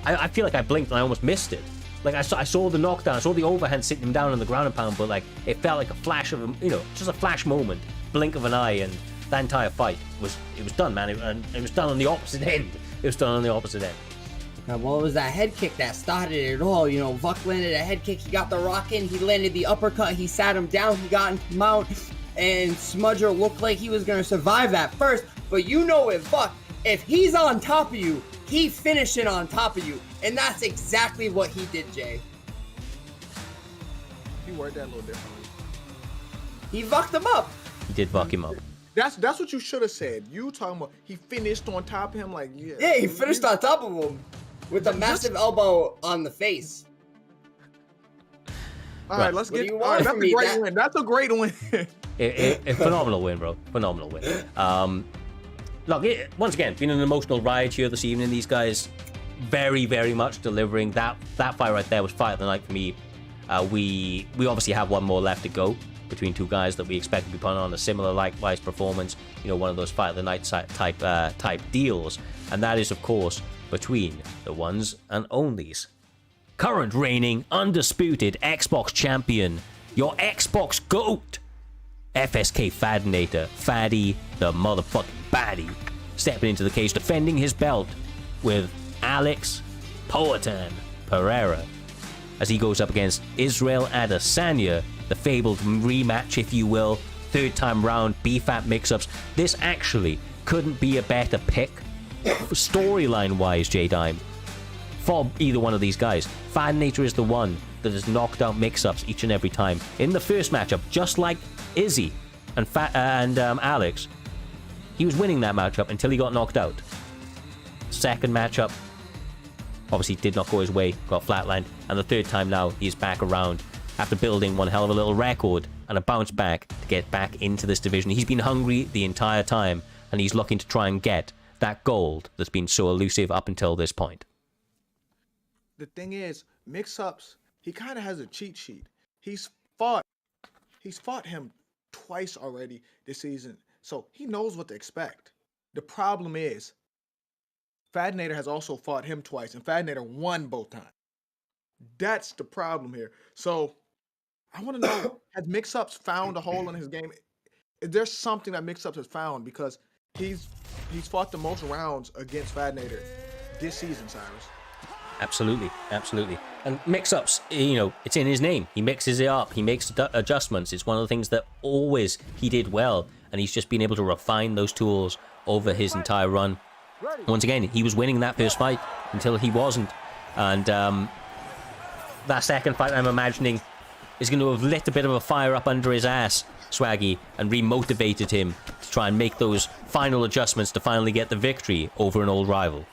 I feel like I blinked and I almost missed it. Like I saw the knockdown, I saw the overhand sitting him down on the ground and pound, but like it felt like a flash of, just a flash moment, blink of an eye, and that entire fight was done, man. It was done on the opposite end. It was done on the opposite end.
Now, what was that head kick that started it all? Vuk landed a head kick. He got the rock in. He landed the uppercut. He sat him down. He got him mount, and Smudger looked like he was gonna survive that first. But with Vuk, if he's on top of you, he finishing on top of you. And that's exactly what he did, Jay.
he worded that a little differently.
He Vucked him up.
He did fuck him up.
That's what you should have said. You talking about he finished on top of him, like yeah.
Yeah, he finished on top of him with a massive elbow on the face.
All right, let's
What do
get.
you
All right,
want
that's
from
a
me?
great win. That's a great win.
A phenomenal win, bro. Phenomenal win. Look, once again, been an emotional ride here this evening. These guys very, very much delivering. That fight right there was fight of the night for me. We obviously have one more left to go between two guys that we expect to be putting on a similar likewise performance. One of those fight of the night type deals, and that is of course between the ones and onlys. Current reigning undisputed Xbox champion, your Xbox GOAT, FSK Fadanator, Faddy the motherfucking baddie, stepping into the cage defending his belt with Alex Poatan Pereira as he goes up against Israel Adesanya, the fabled rematch, if you will, third time round BFAP Mixups. This actually couldn't be a better pick storyline wise, J-Dime, for either one of these guys. Fadanator is the one that has knocked out Mixups each and every time. In the first matchup, just like Izzy and Alex, he was winning that matchup until he got knocked out. Second matchup, obviously did not go his way, got flatlined. And the third time now, he's back around after building one hell of a little record and a bounce back to get back into this division. He's been hungry the entire time, and he's looking to try and get that gold that's been so elusive up until this point.
The thing is, Mixups, he kind of has a cheat sheet. He's fought him twice already this season, so he knows what to expect. The problem is, Fadanator has also fought him twice, and Fadanator won both times. That's the problem here. So I want to know, has Mixups found a hole in his game? Is there something that Mixups has found? Because he's fought the most rounds against Fadanator this season, Cyrus.
Absolutely, absolutely. And mix-ups, you know, it's in his name. He mixes it up. He makes adjustments. It's one of the things that always he did well, and he's just been able to refine those tools over his entire run. Once again, he was winning that first fight until he wasn't. And that second fight, I'm imagining, is going to have lit a bit of a fire up under his ass, Swaggy, and remotivated him to try and make those final adjustments to finally get the victory over an old rival.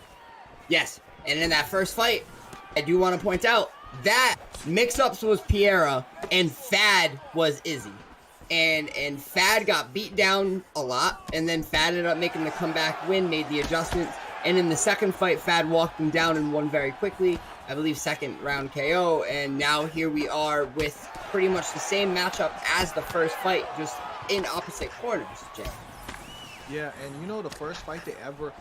Yes, and in that first fight, I do want to point out that Mixups was Piera and Fad was Izzy. And Fad got beat down a lot, and then Fad ended up making the comeback win, made the adjustments, and in the second fight, Fad walked him down and won very quickly. I believe second round KO, and now here we are with pretty much the same matchup as the first fight, just in opposite corners, Jay.
Yeah, and you know the first fight they ever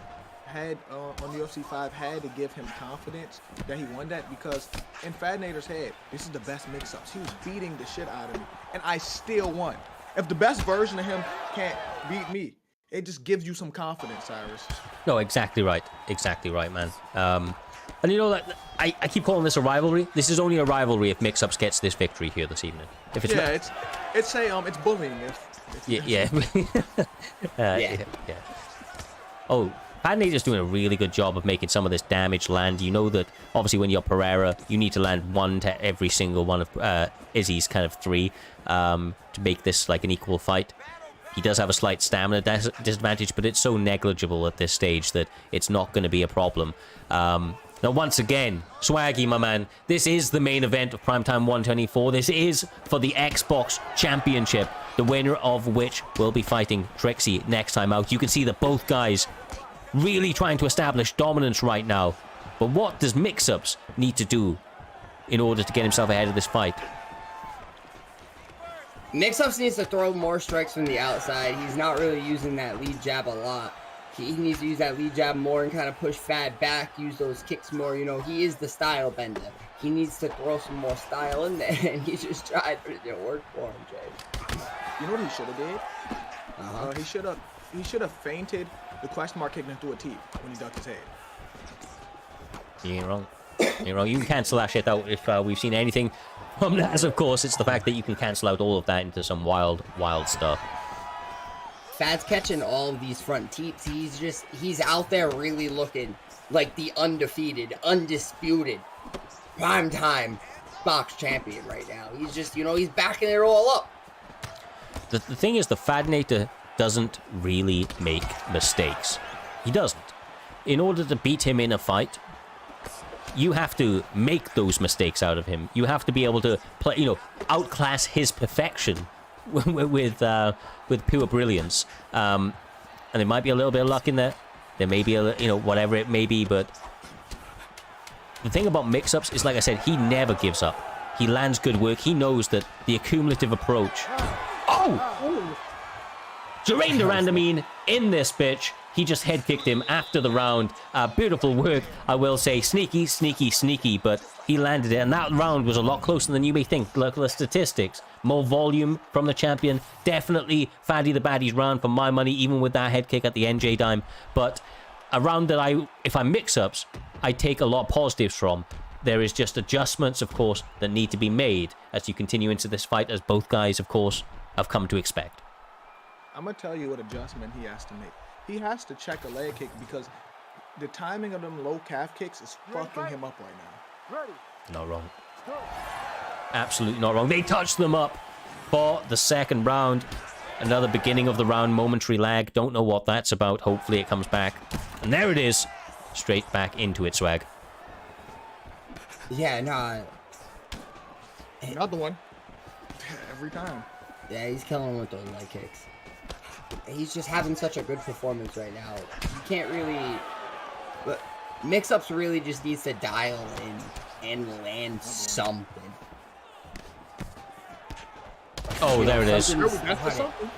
had on UFC 5 had to give him confidence that he won that, because in Fadanator's head, this is the best mix-ups. He was beating the shit out of me, and I still won. If the best version of him can't beat me, it just gives you some confidence, Cyrus.
No, exactly right. Exactly right, man. And you know, like, I keep calling this a rivalry. This is only a rivalry if Mixups gets this victory here this evening. If it's
yeah, it's bullying.
Yeah. Yeah. Oh, Fadanator's doing a really good job of making some of this damage land. You know that obviously when you're Pereira, you need to land one to every single one of Izzy's kind of three to make this like an equal fight. He does have a slight stamina disadvantage, but it's so negligible at this stage that it's not going to be a problem. Now, once again, Swaggy, my man, this is the main event of Primetime 124. This is for the Xbox Championship, the winner of which will be fighting Trixie next time out. You can see that both guys really trying to establish dominance right now. But what does Mixups need to do in order to get himself ahead of this fight?
Mixups needs to throw more strikes from the outside. He's not really using that lead jab a lot. He needs to use that lead jab more and kind of push Fad back, use those kicks more. You know, he is the style bender. He needs to throw some more style in there, and he just tried, but it didn't work for him, Jay.
You know what he should have did? He should have fainted the question mark kick and threw a T when he ducked his head.
You ain't wrong. You ain't wrong. You can cancel that shit out if we've seen anything from Naz, of course. It's the fact that you can cancel out all of that into some wild, wild stuff.
Fad's catching all of these front teeps. He's out there really looking like the undefeated, undisputed, primetime box champion right now. He's just, you know, he's backing it all up.
The thing is, the Fadanator doesn't really make mistakes. He doesn't. In order to beat him in a fight, you have to make those mistakes out of him. You have to be able to play, you know, outclass his perfection with pure brilliance. And there might be a little bit of luck in there. There may be a, you know, whatever it may be, but the thing about Mixups is, like I said, he never gives up. He lands good work. He knows that the accumulative approach. Oh! Jermaine Durandamine in this bitch. He just head kicked him after the round. Beautiful work, I will say. Sneaky, sneaky, sneaky, but he landed it. And that round was a lot closer than you may think. Look at the statistics. More volume from the champion. Definitely Faddy the Baddie's round for my money, even with that head kick at the NJ dime. But a round that if I'm Mixups, I take a lot of positives from. There is just adjustments, of course, that need to be made as you continue into this fight, as both guys, of course, have come to expect.
I'm going to tell you what adjustment he has to make. He has to check a leg kick because the timing of them low calf kicks is fucking him up right now.
Not wrong. Absolutely not wrong. They touched them up for the second round. Another beginning of the round, momentary lag. Don't know what that's about. Hopefully it comes back. And there it is. Straight back into it, Swag.
Yeah, nah.
Another one. Every time.
Yeah, he's killing him with those leg kicks. He's just having such a good performance right now. You can't really... But Mixups really just needs to dial in and land something.
Oh, there it is.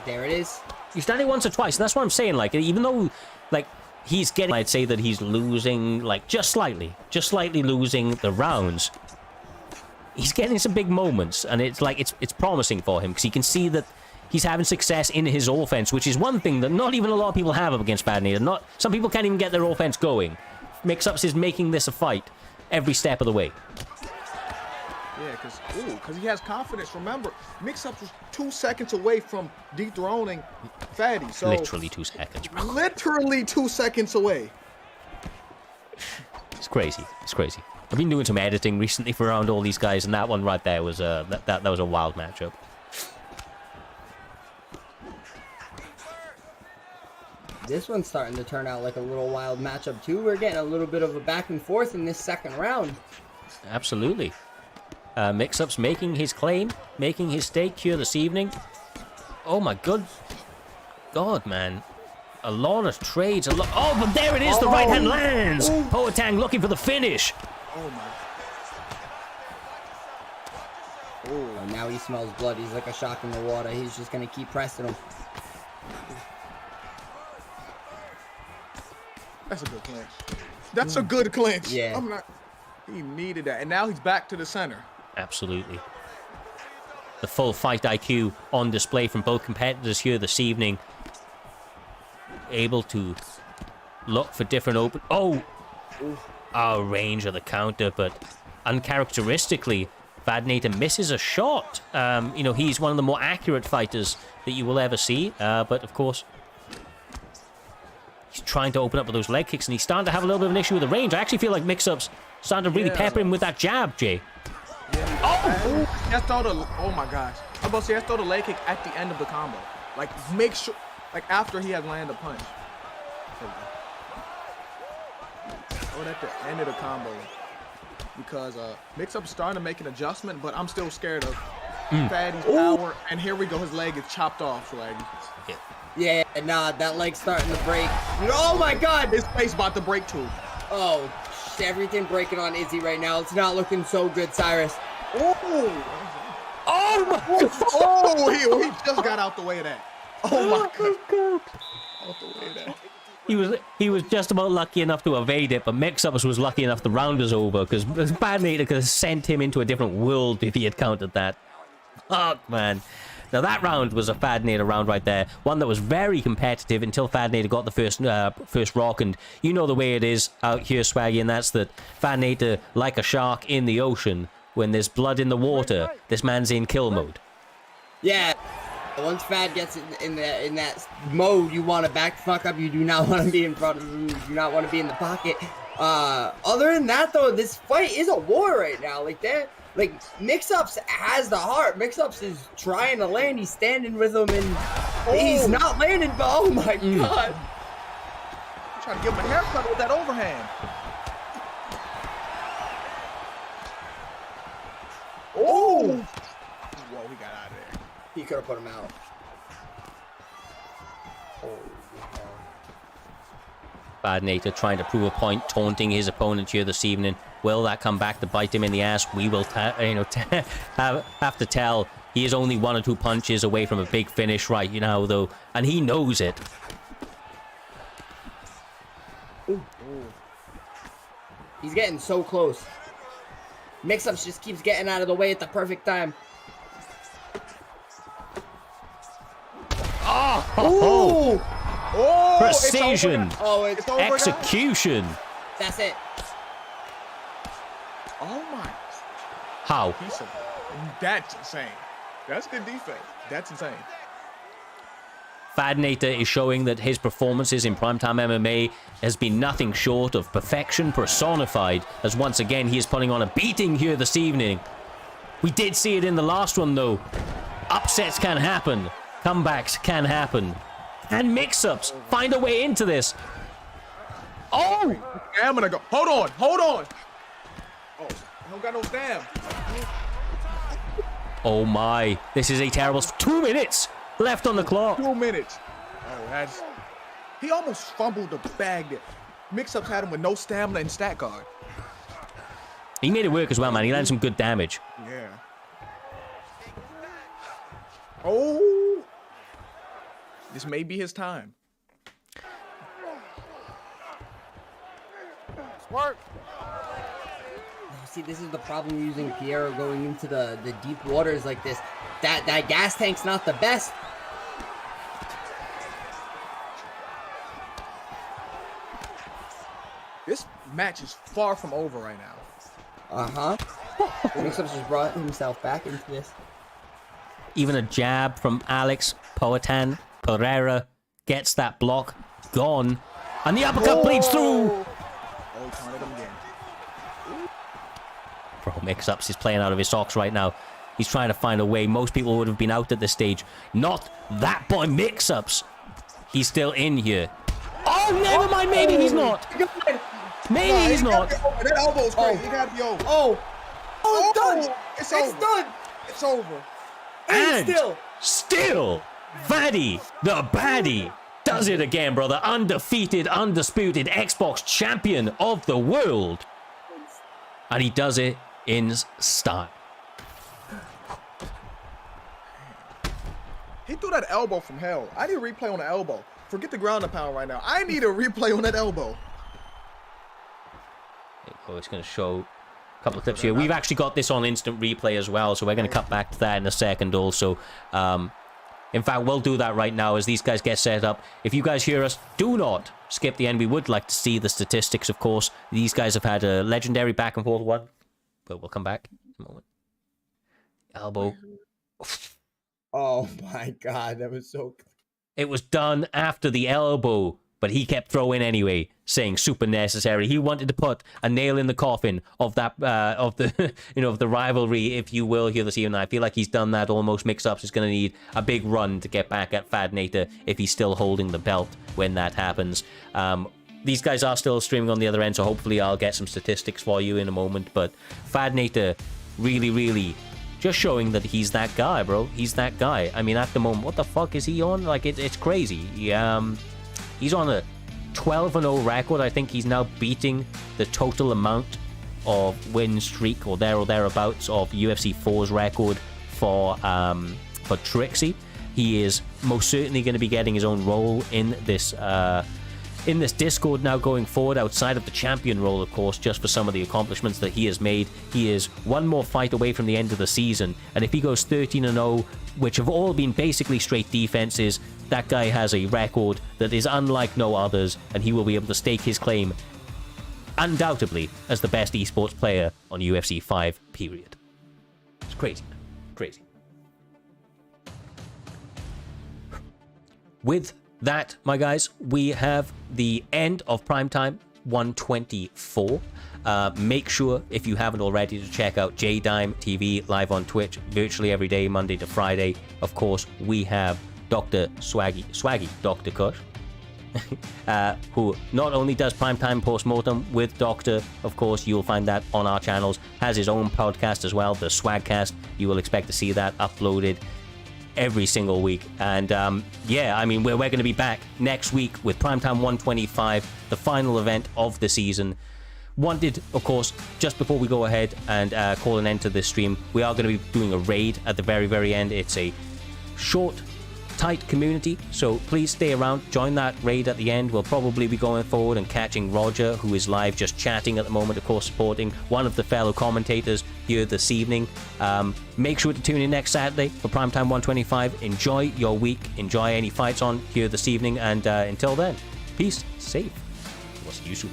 There it is.
He's done it once or twice, and that's what I'm saying. Like, even though, like, he's getting... I'd say that he's losing, like, just slightly losing the rounds. He's getting some big moments, and it's like, it's promising for him, because he can see that he's having success in his offense, which is one thing that not even a lot of people have up against Fadanator. Some people can't even get their offense going. Mixups is making this a fight every step of the way.
Yeah, because he has confidence. Remember, Mixups was 2 seconds away from dethroning Fatty. So
Literally 2 seconds.
Literally 2 seconds away.
It's crazy. It's crazy. I've been doing some editing recently for around all these guys, and that one right there was that was a wild matchup.
This one's starting to turn out like a little wild matchup too. We're getting a little bit of a back and forth in this second round.
Absolutely. Mixups making his claim, making his stake here this evening. Oh my God, man. A lot of trades, oh, but there it is, the right hand lands! Poatang looking for the finish.
Oh my.
Oh, now he smells blood. He's like a shark in the water. He's just gonna keep pressing him.
That's a good clinch. That's a good clinch.
Yeah.
He needed that. And now he's back to the center.
Absolutely. The full fight IQ on display from both competitors here this evening. Able to look for different open... Oh! Range of the counter, but uncharacteristically, Fadanator misses a shot. You know, he's one of the more accurate fighters that you will ever see, but of course... He's trying to open up with those leg kicks, and he's starting to have a little bit of an issue with the range. I actually feel like Mixups starting to really pepper him with that jab, Jay.
Oh my gosh. I'm about to say, let's throw the leg kick at the end of the combo. Like, make sure, like, after he has landed a punch. Throw it at the end of the combo. Because Mixup's starting to make an adjustment, but I'm still scared of Fatty's power. And here we go, his leg is chopped off, Swaggy.
Yeah, nah, that leg's starting to break. Oh my God!
His face about to break too.
Oh, everything breaking on Izzy right now. It's not looking so good, Cyrus.
Oh my God! Oh, he just got out the way of that. Oh my God! Out the way of that.
He was just about lucky enough to evade it, but Mixups was lucky enough the round was over, because Fadanator could have sent him into a different world if he had countered that. Fuck, man. Now that round was a Fadanator round right there, one that was very competitive until Fadanator got the first rock, and you know the way it is out here, Swaggy, and that's that Fadanator, like a shark in the ocean, when there's blood in the water, this man's in kill mode.
Yeah, once Fad gets in that mode, you want to back the fuck up. You do not want to be in front of him. You do not want to be in the pocket. Other than that, though, this fight is a war right now. Like, Mixups has the heart. Mixups is trying to land. He's standing with him, and he's not landing. But oh my God!
I'm trying to give him a haircut with that overhand. Oh! Whoa, he got out of there.
He could have put him out.
Fadanator trying to prove a point, taunting his opponent here this evening. Will that come back to bite him in the ass? We will have to tell. He is only 1 or 2 punches away from a big finish right now, though, and he knows it.
He's getting so close. Mixups just keeps getting out of the way at the perfect time.
Oh! Precision!
It's over,
execution!
That's it.
Oh my!
How?
That's insane. That's good defense. That's insane.
Fadanator is showing that his performances in Primetime MMA has been nothing short of perfection personified, as once again he is putting on a beating here this evening. We did see it in the last one, though. Upsets can happen. Comebacks can happen. And Mixups find a way into this. Oh!
I'm gonna go. Hold on. Oh. don't got no stamina.
Oh my, this is a terrible 2 minutes left on the clock.
2 minutes. Oh, that's... He almost fumbled the bag there. Mix-Ups had him with no stamina and stat guard.
He made it work as well, man. He landed some good damage.
Yeah. Oh. This may be his time.
Work.
See, this is the problem using Piero going into the deep waters like this. That gas tank's not the best.
This match is far from over right now.
Mixups just brought himself back into this.
Even a jab from Alex Poatan Pereira gets that block gone. And the uppercut bleeds through.
Oh, he taunted him again.
Bro, Mixups is playing out of his socks right now. He's trying to find a way. Most people would have been out at this stage. Not that boy Mixups. He's still in here. Oh, never mind. Maybe he's not. Maybe he's not.
That elbow's crazy. He gotta be over.
Oh, done.
It's
It's
over.
done.
It's over.
And still, Vaddy, the baddie, does it again, brother. Undefeated, undisputed Xbox champion of the world. And he does it in style.
He threw that elbow from hell. I need a replay on the elbow. Forget the ground and pound right now. I need a replay on that elbow.
Oh, it's going to show a couple of clips here. We've actually got this on instant replay as well, so we're going to cut back to that in a second also. In fact, we'll do that right now as these guys get set up. If you guys hear us, do not skip the end. We would like to see the statistics, of course. These guys have had a legendary back and forth one, but we'll come back in a moment. Elbow.
Oh my God, that was so...
It was done after the elbow, but he kept throwing anyway, saying super necessary. He wanted to put a nail in the coffin of that, of the, of the rivalry, if you will, here this evening. I feel like he's done that almost. Mixups is going to need a big run to get back at Fadanator if he's still holding the belt when that happens. These guys are still streaming on the other end, so hopefully I'll get some statistics for you in a moment. But Fadanator really, really just showing that he's that guy, bro. He's that guy. I mean, at the moment, what the fuck is he on? Like, it's crazy. He's on a 12-0 record. I think he's now beating the total amount of win streak or thereabouts of UFC 4's record for Trixie. He is most certainly going to be getting his own role in this Discord now going forward, outside of the champion role, of course, just for some of the accomplishments that he has made. He is one more fight away from the end of the season, and if he goes 13-0, which have all been basically straight defenses, that guy has a record that is unlike no others, and he will be able to stake his claim undoubtedly as the best esports player on UFC 5, period. It's crazy, man. Crazy. With that, my guys, we have the end of Primetime 124. Make sure, if you haven't already, to check out JDime TV live on Twitch virtually every day, Monday to Friday. Of course, we have Dr. Swaggy Dr. Kush, who not only does Primetime Postmortem with Doctor, of course, you'll find that on our channels, has his own podcast as well, the Swagcast. You will expect to see that uploaded every single week. And yeah, I mean, we're going to be back next week with Primetime 125, the final event of the season. Wanted, of course, just before we go ahead and call an end to this stream, we are going to be doing a raid at the very end. It's a short, tight community, so please stay around, join that raid at the end. We'll probably be going forward and catching Roger, who is live just chatting at the moment, of course, supporting one of the fellow commentators here this evening. Make sure to tune in next Saturday for Primetime 125. Enjoy your week, enjoy any fights on here this evening, and until then, peace, safe. We'll see you soon.